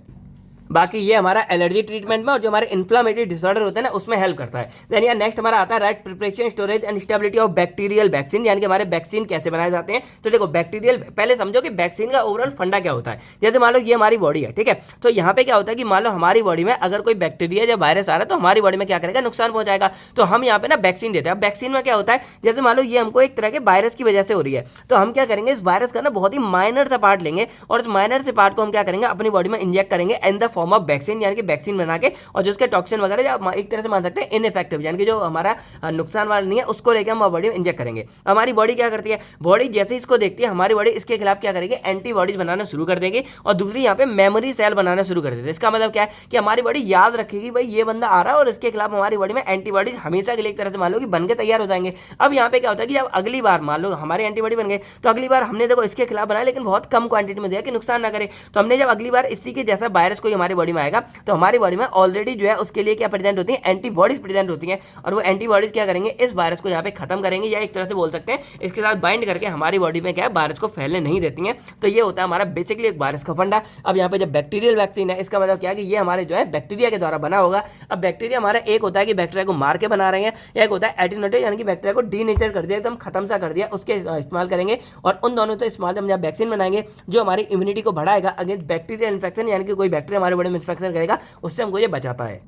बाकी ये हमारा एलर्जी ट्रीटमेंट में और जो हमारे इन्फ्लामेटरी डिसऑर्डर होते हैं ना उसमें हेल्प करता है। देन यार नेक्स्ट हमारा आता है right preparation, storage and stability of bacterial vaccine, यानी कि हमारे वैक्सीन कैसे बनाए जाते हैं। तो देखो बैक्टीरियल, पहले समझो कि वैक्सीन का ओवरऑल फंडा क्या होता है। जैसे मान लो ये हमारी बॉडी है, ठीक है, तो यहाँ पे क्या होता है कि मान लो हमारी बॉडी में अगर कोई बैक्टीरिया या वायरस आ रहा है तो हमारी बॉडी में क्या करेगा, नुकसान पहुंचाएगा। तो हम यहाँ पे ना वैक्सीन देते हैं। अब वैक्सीन में क्या होता है, जैसे मान लो ये हमको एक तरह के वायरस की वजह से हो रही है, तो हम क्या करेंगे, इस वायरस का ना बहुत ही माइनर सा पार्ट लेंगे, और इस माइनर से पार्ट को हम क्या करेंगे, अपनी बॉडी में इंजेक्ट करेंगे in the form of vaccine, यानी कि वैक्सीन बना के, और जो उसके टॉक्सिन वगैरह एक तरह से मान सकते हैं इनइफेक्टिव, यानी कि जो हमारा नुकसान वाला नहीं है उसको लेकर हम बॉडी में इंजेक्ट करेंगे। हमारी बॉडी क्या करती है, बॉडी जैसे इसको देखती है हमारी बॉडी इसके खिलाफ क्या करेगी, एंटीबॉडीज बनाना शुरू कर देगी, और दूसरी यहाँ पे मेमोरी सेल बनाना शुरू कर देती है। इसका मतलब क्या है कि हमारी बॉडी याद रखेगी भाई ये बंदा आ रहा है, और इसके खिलाफ हमारी बॉडी में एंटीबॉडीज हमेशा के लिए एक तरह से मान लो कि बन के तैयार हो जाएंगे। अब यहाँ पे क्या होता है कि जब अगली बार मान लो हमारे एंटीबॉडी बन गए, तो अगली बार हमने देखो इसके खिलाफ बनाया लेकिन बहुत कम क्वांटिटी में दिया कि नुकसान ना करे, तो हमने जब अगली बार इसी के जैसा वायरस कोई हमारी बॉडी में आएगा तो हमारी बॉडी में ऑलरेडी जो है उसके लिए क्या प्रेजेंट होती है, एंटीबॉडीज प्रेजेंट होती हैं, और वो एंटीबॉडीज क्या करेंगे, इस वायरस को यहाँ पे खत्म करेंगे, या एक तरह से बोल सकते हैं इसके साथ बाइंड करके हमारी बॉडी में क्या है, वायरस को फैलने नहीं देती हैं। तो ये होता है हमारा बेसिकली एक वायरस का फंडा। अब यहाँ पे जब बैक्टीरियल वैक्सीन है, इसका मतलब क्या है कि ये हमारे जो है बैक्टीरिया के द्वारा बना होगा। अब बैक्टीरिया हमारा एक होता है कि बैक्टीरिया को मार के बना रहे हैं, या एक होता है एटीनोटेड, यानी कि बैक्टीरिया को डीनेचर कर दिया, एकदम खत्म सा कर दिया, उसके इस्तेमाल करेंगे। और उन दोनों से इस्तेमाल जब हम वैक्सीन बनाएंगे जो हमारी इम्यूनिटी को बढ़ाएगा अगेंस्ट बैक्टीरियल इन्फेक्शन, यानी कि कोई बैक्टीरिया हमारे बॉडी में इन्फेक्शन करेगा उससे हमको ये बचाता है।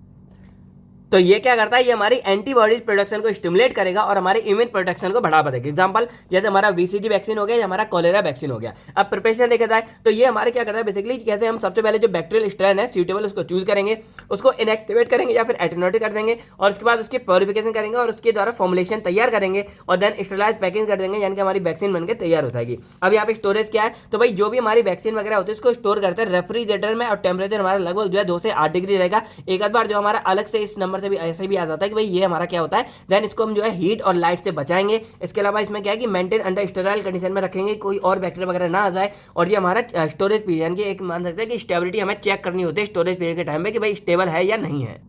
तो ये क्या करता है, ये हमारी एंटीबॉडीज प्रोडक्शन को स्टिमुलेट करेगा और हमारे इम्यून प्रोटेक्शन को बढ़ावा देगा। एग्जांपल जैसे हमारा बीसीजी वैक्सीन हो गया या हमारा कोलेरा वैक्सीन हो गया। अब प्रिपरेशन देखा जाए तो ये हमारे क्या करता है बेसिकली, कैसे हम सबसे पहले जो बैक्टीरियल स्ट्रेन है सूटेबल उसको चूज करेंगे, उसको इनएक्टिवेट करेंगे या फिर एटेन्यूएट कर देंगे, और उसके बाद उसकी प्योरिफिकेशन करेंगे और उसके द्वारा फॉर्मुलेशन तैयार करेंगे, और देन स्टेरलाइज पैकिंग कर देंगे, यानी कि हमारी वैक्सीन बनकर तैयार हो जाएगी। अब यहाँ पे स्टोरेज क्या है, तो भाई जो भी हमारी वैक्सीन वगैरह होती है उसको स्टोर करते हैं रेफ्रिजरेटर में, और टेम्परेचर हमारा लगभग जो है 2 से 8 डिग्री रहेगा। एक आध बार जो हमारा अलग से इस नंबर से भी ऐसे भी आ जाता है कि भाई ये हमारा क्या होता है, देन इसको हम जो है हीट और लाइट से बचाएंगे। इसके अलावा इसमें क्या है कि मेंटेन अंडर स्टेराइल कंडीशन में रखेंगे, कोई और बैक्टीरिया वगैरह ना आ जाए। और ये हमारा स्टोरेज पीरियड, यानी कि एक मान सकते हैं कि स्टेबिलिटी हमें चेक करनी होती है स्टोरेज पीरियड के टाइम में कि भाई स्टेबल है या नहीं है।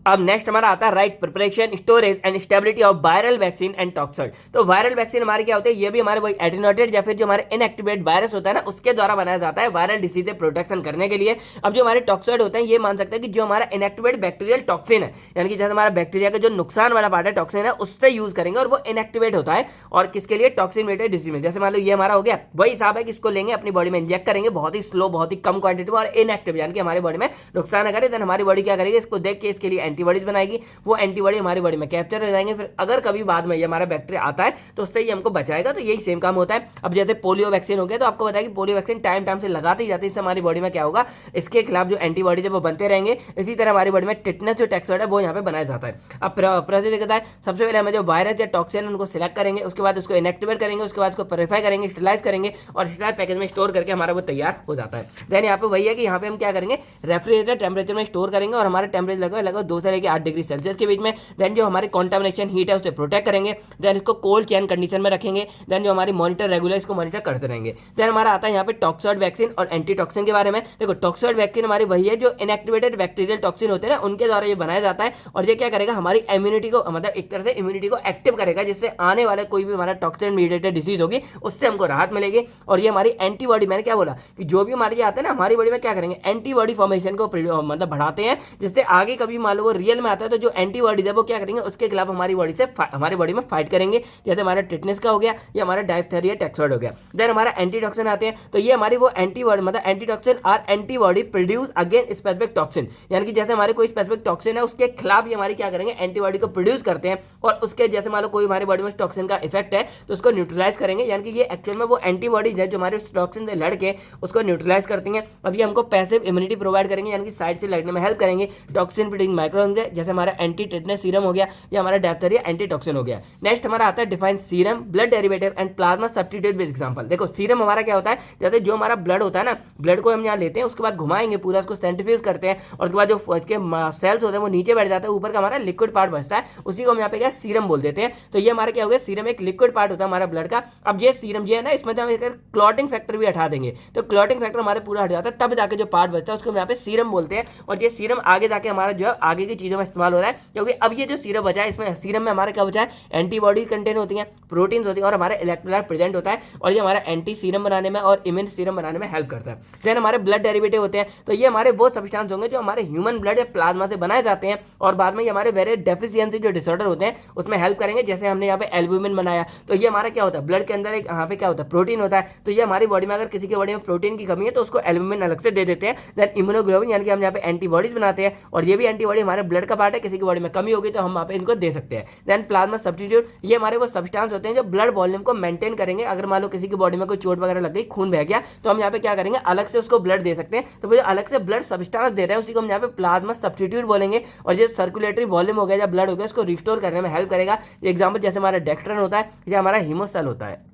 अब नेक्स्ट हमारा आता है right preparation, storage and stability of viral vaccine and toxoid. तो वायरल वैक्सीन हमारी क्या होती है, ये भी हमारे वही एटेन्यूएटेड या फिर जो हमारे इनएक्टिवेट वायरस होता है ना उसके द्वारा बनाया जाता है वायरल डिसीज से प्रोटेक्शन करने के लिए। अब जो हमारे टॉक्साइड होते हैं ये मान सकते हैं कि जो हमारा इनएक्टिवेट बैक्टीरियल टॉक्सिन है, यानी कि जैसे हमारा बैक्टीरिया का जो नुकसान वाला पार्ट है टॉक्सिन है उससे यूज करेंगे, और वो इनएक्टिवेट होता है और किसके लिए, टॉक्सिन रिलेटेड डिसीज में। जैसे मान लो ये हमारा हो गया, वही हिसाब है कि इसको लेंगे अपनी बॉडी में इंजेक्ट करेंगे, बहुत ही स्लो, बहुत ही कम क्वांटिटी में और इनएक्टिव, यानी कि हमारी बॉडी में नुकसान करे। देन हमारी बॉडी क्या करेगी, इसको देख के इसके लिए एंटीबॉडीज बनाएगी, वो एंटीबॉडी हमारी बॉडी में कैप्चर हो जाएंगे। फिर अगर कभी बाद में ये हमारा बैक्टीरिया आता है तो उससे ही हमको बचाएगा। तो यही सेम काम होता है। अब जैसे पोलियो वैक्सीन हो गया, तो आपको बताया कि पोलियो वैक्सीन टाइम टाइम से लगाती ही जाती है, इससे हमारी बॉडी में क्या होगा, इसके खिलाफ जो एंटीबॉडीज है वो बनते रहेंगे। इसी तरह हमारी बॉडी में टिटनेस जो टॉक्साइड है वो यहाँ पे बनाया जाता है। अब प्रोसेस कहता है सबसे पहले हमें जो वायरस या टॉक्सिन उनको सिलेक्ट करेंगे, उसके बाद उसको इनएक्टिवेट करेंगे, उसके बाद उसको प्योरीफाई करेंगे, स्टेरलाइज करेंगे, और स्टेरलाइज पैकेज में स्टोर करके हमारा वो तैयार हो जाता है। देन यहाँ पे वही है कि यहाँ पे हम क्या करेंगे, रेफ्रिजरेटर टेम्परेचर में स्टोर करेंगे, और हमारे टेम्परेचर लगभग 2 से लेकर 8 डिग्री सेल्सियस के बीच में। देन जो हमारी कॉन्टामिनेशन हीट है उसे प्रोटेक्ट करेंगे। देन इसको कोल्ड चैन कंडीशन में रखेंगे। देन जो हमारी मॉनिटर रेगुलर इसको मॉनिटर करते रहेंगे। देन हमारा आता है यहाँ पे टॉक्सॉइड वैक्सीन और एंटी टॉक्सिन के बारे में। देखो टॉक्सॉइड वैक्सीन हमारी वही है जो इनएक्टिवेटेड बैक्टीरियल टॉक्सिन होते हैं ना, उनके द्वारा ये बनाया जाता है और ये क्या करेगा, हमारी इम्यूनिटी को मतलब एक तरह से इम्यूनिटी को एक्टिव करेगा, जिससे आने वाले कोई भी हमारा टॉक्सिन मीडिएटेड डिसीज होगी उससे हमको राहत मिलेगी। और ये हमारी एंटीबॉडी, मैंने क्या बोला कि जो भी हमारे आते हैं ना हमारी बॉडी में क्या करेंगे, एंटीबॉडी फॉर्मेशन को मतलब बढ़ाते हैं, जिससे आगे कभी मान लो वो रियल में आता है तो जो एंटीबॉडी है वो क्या करेंगे, उसके खिलाफ हमारी बॉडी में फाइट करेंगे। जैसे हमारा टिटनेस का हो गया या हमारा डायफ्थेरिया टैक्सॉइड हो गया। देन हमारा एंटीटॉक्सिन आते हैं, तो ये हमारी वो एंटीबॉडी मतलब antitoxin are antibody produce against specific toxin, यानी कि जैसे हमारे कोई स्पेसिफिक टॉक्सिन है उसके खिलाफ ये हमारी क्या करेंगे, एंटीबॉडी को प्रोड्यूस करते हैं और उसके जैसे मान लो कोई हमारी बॉडी में टॉक्सिन का इफेक्ट है तो उसको न्यूट्रलाइज करेंगे, यानी कि ये एक्चुअल में वो एंटीबॉडीज है जो हमारे टॉक्सिन से लड़के उसको न्यूट्रलाइज करती हैं। अब ये हमको पैसिव इम्यूनिटी प्रोवाइड करेंगे, यानी कि साइड से लड़ने में हेल्प करेंगे। टॉक्सिन प्रोड्यूसिंग माइक्रोऑर्गेनिज्म जैसे हमारा एंटी टिटनेस सीरम हो गया या हमारा डायप्थेरिया एंटी टॉक्सिन हो गया। नेक्स्ट हमारा आता है define serum, blood derivative and plasma substitute with example. देखो सीरम हमारा क्या होता है, जैसे जो हमारा ब्लड होता है ना, ब्लड को हम यहाँ लेते हैं, उसके बाद घुमाएंगे पूरा, उसको सेंट्रीफ्यूज करते हैं और उसके बाद जो इसके सेल्स होते हैं वो नीचे बैठ जाते हैं, ऊपर का हमारा लिक्विड पार्ट बचता है, उसी को हम यहाँ पे क्या सीरम बोल देते हैं। तो ये हमारा क्या हो गया, सीरम एक लिक्विड पार्ट होता है हमारा ब्लड का। अब ये सीरम जो है ना, इसमें हम क्लॉटिंग फैक्टर भी हटा देंगे, तो क्लॉटिंग फैक्टर हमारे पूरा हट जाता है, तब जाके जो पार्ट बचता है उसको हम यहाँ पे सीरम बोलते हैं। और ये सीरम आगे जाके हमारा जो है आगे की चीजों में इस्तेमाल हो रहा है, क्योंकि अब ये जो सीरम बचा है इसमें सीरम में हमारा क्या बचा है, एंटीबॉडी कंटेंट होती है, प्रोटीन्स होती है और हमारे इलेक्ट्रोलाइट प्रेजेंट होता है, और ये हमारा एंटी सीरम बनाने में और इम्यून सीरम बनाने में हेल्प करता है। देन हमारे ब्लड डेरिवेटिव होते हैं, तो ये हमारे वो सब्सटेंस होंगे जो हमारे ह्यूमन ब्लड या प्लाज्मा से बनाए जाते हैं और बाद में ये हमारे वेरियस डेफिशिएंसी जो डिसऑर्डर होते हैं उसमें हेल्प करेंगे। जैसे हमने यहाँ पे एल्ब्यूमिन बनाया, तो ये हमारा क्या होता है, ब्लड के अंदर एक यहाँ पे क्या होता है, प्रोटीन होता है, तो ये हमारी बॉडी में अगर किसी की बॉडी में प्रोटीन की कमी है तो उसको एल्ब्यूमिन अलग से दे देते हैं। देन इम्यूनोग्लोबिन, यानी कि हम यहाँ पे एंटीबॉडीज बनाते हैं और ये भी एंटीबॉडी हमारे ब्लड का पार्ट है, किसी की बॉडी में कमी होगी तो हम वहाँ पे इनको दे सकते हैं। देन प्लाज्मा सब्स्टिट्यूट, ये हमारे वो सब्सटेंस होते हैं जो ब्लड वॉल्यूम को मेंटेन करेंगे। अगर मान लो किसी की बॉडी में कोई चोट वगैरह लग गई, खून बह गया, तो हम यहाँ पे क्या करेंगे, अलग से उसको ब्लड दे सकते हैं। तो वो जो अलग से ब्लड सब्सटेंस दे रहे हैं उसी को हम यहाँ पे प्लाज्मा सब्स्टिट्यूट बोलेंगे। और जो सर्कुलेटरी वॉल्यूम हो गया या ब्लड हो गया उसको रिस्टोर करने में हेल्प करेगा। एग्जाम्पल जैसे हमारा डेक्स्ट्रन होता है या हमारा हीमोसेल होता है।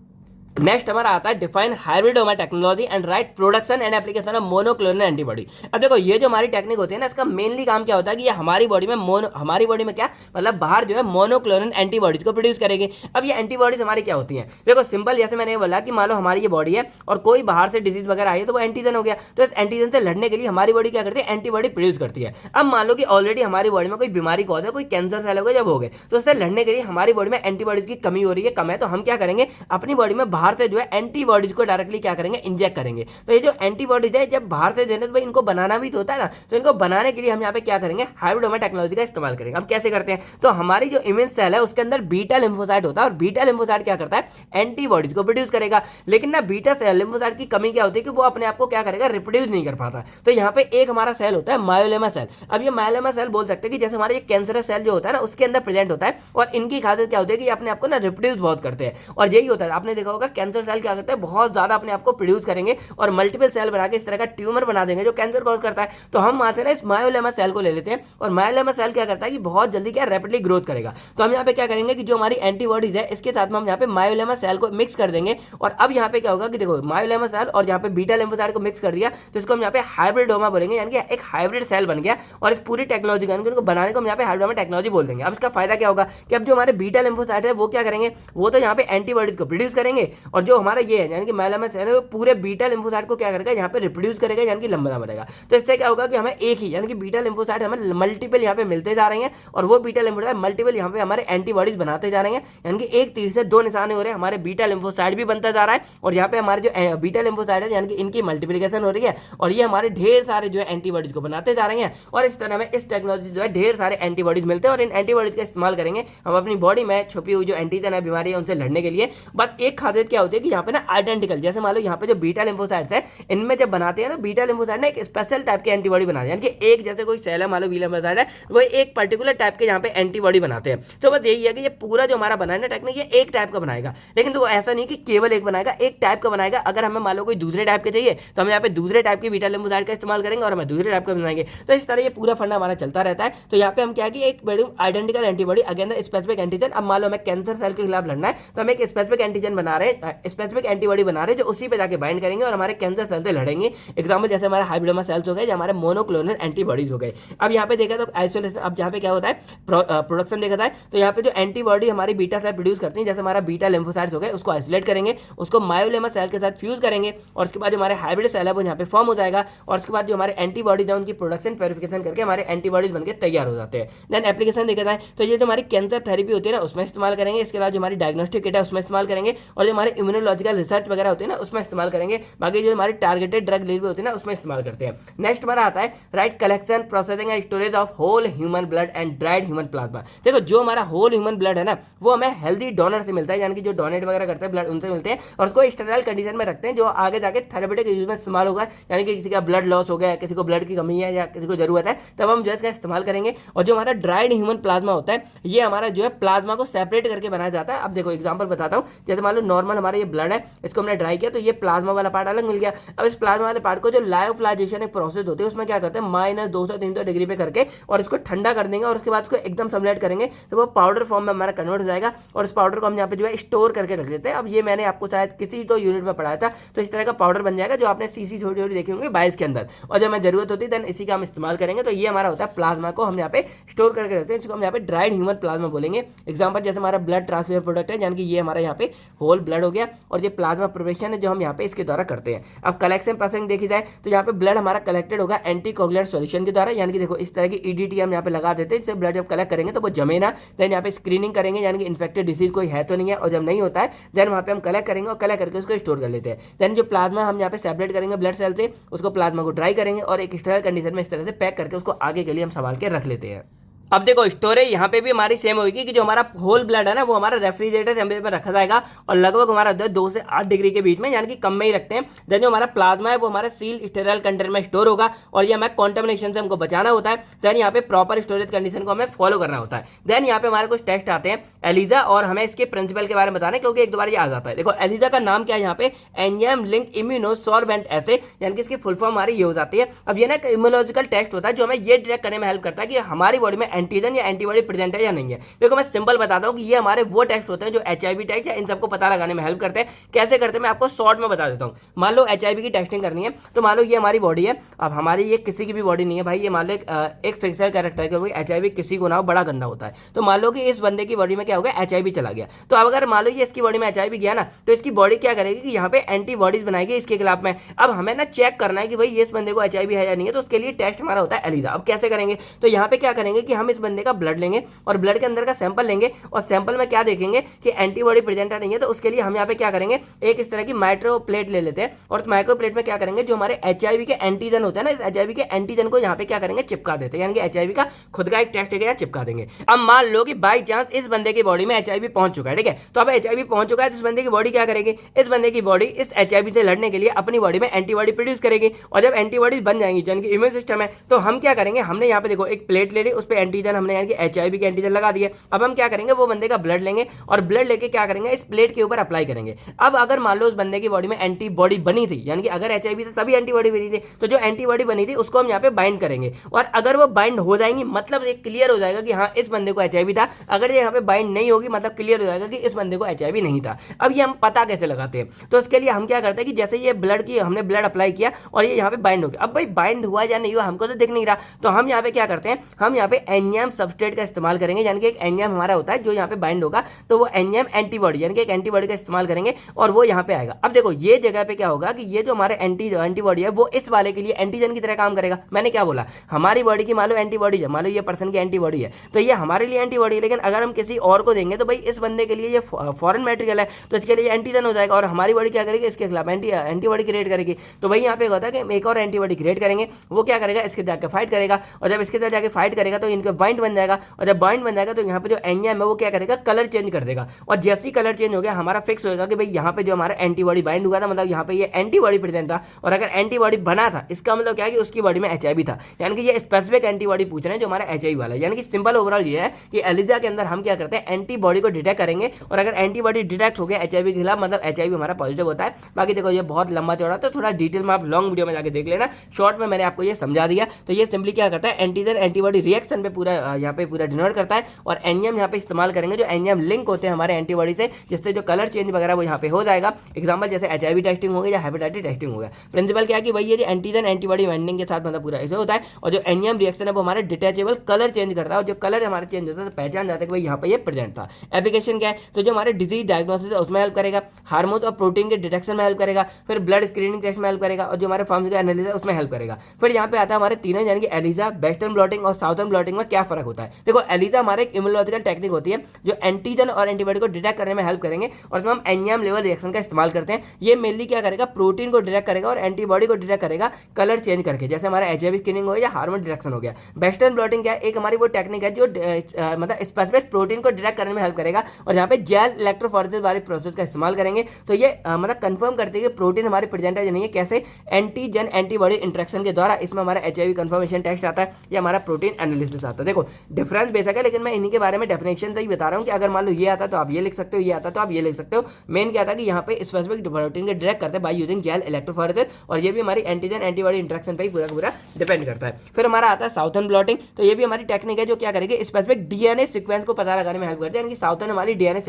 नेक्स्ट हमारा आता है define hybridoma technology and right production and application of monoclonal antibody. अब देखो ये जो हमारी टेक्निक होती है ना, इसका मेनली काम क्या होता है कि ये हमारी बॉडी में क्या मतलब बाहर जो है मोनोक्लोनल एंटीबॉडीज को प्रोड्यूस करेगी। अब ये एंटीबॉडीज हमारी क्या होती हैं, देखो सिंपल, जैसे मैंने बोला कि मान लो हमारी ये बॉडी है और कोई बाहर से डिजीज वगैरह आई है तो वो एंटीजन हो गया, तो इस एंटीजन से लड़ने के लिए हमारी बॉडी क्या करती है, एंटीबॉडी प्रोड्यूस करती है। अब मान लो कि ऑलरेडी हमारी बॉडी में कोई बीमारी कॉज है, कोई कैंसर सेल हो गया जब हो गए, तो उससे लड़ने के लिए हमारी बॉडी में एंटीबॉडीज की कमी हो रही है, कम है, तो हम क्या करेंगे, अपनी बॉडी में बाहर से जो है एंटीबॉडीज को डायरेक्टली क्या करेंगे, इंजेक्ट करेंगे। तो ये जो एंटीबॉडीज है जब बाहर से देने तो भाई इनको बनाना भी तो होता है ना, तो इनको बनाने के लिए हम यहाँ पे क्या करेंगे, हाइब्रिडोमा टेक्नोलॉजी का इस्तेमाल करेंगे। अब कैसे करते हैं, तो हमारी जो इम्यून सेल है उसके अंदर बीटा लिम्फोसाइट होता है और बीटा लिम्फोसाइट क्या करता है, एंटीबॉडीज को प्रोड्यूस करेगा। लेकिन ना बीटा सेल लिम्फोसाइट की कमी क्या होती है कि वो अपने आप को क्या करेगा, रिप्रोड्यूस नहीं कर पाता। तो यहाँ पे एक हमारा सेल होता है मायोलेमा सेल। अब ये मायोलेमा सेल बोल सकते हैं कि जैसे हमारे ये कैंसरस सेल जो होता है ना उसके अंदर प्रेजेंट होता है, और इनकी खासियत क्या होती है कि अपने आप को ना रिप्रोड्यूस बहुत करते हैं। और यही होता है, आपने देखा होगा कैंसर सेल क्या करते हैं, बहुत ज्यादा अपने आप को प्रोड्यूस करेंगे और मल्टीपल सेल बना के इस तरह का ट्यूमर बना देंगे जो कैंसर कॉज करता है। तो हम वहां से ना इस मायोलेमा सेल को ले लेते हैं और मायोलेमा सेल क्या करता है कि बहुत जल्दी क्या रैपिडली ग्रोथ करेगा। तो हम यहाँ पे क्या करेंगे कि जो हमारी एंटीबॉडीज है इसके साथ में हम यहाँ पे मायोलेमा सेल को मिक्स कर देंगे। और अब यहाँ पे क्या होगा कि देखो मायोलेमा सेल और यहाँ पे बीटा लिम्फोसाइट को मिक्स कर दिया, तो इसको हम यहाँ पे हाइब्रिडोमा बोलेंगे, यानी कि एक हाइब्रिड सेल बन गया। और इस पूरी टेक्नोलॉजी को बनाने को हम यहाँ पे हाइब्रिडोमा टेक्नोलॉजी बोल देंगे। अब इसका फायदा क्या होगा कि अब जो हमारे बीटा लिम्फोसाइट है वो क्या करेंगे, वो तो यहाँ पे एंटीबॉडीज को प्रोड्यूस करेंगे, और जो हमारा ये है यानी कि मायोलेमा सेल है वो पूरे बीटा लिम्फोसाइट को क्या करेगा, यहाँ पे रिप्रोड्यूस करेगा, यानी कि लंबा बनेगा। तो इससे क्या होगा कि हमें एक ही यानी कि बीटा लिम्फोसाइट हमें मल्टीपल यहाँ पे मिलते जा रहे हैं, और वो बीटा लिम्फोसाइट मल्टीपल यहाँ पे हमारे एंटीबॉडीज बनाते जा रहे हैं, यानी कि एक तीर से दो निशाने हो रहे हैं। हमारे बीटा लिम्फोसाइट भी बनता जा रहा है और यहाँ पे हमारे जो बीटा लिम्फोसाइट है यानी कि इनकी मल्टीप्लिकेशन हो रही है, और ये हमारे ढेर सारे जो है एंटीबॉडीज को बनाते जा रहे हैं। और इस तरह में इस टेक्नोलॉजी जो है ढेर सारे एंटीबॉडीज मिलते हैं, और इन एंटीबॉडीज का इस्तेमाल करेंगे हम अपनी बॉडी में छुपी हुई जो एंटीजन है बीमारी है उनसे लड़ने के लिए। बस एक खासियत क्या होती है कि यहाँ पे ना आइडेंटिकल, जैसे मान लो यहाँ पे जो बीटा लिम्फोसाइट्स है इनमें जब बनाते हैं ना बीटा लिम्फोसाइट ना एक स्पेशल टाइप के एंटीबॉडी बनाते हैं, यानी कि एक जैसे कोई सेल है मान लो बी लिम्फोसाइट है वो एक पर्टिकुलर टाइप के यहाँ पे एंटीबॉडी बनाते हैं। तो बस यही है कि ये पूरा जो हमारा बनाना टेक्निक ये एक टाइप का बनाएगा, लेकिन तो ऐसा नहीं कि केवल एक बनाएगा, एक टाइप का बनाएगा। अगर हमें मान लो कोई दूसरे टाइप के चाहिए तो हम यहाँ पे दूसरे टाइप के बीटा लिम्फोसाइट का इस्तेमाल करेंगे और हमें दूसरे टाइप का बनाएंगे। तो इस तरह ये पूरा फंडा हमारा चलता रहता है। तो यहाँ पे हम क्या कि एक identical antibody against specific antigen. अब मान लो हमें कैंसर सेल के खिलाफ लड़ना है तो हम एक स्पेसिफिक एंटीजन बना रहे हैं स्पेसिफिक एंटीबॉडी बना रहे हैं जो उसी पे जाके बाइंड करेंगे और हमारे कैंसर सेल से लड़ेंगे। एग्जाम्पल जैसे हमारे हाइब्रिडोमा सेल्स हो गए, जो हमारे मोनोक्लोनल एंटीबॉडीज हो गए। अब यहाँ पे देखा तो आइसोलेशन, अब यहाँ पे क्या होता है प्रोडक्शन देखा था, तो यहाँ पे जो एंटीबॉडी हमारी बीटा सेल प्रोड्यूस करती है, जैसे हमारा बीटा लिम्फोसाइट्स हो गए, उसको आइसोलेट करेंगे, उसको मायोलेमा सेल के साथ फ्यूज करेंगे और उसके बाद जो हमारे हाइब्रिड सेल है वो यहाँ पे फॉर्म हो जाएगा और उसके बाद जो हमारे एंटीबॉडीज है उनकी प्रोडक्शन प्योरिफिकेशन करके हमारे एंटीबॉडीज बनकर तैयार हो जाते हैं। देन एप्लीकेशन देखा जाए तो ये जो हमारी कैंसर थेरेपी होती है ना उसमें इस्तेमाल करेंगे, इसके बाद जो हमारी डायग्नोस्टिक किट है उसमें इस्तेमाल करेंगे और जो हमारे इम्यूनोलॉजिकल रिसर्च वगैरह होती है ना उसमें इस्तेमाल करेंगे। बाकी जो हमारी टारगेटेड ड्रग डिलीवरी होती है ना उसमें इस्तेमाल करते हैं। नेक्स्ट हमारा आता है write collection, processing and storage of whole human blood and dried human plasma. देखो जो हमारा होल ह्यूमन ब्लड है ना वो हमें हेल्दी डोनर से मिलता है, यानी कि जो डोनेट वगैरह करते हैं ब्लड उनसे मिलते हैं और उसको स्टेराइल कंडीशन में रखते हैं जो आगे जाके थेरेपेटिक यूज में इस्तेमाल होगा, यानी कि किसी का ब्लड लॉस हो गया, किसी को ब्लड की कमी है या किसी को जरूरत है तब हम जो है इसका इस्तेमाल करेंगे। और जो हमारा ड्राइड ह्यूमन प्लाज्मा होता है ये हमारा जो है प्लाज्मा को सेपरेट करके बनाया जाता है। अब देखो एग्जांपल बताता हूँ, जैसे मान लो नॉर्मल हमारा ये ब्लड है, इसको हमने ड्राई किया तो ये प्लाज्मा वाला पार्ट अलग मिल गया। अब इस प्लाज्मा वाले पार्ट को जो लायोफिलाइजेशन एक प्रोसेस होती है उसमें क्या करते हैं -200-300 डिग्री पे करके और इसको ठंडा कर देंगे और उसके बाद इसको एकदम समलेट करेंगे तो वो पाउडर फॉर्म में हमारा कन्वर्ट हो जाएगा और इस पाउडर को हम यहाँ पे जो है स्टोर करके रख देते हैं। अब ये मैंने आपको शायद किसी तो यूनिट में पढ़ाया था, तो इस तरह का पाउडर बन जाएगा जो आपने सीसी छोटी छोटी देखी होंगी बाइस के अंदर, और जब हमें जरूरत होती है देन इसी का हम इस्तेमाल करेंगे। तो ये हमारा होता है प्लाज्मा को हम यहाँ पे स्टोर करके रखते हैं, इसको हम यहाँ पे ड्राइड ह्यूमन प्लाज्मा बोलेंगे। एग्जाम्पल जैसे हमारा ब्लड ट्रांसफर प्रोडक्ट है, यानी कि ये हमारा यहाँ पे होल ब्लड हो गया और ये प्लाज्मा प्रिपरेशन है जो हम यहाँ पे इसके द्वारा करते हैं। अब कलेक्शन प्रोसेसिंग देखी जाए तो यहाँ पे ब्लड हमारा कलेक्टेड होगा एंटीकोगुलेंट सॉल्यूशन के द्वारा, यानी कि देखो इस तरह की ईडीटी हम यहाँ पे लगा देते हैं, इससे ब्लड जब कलेक्ट करेंगे तो वो जमे ना। देन यहाँ पे स्क्रीनिंग करेंगे, यानी कि इन्फेक्टेड डिसीज कोई है तो नहीं है, और जब नहीं होता है देन वहाँ पे हम कलेक्ट करेंगे और कलेक्ट करके उसको स्टोर कर लेते हैं। देन जो प्लाज्मा हम यहाँ पे सेपरेट करेंगे ब्लड सेल से, उसको प्लाज्मा को ड्राई करेंगे और एक स्टेरल कंडीशन में इस तरह से पैक करके उसको आगे के लिए हम संभाल के रख लेते हैं। अब देखो स्टोरेज यहाँ पे भी हमारी सेम होगी कि जो हमारा होल ब्लड है ना वो हमारा रेफ्रिजरेटर टेम्परेचर में रखा जाएगा और लगभग हमारा 2 से 8 डिग्री के बीच में, यानी कि कम में ही रखते हैं। देन जो हमारा प्लाज्मा है वो हमारा सील स्टेराइल कंटेनर में स्टोर होगा और ये हमें कॉन्टेमिनेशन से हमको बचाना होता है। देन यहाँ पे प्रॉपर स्टोरेज कंडीशन को हमें फॉलो करना होता है। देन यहाँ पे हमारे कुछ टेस्ट आते हैं एलिजा, और हमें इसके प्रिंसिपल के बारे में बताना है क्योंकि एक दो बार ये आ जाता है। देखो एलिजा का नाम क्या है यहाँ पे, एंजाइम लिंक इम्यूनोसॉर्बेंट एसे, यानी कि इसकी फुल फॉर्म हमारी ये हो जाती है। अब ये ना एक इम्यूनोलॉजिकल टेस्ट होता है जो हमें ये डिटेक्ट करने में हेल्प करता है कि हमारी बॉडी में एंटीजन या एंटीबॉडी प्रेजेंट है या नहीं है। देखो मैं सिंपल बताता हूं कि ये हमारे वो टेस्ट होते हैं जो एचआईवी टेस्ट या इन सबको पता लगाने में हेल्प करते हैं। कैसे करते हैं मैं आपको शॉर्ट में बता देता हूं। मान लो एचआईवी की टेस्टिंग करनी है, तो मान लो ये हमारी बॉडी है। अब हमारी ये किसी की भी बॉडी नहीं है भाई, ये मान लो एक फिक्सल कैरेक्टर है, एचआईवी किसी को ना हो बड़ा गंदा होता है। तो मान लो कि इस बंदे की बॉडी में क्या हो गया, एचआईवी चला गया। तो अब अगर मान लो ये इसकी बॉडी में एचआईवी गया ना, तो इसकी बॉडी क्या करेगी कि यहाँ पे एंटीबॉडीज बनाएगी इसके खिलाफ में। अब हमें ना चेक करना है कि भाई इस बंदे को एचआईवी है या नहीं है, तो उसके लिए टेस्ट हमारा होता है एलिजा। अब कैसे करेंगे, तो यहाँ पे क्या करेंगे कि हम इस बंदे का ब्लड लेंगे और ब्लड के अंदर का सैंपल लेंगे और सैंपल में क्या देखेंगे कि एंटीबॉडी प्रेजेंट है नहीं है। तो उसके लिए हम यहाँ पे क्या करेंगे, एक इस तरह की माइक्रो प्लेट ले लेते हैं और माइक्रो प्लेट में क्या करेंगे, जो हमारे एचआईवी के एंटीजन होते हैं ना, इस एचआईवी के एंटीजन को यहाँ पे क्या करेंगे, चिपका देते हैं, यानी कि एचआईवी का खुद का एक टेस्ट है चिपका देंगे। अब मान लो कि बाई चांस इस बंदे की बॉडी में एचआईवी पहुंच चुका है, ठीक है। तो अब एचआईवी पहुंच चुका है तो इस बंदे की बॉडी क्या करेगी, इस बंदे की बॉडी इस एचआईवी से लड़ने के लिए अपनी बॉडी में एंटीबॉडी प्रोड्यूस करेगी और जब एंटीबॉडी बन जाएंगी यानी कि इम्यून सिस्टम है, तो हम क्या करेंगे, हमने यहाँ पे देखो एक प्लेट ले ली, उस पर एंटीजन हमने यानी कि एचआईवी के एंटीजन लगा दिए। अब हम क्या करेंगे, वो बंदे का ब्लड लेंगे और ब्लड लेके क्या करेंगे, इस प्लेट के ऊपर अप्लाई करेंगे। अब अगर मान लो उस बंदे की बॉडी में एंटीबॉडी बनी थी, यानी कि अगर एचआईवी से सभी एंटीबॉडी बनी थी, तो जो एंटीबॉडी बनी थी उसको हम यहाँ पे बाइंड करेंगे और अगर वो बाइंड हो जाएंगी मतलब ये क्लियर हो जाएगा कि हाँ इस बंदे को एचआईवी था। अगर ये यहाँ पे बाइंड नहीं होगी मतलब क्लियर हो जाएगा कि इस बंदे को एचआईवी नहीं था। अब ये हम पता कैसे लगाते हैं, तो इसके लिए हम क्या करते हैं कि जैसे ये ब्लड की हमने ब्लड अप्लाई किया और ये यहाँ पे बाइंड हो गया। अब भाई बाइंड हुआ या नहीं हुआ हमको तो दिख नहीं रहा, तो हम यहाँ पे क्या करते हैं, हम यहाँ पे एंजाइम सबस्ट्रेट का इस्तेमाल करेंगे, यानी कि एक एंजाइम हमारा होता है जो यहाँ पे बाइंड होगा, तो वो एंजाइम एंटीबॉडी यानी कि एक एंटीबॉडी का इस्तेमाल करेंगे और वो यहाँ पे आएगा। अब देखो ये जगह पे क्या होगा कि ये जो हमारे एंटीबॉडी है वो इस वाले के लिए एंटीजन की तरह काम करेगा। मैंने क्या बोला, हमारी बॉडी की मान लो एंटीबॉडी है, मान लो ये पर्सन की एंटीबॉडी है, तो ये हमारे लिए एंटीबॉडी है। लेकिन अगर हम किसी और को देंगे तो भाई इस बंदे के लिए ये फॉरेन मटेरियल है, तो इसके लिए एंटीजन हो जाएगा और हमारी बॉडी क्या करेगी, इसके खिलाफ एंटीबॉडी क्रिएट करेगी। तो भाई यहाँ पे होता है कि हम एक और एंटीबॉडी क्रिएट करेंगे, वो क्या करेगा, इसके जाकर फाइट करेगा और जब इसके साथ जाकर फाइट करेगा तो इनका बाइंड बन जाएगा और जब बाइंड बन जाएगा तो यहाँ पे जो एंजाइम है वो क्या करेगा, कलर चेंज कर देगा और जैसे ही कलर चेंज हो गया हमारा फिक्स होगा कि भाई यहाँ पे जो हमारा एंटीबॉडी बाइंड हुआ था मतलब यहाँ पे ये एंटीबॉडी प्रेजेंट था और अगर एंटीबॉडी बना था इसका मतलब क्या है कि उसकी बॉडी में एचआईवी था, यानी कि ये स्पेसिफिक एंटीबॉडी पूछ रहे हैं जो हमारा एचआईवी वाला है। यानी कि सिंपल ओवरऑल ये है कि एलिजा के अंदर हम क्या करते हैं, एंटीबॉडी को डिटेक्ट करेंगे और अगर एंटीबॉडी डिटेक्ट हो गया एचआईवी के खिलाफ मतलब एचआईवी हमारा पॉजिटिव होता है। बाकी देखो ये बहुत लंबा चौड़ा तो थोड़ा डिटेल में आप लॉन्ग वीडियो में जाके देख लेना, शॉर्ट में मैंने आपको ये समझा दिया। तो ये सिंपली क्या करता है, एंटीजन एंटीबॉडी रिएक्शन पे पूरा यहाँ पे पूरा डिनोट करता है, और एंजाइम यहाँ पे इस्तेमाल करेंगे जो एंजाइम लिंक होते हैं हमारे एंटीबॉडी से, जिससे जो कलर चेंज वगैरह वो यहाँ पे हो जाएगा। एग्जाम्पल जैसे HIV टेस्टिंग हो गया या हेपेटाइटिस टेस्टिंग हो गया। प्रिंसिपल क्या है कि भाई ये एंटीजन एंटीबॉडी बाइंडिंग के साथ मतलब पूरा ऐसे होता है, और जो एंजाइम रिएक्शन है वो हमारे डिटैचेबल कलर चेंज करता है, और जो कलर हमारे चेंज होता है तो पहचान जाता है कि भाई यहाँ पे ये प्रेजेंट था। एप्लीकेशन क्या है, तो जो हमारे डिजीज डायग्नोसिस है उसमें हेल्प करेगा, हार्मोन्स और प्रोटीन के डिटेक्शन में हेल्प करेगा, फिर ब्लड स्क्रीनिंग टेस्ट में हेल्प करेगा, और जो हमारे फार्मास्यूटिकल एनालिसिस है उसमें हेल्प करेगा। फिर यहाँ पे आता है हमारे तीनों, यानी कि एलिजा, वेस्टर्न ब्लॉटिंग और साउथर्न ब्लॉटिंग में क्या फर्क होता है। देखो एलिजा हमारे एक इम्यूनोलॉजिकल टेक्निक होती है जो एंटीजन और एंटीबॉडी को डिटेक्ट करने में हेल्प करेंगे, और इसमें हम एंजाइम लेवल रिएक्शन का इस्तेमाल करते हैं। ये मेनली क्या करेगा, प्रोटीन को डिटेक्ट करेगा और एंटीबॉडी को डिटेक्ट करेगा कलर चेंज करके, जैसे हमारा HIV स्क्रीनिंग हो गया या हार्मोन डिटेक्शन हो गया। वेस्टर्न ब्लॉटिंग क्या है, एक हमारी वो टेक्निक है जो मतलब स्पेसिफिक प्रोटीन को डिटेक्ट करने में हेल्प करेगा, और यहाँ पे जेल इलेक्ट्रोफोरेसिस वाली प्रोसेस का इस्तेमाल करेंगे। तो ये मतलब कंफर्म करते हैं कि प्रोटीन हमारे प्रेजेंट है या नहीं है, कैसे एंटीजन एंटीबॉडी इंटरेक्शन के द्वारा। इसमें हमारा HIV कंफर्मेशन टेस्ट आता है या हमारा प्रोटीन एनालिसिस आता है। देखो डिफरेंस बेसिक है, लेकिन मैं इन्हीं के बारे में डेफिनेशन से ही बता रहा हूँ कि अगर मान लो ये आता तो आप ये लिख सकते हो, ये आता तो आप ये लिख सकते हो। मेन क्या था कि यहाँ पे स्पेसिफिक प्रोटीन के डायरेक्ट करते हैं बाय यूजिंग जेल इलेक्ट्रोफोरेसिस, और ये भी हमारी एंटीजन एंटीबॉडी इंटरेक्शन पे ही पूरा डिपेंड करता है। फिर हमारा आता है साउथर्न ब्लॉटिंग, तो ये भी हमारी टेक्निक है जो क्या करेगी, स्पेसिफिक DNA सीक्वेंस को पता लगाने में हेल्प करती है, यानी कि साउथर्न हमारी DNA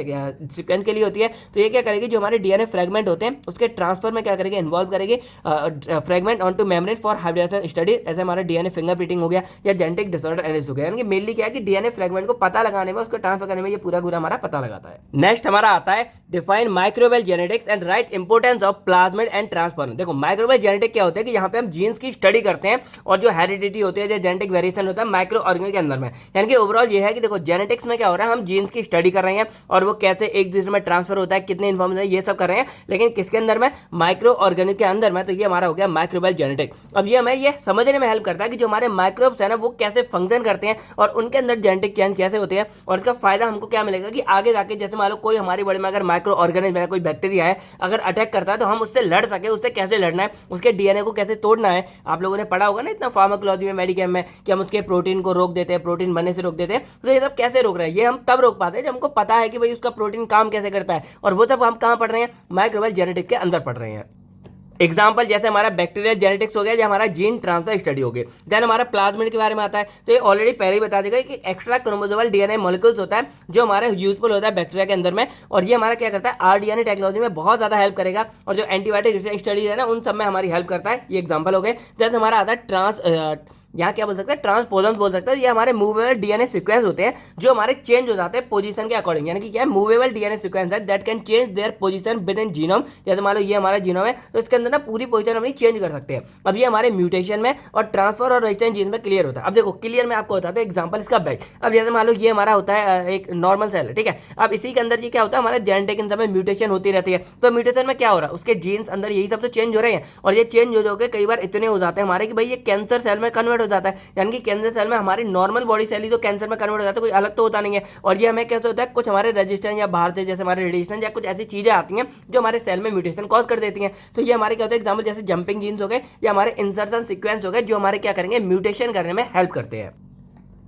सीक्वेंस के लिए होती है। तो ये क्या करेगी, जो हमारे DNA फ्रेगमेंट होते हैं उसके ट्रांसफर में क्या करेगी, इन्वॉल्व करेगी fragment onto membrane for hybridization study, ऐसे हमारा DNA फिंगरप्रिंटिंग हो गया या जेनेटिक डिसऑर्डर एनालिसिस हो गया। यानी कि मेनली क्या है कि DNA फ्रेगमेंट को पता लगाने में, उसको ट्रांसफर करने में ये पूरा हमारा पता लगाता है। नेक्स्ट हमारा आता है define microbial genetics and right importance of plasmid and transform. देखो माइक्रोबियल जेनेटिक क्या होता है कि यहाँ पे हम जीन्स की स्टडी करते हैं, और जो हेरिडिटी होती है, जो जेनेटिक वेरिएशन होता है माइक्रो ऑर्गेनिज्म के अंदर में। यानी कि ओवरऑल ये है कि देखो जेनेटिक्स में क्या हो रहा है, हम जीन्स की स्टडी कर रहे हैं और वो कैसे एक दूसरे में ट्रांसफर होता है, कितने इन्फॉर्मेशन है, ये सब कर रहे हैं, लेकिन किसके अंदर में, माइक्रो ऑर्गेनिज्म के अंदर में। तो ये हमारा हो गया माइक्रोबियल जेनेटिक। अब ये हमें ये समझने में हेल्प करता है कि जो हमारे माइक्रोब्स है ना वो कैसे फंक्शन करते हैं और उनके अंदर जेनेटिक चेंज कैसे होते हैं, और इसका फायदा हमको क्या मिलेगा कि आगे जाके जैसे मान लो कोई हमारी बॉडी में अगर माइक्रो ऑर्गेनिज्म है, कोई बैक्टीरिया है, अगर अटैक करता है तो हम उससे लड़ सके, उससे कैसे लड़ना है, उसके DNA को कैसे तोड़ना है। आप लोगों ने पढ़ा होगा ना इतना फार्माकोलॉजी में, मेडिकेम में, कि हम उसके प्रोटीन को रोक देते हैं, प्रोटीन बनने से रोक देते हैं। तो ये सब कैसे रोक रहे हैं, ये हम तब रोक पाते हैं जब हमको पता है कि भाई उसका प्रोटीन काम कैसे करता है, और वो सब हम कहाँ पढ़ रहे हैं, माइक्रोबियल जेनेटिक के अंदर पढ़ रहे हैं। एग्जाम्पल जैसे हमारा बैक्टीरियल जेनेटिक्स हो गया या हमारा जीन ट्रांसफर स्टडी हो गया। देन हमारा प्लाज्मिड के बारे में आता है, तो ये ऑलरेडी पहले ही बता देगा कि एक्स्ट्रा क्रोमोसोमल DNA मॉलिक्यूल्स होता है जो हमारे यूजफुल होता है बैक्टीरिया के अंदर में, और ये हमारा क्या करता है, RNA टेक्नोलॉजी में बहुत ज़्यादा हेल्प करेगा, और जो एंटीबायोटिक रिसर्च स्टडीज है ना उन सब में हमारी हेल्प करता है। ये एग्जाम्पल हो गए। जैसे हमारा आता है यहाँ क्या बोल सकते हैं, ट्रांसपोजन बोल सकते हैं। ये हमारे मूवेबल DNA सीक्वेंस होते हैं जो हमारे चेंज हो जाते हैं पोजीशन के अकॉर्डिंग, यानी कि क्या है, मूवेबल DNA सीक्वेंस है that can change their position with in genome. जैसे मान लो ये हमारा जीनोम है, तो इसके अंदर ना पूरी पोजीशन अपनी चेंज कर सकते हैं। अब ये हमारे म्यूटेशन में और ट्रांसफर और रेजिस्टेंस जीन में क्लियर होता है। अब देखो क्लियर में आपको बताते हैं एग्जाम्पल इसका बैक। अब जैसे मान लो ये हमारा होता है एक नॉर्मल सेल है, ठीक है। अब इसी के अंदर ये क्या होता है, हमारे जेनेटिक इन सब में म्यूटेशन होती रहती है। तो म्यूटेशन में क्या हो रहा है, उसके जीन्स अंदर यही सब तो चेंज हो रहे हैं, और ये चेंज हो के कई बार इतने हो जाते हैं हमारे कि भाई ये कैंसर सेल में कन्वर्ट हो जाता है। यानी कि कैंसर सेल में हमारी नॉर्मल बॉडी सेल ही तो कैंसर में कन्वर्ट हो जाता है, कोई अलग तो होता नहीं है। और ये हमें कैसे होता है, कुछ हमारे रेजिस्टेंस या बाहर से जैसे हमारे रेडिएशन या कुछ ऐसी चीजें आती हैं जो हमारे सेल में म्यूटेशन कॉज कर देती हैं। तो ये हमारे क्या होता है, एग्जाम्पल जैसे जंपिंग जीन्स हो गए या हमारे इंसर्शन सीक्वेंस हो गए, जो हमारे क्या करेंगे, म्यूटेशन करने में हेल्प करते हैं।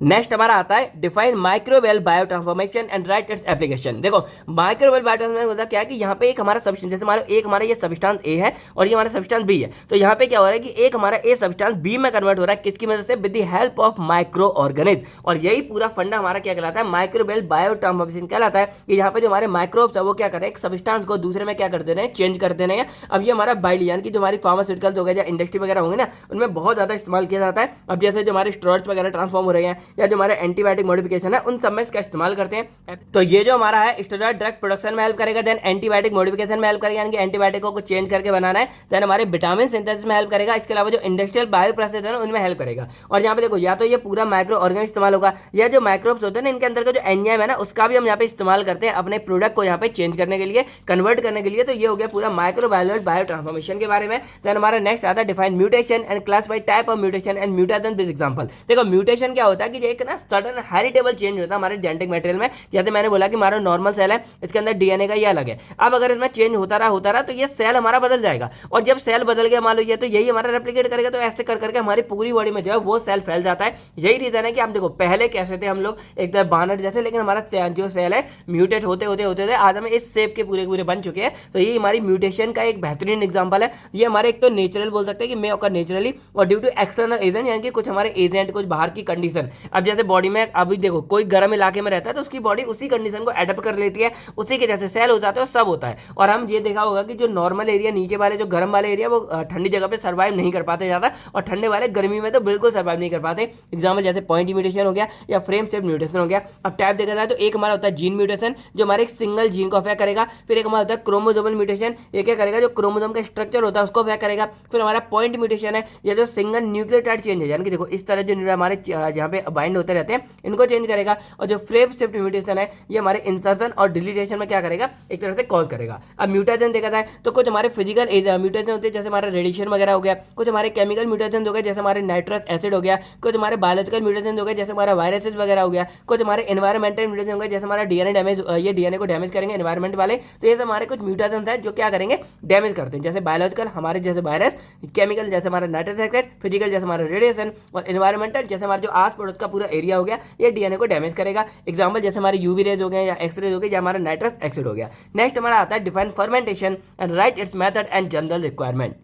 नेक्स्ट हमारा आता है define microwell biotransformation and right its application. देखो माइक्रोवेल बायोट्रांसफॉर्मेशन होता क्या है कि यहाँ पे एक हमारा सब्सटेंस, जैसे हमारा एक हमारा ये सब्सटेंस ए है और ये हमारा सब्सटेंस बी है, तो यहाँ पे क्या हो रहा है कि एक हमारा ए सब्सटेंस बी में कन्वर्ट हो रहा है, किसकी मदद से, with the help of micro organism. और यही पूरा फंडा हमारा क्या कहलाता है, माइक्रोवेल बायोट्रांसफॉर्मेशन कहलाता है। कि यहाँ पे जो हमारे माइक्रोब्स है वो क्या कर रहे हैं, एक सब्सटेंस को दूसरे में क्या कर दे रहे हैं, चेंज कर दे रहे हैं। अब ये हमारा बाइली यानी कि जो हमारी फार्मास्यूटिकल्स हो गए या इंडस्ट्री वगैरह होंगे ना, उनमें बहुत ज़्यादा इस्तेमाल किया जाता है। अब जैसे जो हमारे स्टेरॉइड्स वगैरह ट्रांसफॉर्म हो रहे हैं या जो हमारे एंटीबायोटिक मॉडिफिकेशन है, उन सब में इसका इस्तेमाल करते हैं। तो ये जो हमारा है स्टेरॉइड ड्रग प्रोडक्शन में हेल्प करेगा, देन एंटीबायोटिक मॉडिफिकेशन में हेल्प करेगा, यानी कि एंटीबायोटिकों को चेंज करके बनाना है, देन हमारे विटामिन सिंथेसिस में हेल्प करेगा। इसके अलावा जो इंडस्ट्रियल बायो प्रोसेस है उनमें हेल्प करेगा। और यहाँ पे देखो या तो ये पूरा माइक्रो ऑर्गेनिज्म इस्तेमाल होगा, या जो माइक्रोब्स होते हैं ना इनके अंदर का जो एंजाइम है ना उसका भी हम यहाँ पे इस्तेमाल करते हैं अपने प्रोडक्ट को यहाँ पे चेंज करने के लिए, कन्वर्ट करने के लिए। तो ये हो गया पूरा माइक्रोबायोलॉजी बायो ट्रांसफॉर्मेशन के बारे में। देन हमारा नेक्स्ट आता है define mutation and classify type of mutation and mutation with example. देखो म्यूटेशन क्या होता है कि एक ना सडन हेरिटेबल चेंज होता है हमारे जेनेटिक मटेरियल में। जैसे मैंने बोला कि हमारा नॉर्मल सेल है, इसके अंदर डीएनए का ये अलग है। अब अगर इसमें चेंज होता रहा तो ये सेल हमारा बदल जाएगा, और जब सेल बदल गया मान लो ये, तो यही हमारा रेप्लिकेट करेगा। तो ऐसे कर करके हमारी पूरी बॉडी में जो है वो सेल फैल जाता है। यही रीजन है कि आप देखो पहले कैसे थे हम लोग एक तरह बानर जैसे, लेकिन हमारा जो सेल है म्यूटेट होते होते आज हम इस शेप के पूरे बन चुके हैं। तो ये हमारी म्यूटेशन का एक बेहतरीन एग्जाम्पल है। ये हमारे एक तो नेचुरल बोल सकते हैं कि मे ओकर नेचुरली, और ड्यू टू एक्सटर्नल एजेंट, यानी कि कुछ हमारे एजेंट, कुछ बाहर की कंडीशन, अब जैसे बॉडी में अभी देखो कोई गर्म इलाके में रहता है तो उसकी बॉडी उसी कंडीशन को एडेप्ट कर लेती है, उसी के जैसे सेल हो जाते हैं, सब होता है। और हम ये देखा होगा कि जो नॉर्मल एरिया नीचे वाले जो गर्म वाले एरिया वो ठंडी जगह पे सर्वाइव नहीं कर पाते ज़्यादा, और ठंडे वाले गर्मी में तो बिल्कुल सर्वाइव नहीं कर पाते। एग्जाम्पल जैसे पॉइंट म्यूटेशन हो गया या फ्रेम शिफ्ट म्यूटेशन हो गया। अब टाइप देखा जाए तो एक हमारा होता है जीन म्यूटेशन जो हमारे एक सिंगल जीन को अफेक्ट करेगा, फिर एक हमारा होता है क्रोमोसोमल म्यूटेशन, ये क्या करेगा जो क्रोमोसोम का स्ट्रक्चर होता है उसको अफेक्ट करेगा, फिर हमारा पॉइंट म्यूटेशन है ये जो सिंगल न्यूक्लियोटाइड चेंज है, यानी कि देखो इस तरह जो हमारे जहाँ पे बाइंड होते रहते हैं इनको चेंज करेगा। और जो फ्रेम शिफ्ट म्यूटेशन है ये हमारे इंसर्शन और डिलीटेशन में क्या करेगा, एक तरह से कॉज करेगा। अब म्यूटेशन देखा जाए तो कुछ हमारे फिजिकल म्यूटेशन होते हैं जैसे हमारा रेडिएशन वगैरह हो गया, कुछ हमारे केमिकल म्यूटेशन हो गए जैसे हमारे नाइट्रस एसिड हो गया, कुछ हमारे बायोलॉजिकल म्यूटेशन हो गए जैसे हमारा वायरसेस वगैरह हो गया, कुछ हमारे एनवायरमेंटल म्यूटेशन हो गए जैसे हमारा डीएनए डैमेज, ये डीएनए को डैमेज करेंगे एनवायरमेंट वाले। तो ये सब हमारे कुछ म्यूटेशन है जो क्या करेंगे, डैमेज करते हैं। जैसे बायोलॉजिकल हमारे जैसे वायरस, केमिकल जैसे हमारा नाइट्रस ऑक्साइड, फिजिकल जैसे हमारा रेडिएशन, और एनवायरमेंटल जैसे हमारा जो आस पड़ोस का पूरा एरिया हो गया ये डीएनए को डैमेज करेगा। एग्जाम्पल जैसे हमारे यूवी रेज हो गए या एक्स रेज हो गए या हमारा नाइट्रस ऑक्साइड हो गया। नेक्स्ट हमारा आता है define fermentation and right it's method and general requirement.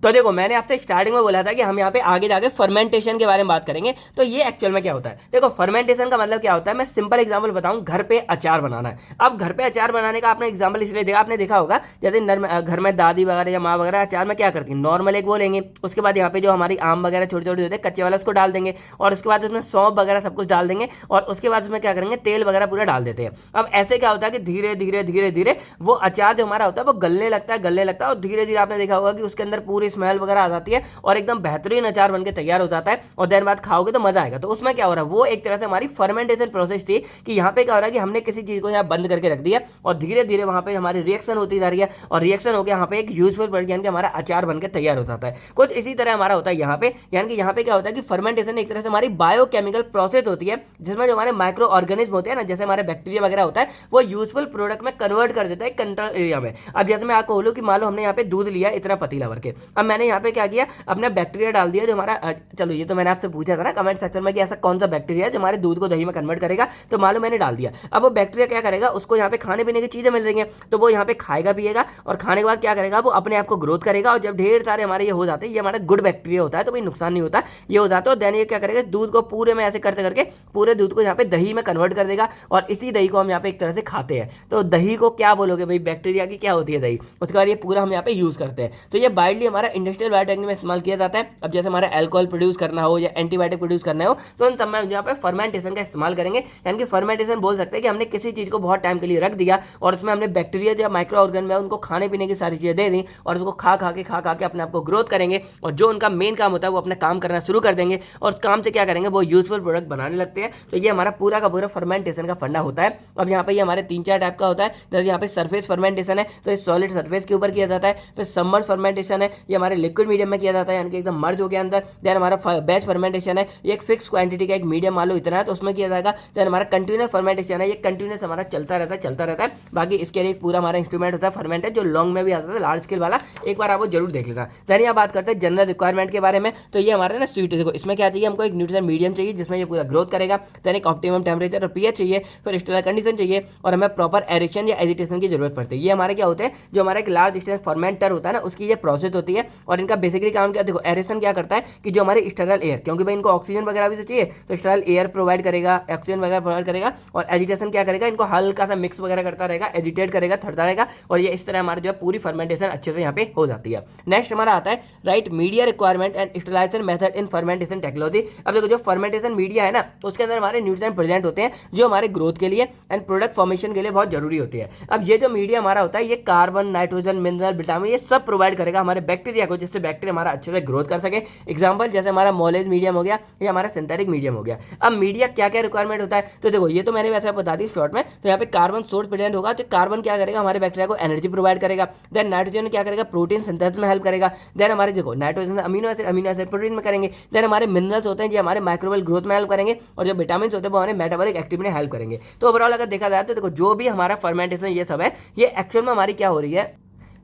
तो देखो मैंने आपसे स्टार्टिंग में बोला था कि हम यहाँ पे आगे जाके फर्मेंटेशन के बारे में बात करेंगे। तो ये एक्चुअल में क्या होता है, देखो फर्मेंटेशन का मतलब क्या होता है, मैं सिंपल एग्जांपल बताऊं, घर पे अचार बनाना है। अब घर पे अचार बनाने का आपने एग्जांपल इसलिए देखा, आपने देखा होगा जैसे घर में दादी वगैरह या माँ वगैरह अचार में क्या करती है, नॉर्मल एक वो लेंगे, उसके बाद यहाँ पे जो हमारी आम वगैरह छोटे छोटे होते हैं कच्चे वाला उसको डाल देंगे, और उसके बाद उसमें सौंफ वगैरह सब कुछ डाल देंगे, और उसके बाद उसमें क्या करेंगे, तेल वगैरह पूरा डाल देते हैं। अब ऐसे क्या होता है कि धीरे धीरे धीरे धीरे वो अचार जो हमारा होता है वो गलने लगता है, और धीरे धीरे आपने देखा होगा कि उसके अंदर पूरी स्मेल वगैरह आ जाती है और एकदम बेहतरीन अचार बनके तैयार हो जाता है, और देर बाद खाओगे तो मजा आएगा। तो उसमें क्या हो रहा है, वो एक तरह से हमारी फर्मेंटेशन प्रोसेस थी कि यहाँ पे क्या हो रहा है कि हमने किसी चीज को यहाँ बंद करके रख दिया और धीरे धीरे वहां पे हमारी रिएक्शन होती जा रही है, और रिएक्शन हो गया यहाँ पे एक यूजफुल प्रोडक्ट यानी कि हमारा अचार बनकर तैयार हो जाता है। कुछ इसी तरह हमारा होता है यहाँ पे, यानी कि यहाँ पे क्या होता है कि फर्मेंटेशन एक तरह से हमारी बायोकेमिकल प्रोसेस होती है जिसमें जो हमारे माइक्रो ऑर्गेनिज्म होते हैं ना, जैसे हमारे बैक्टीरिया वगैरह होता है, वो यूजफुल प्रोडक्ट में कन्वर्ट कर देता है कंट्रोल एरिया में। अब जैसे मैं आपको बोलूँ कि मान लो हमने यहाँ पे दूध लिया इतना पतीला भर के, अब मैंने यहाँ पे क्या किया, अपना बैक्टीरिया डाल दिया जो हमारा, चलो ये तो मैंने आपसे पूछा था ना कमेंट सेक्शन में कि ऐसा कौन सा बैक्टीरिया है जो हमारे दूध को दही में कन्वर्ट करेगा, तो मान लो मैंने डाल दिया। अब वो बैक्टीरिया क्या करेगा, उसको यहाँ पे खाने पीने की चीजें मिल रही हैं तो वो यहाँ पे खाएगा पिएगा, और खाने के बाद क्या करेगा, वो अपने आप को ग्रोथ करेगा, और जब ढेर सारे हमारे ये हो जाते हैं, ये हमारा गुड बैक्टीरिया होता है तो भाई नुकसान नहीं होता, ये हो जाता है। देन ये क्या करेगा, दूध को पूरे में ऐसे करते करके पूरे दूध को यहाँ पे दही में कन्वर्ट कर देगा, और इसी दही को हम यहाँ पे एक तरह से खाते हैं। तो दही को क्या बोलोगे भाई, बैक्टीरिया की क्या होती है दही, उसके बाद ये पूरा हम यहाँ पे यूज करते हैं। तो ये वाइडली हमारा इंडस्ट्रियल बायोटेक्निक में इस्तेमाल किया जाता है। अब जैसे हमारा अल्कोहल प्रोड्यूस करना हो या एंटीबायोटिक प्रोड्यूस करना हो तो उन सब में यहाँ पे फर्मेंटेशन का इस्तेमाल करेंगे। यानी कि फर्मेंटेशन बोल सकते हैं कि हमने किसी चीज को बहुत टाइम के लिए रख दिया और उसमें हमने बैक्टीरिया या माइक्रो ऑर्गेनिज्म में उनको खाने पीने की सारी चीजें दे दी, और उसको खा खा के अपने आप को ग्रोथ करेंगे, और जो उनका मेन काम होता है वो अपना काम करना शुरू कर देंगे, और उस काम से क्या करेंगे, वो यूजफुल प्रोडक्ट बनाने लगते हैं। तो ये हमारा पूरा का पूरा फर्मेंटेशन का फंडा होता है। अब यहाँ पे ये हमारे 3-4 टाइप का होता है। जैसे यहाँ पे सरफेस फर्मेंटेशन है तो ये सॉलिड सरफेस के ऊपर किया जाता है, फिर सबमर्ज फर्मेंटेशन है ये हमारे लिक्विड मीडियम में किया जाता है, यानी कि एकदम मर्ज हो गया अंदर। देन हमारा बैच फर्मेंटेशन है, ये एक फिक्स क्वांटिटी का एक मीडियम मान लो इतना है तो उसमें किया जाएगा। देन हमारा कंटिन्यूस फर्मेंटेशन है, ये कंटिन्यूस हमारा चलता रहता है। बाकी इसके लिए पूरा हमारा इंस्ट्रूमेंट होता है फर्मेंटेड जो लॉन्ग में भी आता है, लार्ज स्केल वाला, एक बार आपको जरूर देख लेना। देन यहाँ बात करते हैं जनरल रिक्वायरमेंट के बारे में। तो ये हमारे ना स्वीट, देखो इसमें क्या चाहिए, हमको एक न्यूट्रिशन मीडियम चाहिए जिसमें ये पूरा ग्रोथ करेगा। देन एक ऑप्टिमम टेम्परेचर और पीएच चाहिए, फिर स्टेरल कंडीशन चाहिए, और हमें प्रॉपर एरेशन या एजिटेशन की जरूरत पड़ती है। ये हमारे क्या होते हैं, जो हमारा एक लार्ज स्टेज फर्मेंटर होता है ना उसकी ये प्रोसेस होती है, और इनका बेसिकली काम क्या, देखो एरेशन क्या करता है कि जो हमारे स्टेरल एयर, क्योंकि भाई इनको ऑक्सीजन वगैरह भी तो चाहिए, तो स्टेरल एयर प्रोवाइड करेगा, ऑक्सीजन वगैरह प्रोवाइड करेगा, और एजिटेशन क्या करेगा, इनको हल्का सा मिक्स वगैरह करता रहेगा, एजिटेट करेगा, थरता रहेगा, और ये इस तरह हमारा जो है पूरी फर्मेंटेशन अच्छे से यहाँ पे हो जाती है। नेक्स्ट हमारा आता है write media requirement and sterilization method in fermentation technology. अब देखो जो फर्मेंटेशन मीडिया है ना तो उसके अंदर हमारे न्यूट्रिएंट प्रेजेंट होते हैं जो हमारे ग्रोथ के लिए एंड प्रोडक्ट फॉर्मेशन के लिए बहुत जरूरी होती है। अब ये जो मीडिया हमारा होता है ये कार्बन, नाइट्रोजन, मिनरल, विटामिन ये सब प्रोवाइड करेगा हमारे बैक्टीरिया को, जिससे बैक्टीरिया हमारा अच्छे से ग्रोथ कर सके। एग्जाम्पल जैसे हमारा मोलेज मीडियम हो गया या हमारा सिंथेटिक मीडियम हो गया। अब मीडिया क्या क्या रिक्वायरमेंट होता है, तो देखो ये तो मैंने वैसे बता दी शॉर्ट में। तो यहाँ पे कार्बन सोर्स प्रेजेंट होगा, तो कार्बन क्या करेगा, हमारे बैक्टीरिया को एनर्जी प्रोवाइड करेगा। देन नाइट्रोजन क्या करेगा, प्रोटीन सिंथेसिस में हेल्प करेगा। देन हमारे देखो नाइट्रोजन अमीनो एसिड प्रोटीन में करेंगे। देन हमारे मिनरल्स होते हैं जो हमारे माइक्रोबियल ग्रोथ में हेल्प करेंगे, और जो विटामिन होते हैं वो हमारे मेटाबॉलिक एक्टिविटी में हेल्प करेंगे। तो ओवरऑल अगर देखा जाए तो देखो जो भी हमारा फर्मेंटेशन ये सब है ये एक्चुअल में हमारी क्या हो रही है,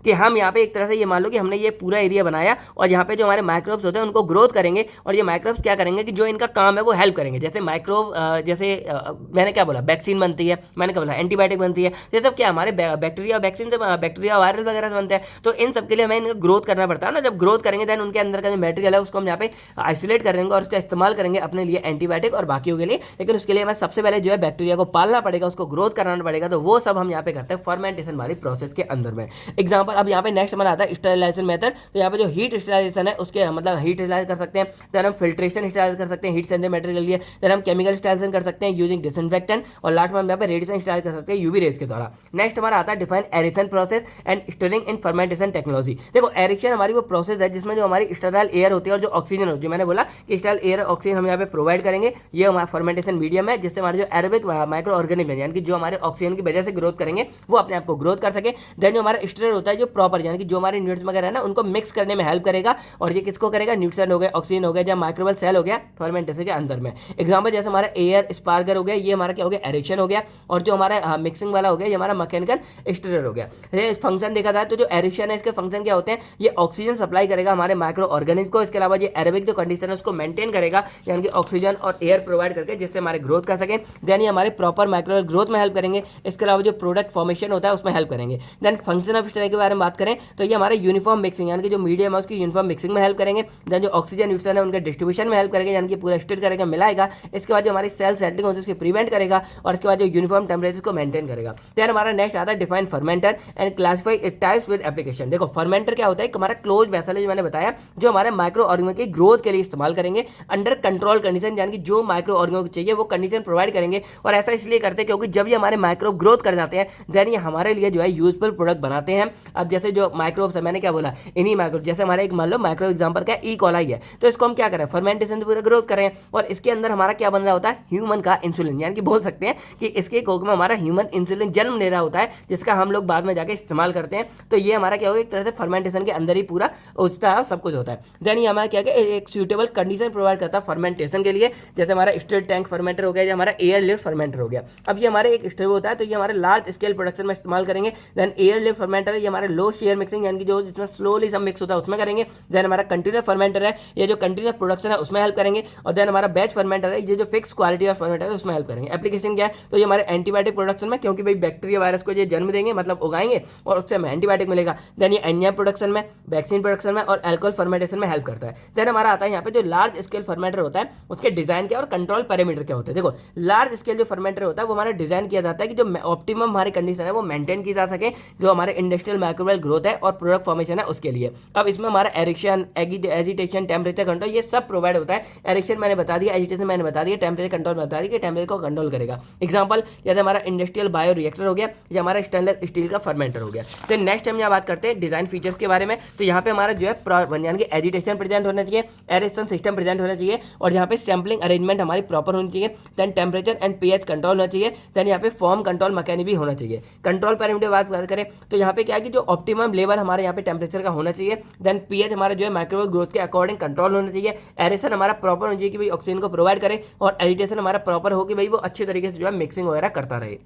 कि हम यहाँ पे एक तरह से ये मान लो कि हमने ये पूरा एरिया बनाया और यहाँ पे जो हमारे माइक्रोब्स होते हैं उनको ग्रोथ करेंगे और ये माइक्रोब्स क्या करेंगे कि जो इनका काम है वो हेल्प करेंगे। जैसे माइक्रोब जैसे मैंने क्या बोला, वैक्सीन बनती है, मैंने क्या बोला, एंटीबायोटिक बनती है, ये सब क्या हमारे बैक्टीरिया वैक्सीन से, बैक्टीरिया वायरल वगैरह से बनते हैं। तो इन सब के लिए हमें इनको ग्रोथ करना पड़ता है ना। जब ग्रोथ करेंगे देन उनके अंदर का जो मटेरियल है उसको हम यहाँ पे आइसोलेट करेंगे और उसका इस्तेमाल करेंगे अपने लिए एंटीबायोटिक और बाकियों के लिए। लेकिन उसके लिए हमें सबसे पहले जो है बैक्टीरिया को पालना पड़ेगा, उसको ग्रोथ कराना पड़ेगा। तो वो सब हम यहाँ पे करते हैं फर्मेंटेशन वाली प्रोसेस के अंदर में। एग्जाम्पल अब यहाँ पे नेक्स्ट हमारा आता है स्टेरिलाइजेशन मेथड। तो यहाँ पे जो हीट स्टेरिलाइजेशन है उसके मतलब हीट स्टेरिलाइज कर सकते हैं, देन हम फिल्ट्रेशन स्टेरिलाइज कर सकते हैं हीट सेंसिटिव मटेरियल के लिए, देन हम केमिकल स्टेरिलाइजेशन कर सकते हैं यूजिंग डिसइंफेक्टेंट, और लास्ट में हम यहाँ पे रेडिएशन स्टेरिलाइज कर सकते हैं यूवी रेज के द्वारा। नेक्स्ट हमारा आता है define aeration process and stirring in fermentation technology. देखो एरेशन हमारी वो प्रोसेस है जिसमें जो हमारी स्टेराइल एयर होती है और जो ऑक्सीजन होती है, मैंने बोला कि स्टेराइल एयर और ऑक्सीजन हम यहाँ पे प्रोवाइड करेंगे। ये हमारा फर्मेंटेशन मीडियम है जिससे हमारे जो एरोबिक माइक्रो ऑर्गेनिज्म यानी कि जो हमारे ऑक्सीजन की वजह से ग्रोथ करेंगे वो अपने आप को ग्रोथ कर सके। देन जो हमारा स्टेरर होता है जो प्रॉपर यानी कि जो हमारे न्यूट्रिएंट्स वगैरह है ना उनको मिक्स करने में हेल्प करेगा। और ये किसको करेगा, न्यूट्रिएंट हो गया, ऑक्सीजन हो गया, या माइक्रोबल सेल हो गया फर्मेंटेशन के अंदर में। एग्जाम्पल जैसे हमारा एयर स्पार्गर हो गया, ये हमारा क्या हो गया, एरेशन हो गया। और जो हमारा मिक्सिंग वाला हो गया ये हमारा मैकेनिकल स्टेरर हो गया। फंक्शन देखा जाए तो जो एरेशन है इसके फंक्शन क्या होते हैं, ये ऑक्सीजन सप्लाई करेगा हमारे माइक्रो ऑर्गेनिज्म को। इसके अलावा ये एरोबिक जो कंडीशन है उसको मेंटेन करेगा यानी कि ऑक्सीजन और एयर प्रोवाइड करके जिससे हमारे ग्रोथ कर सके। देन ये हमारे प्रॉपर माइक्रोबल ग्रोथ में हेल्प करेंगे। इसके अलावा जो प्रोडक्ट फॉर्मेशन होता है उसमें हेल्प करेंगे। देन फंक्शन ऑफ स्टेरर के बारे में बात करें तो ये हमारे यूनिफॉर्म मिक्सिंग यानी कि जो मीडियम है उसकी यूनिफॉर्म मिक्सिंग में हेल्प करेंगे। देन जो ऑक्सीजन न्यूट्रिएंट है उनके डिस्ट्रीब्यूशन में हेल्प करेगा यानी कि पूरा स्टिर करेगा, मिलाएगा। इसके बाद जो हमारी सेल सेटलिंग होती है उसको प्रिवेंट करेगा और इसके बाद जो यूनिफॉर्म टेम्परेचर को मेंटेन करेगा। देन हमारा नेक्स्ट आता है define fermenter and classify it types with application. देखो फर्मेंटर क्या होता है, हमारा क्लोज वेसल है जो मैंने बताया, जो हमारे माइक्रो ऑर्गेनिज्म की ग्रोथ के लिए इस्तेमाल करेंगे अंडर कंट्रोल कंडीशन, यानी कि जो माइक्रो ऑर्गेनिज्म को चाहिए वो कंडीशन प्रोवाइड करेंगे। और ऐसा इसलिए करते हैं क्योंकि जब ये हमारे माइक्रोब ग्रोथ कर जाते हैं देन ये हमारे लिए जो है यूजफुल प्रोडक्ट बनाते हैं। अब जैसे जो माइक्रोब्स है, मैंने क्या बोला, इन्हीं माइक्रोब, जैसे हमारे एक मान लो माइक्रो एग्जांपल क्या ई कोलाई है, तो इसको हम क्या करें, फर्मेंटेशन से पूरा ग्रोथ करें और इसके अंदर हमारा क्या बन रहा होता है, ह्यूमन का इंसुलिन, यानी कि बोल सकते हैं कि इसके कोक में हमारा ह्यूमन इंसुलिन जन्म ले रहा होता है जिसका हम लोग बाद में जाके इस्तेमाल करते हैं। तो ये हमारा क्या होगा, एक तरह से फर्मेंटेशन के अंदर ही पूरा उचता है, सब कुछ होता है। देन ये हमारा क्या एक सूटेबल कंडीशन प्रोवाइड करता है फर्मेंटेशन के लिए, जैसे हमारा स्टिर टैंक फर्मेंटर हो गया या हमारा एयर लिफ्ट फर्मेंटर हो गया। अब ये हमारे एक स्टिर होता है तो ये हमारे लार्ज स्केल प्रोडक्शन में इस्तेमाल करेंगे। देन एयर लिफ्ट फर्मेंटर ये हमारे लो शेयर मिक्सिंग यानी कि जो जिसमें स्लोली सब मिक्स होता है उसमें करेंगे। देन हमारा कंटिन्यूस फर्मेंटर है, ये जो कंटिन्यूस प्रोडक्शन है उसमें हेल्प करेंगे। और देन हमारा बैच फर्मेंटर है, ये जो फिक्स क्वालिटी ऑफ फर्मेंटर है उसमें हेल्प करेंगे। एप्लीकेशन क्या है, तो ये हमारे एंटीबायोटिक प्रोडक्शन में, क्योंकि भाई बैक्टीरिया वायरस को ये जन्म देंगे मतलब उगाएंगे और उससे हमें एंटीबायोटिक मिलेगा। देन ये एंजाइम प्रोडक्शन में, वैक्सीन प्रोडक्शन में और अल्कोहल फर्मेंटेशन में हेल्प करता है। देन हमारा आता है यहाँ पे जो लार्ज स्केल फर्मेंटर होता है उसके डिजाइन क्या और कंट्रोल पैरामीटर क्या होते हैं। देखो लार्ज स्केल जो फर्मेंटर होता है वो हमारा डिजाइन किया जाता है कि जो ऑप्टिमम हमारी कंडीशन है वो मेंटेन की जा सके, जो हमारे इंडस्ट्रियल माइक्रोबियल ग्रोथ है और प्रोडक्ट फॉर्मेशन है उसके लिए। अब इसमें हमारा एरिक्शन, एजिटेशन, टेम्परेचर कंट्रोल ये सब प्रोवाइड होता है। एरिक्शन मैंने बता दिया, एजिटेशन मैंने बता दिया, टेम्परेचर कंट्रोल बता दिया कि टेम्परेचर को कंट्रोल करेगा। एग्जाम्पल जैसे हमारा इंडस्ट्रियल बायो रिएक्टर हो गया या हमारा स्टेनलेस स्टील का फर्मेंटर हो गया। तो नेक्स्ट हम यहाँ बात करते हैं डिजाइन फीचर्स के बारे में। तो यहाँ पे हमारा जो है यानी कि एजिटेशन प्रेजेंट होना चाहिए, एरेशन सिस्टम प्रेजेंट होना चाहिए और यहाँ पे सैम्पलिंग अरेंजमेंट हमारी प्रॉपर होनी चाहिए। Then temperature and pH control होना चाहिए। देन यहाँ पे फॉर्म कंट्रोल मैकेनिज्म भी होना चाहिए। कंट्रोल पैरामीटर बात करें तो यहाँ पे क्या है कि जो ऑप्टिमम लेवल हमारे यहाँ पे टेम्परेचर का होना चाहिए। देन पीएच हमारा जो है माइक्रोवेव ग्रोथ के अकॉर्डिंग कंट्रोल होना चाहिए। एरेशन हमारा प्रॉपर होना चाहिए कि भाई ऑक्सीजन को प्रोवाइड करे और एजिटेशन हमारा प्रॉपर हो कि भाई वो अच्छे तरीके से जो है मिक्सिंग वगैरह करता रहे।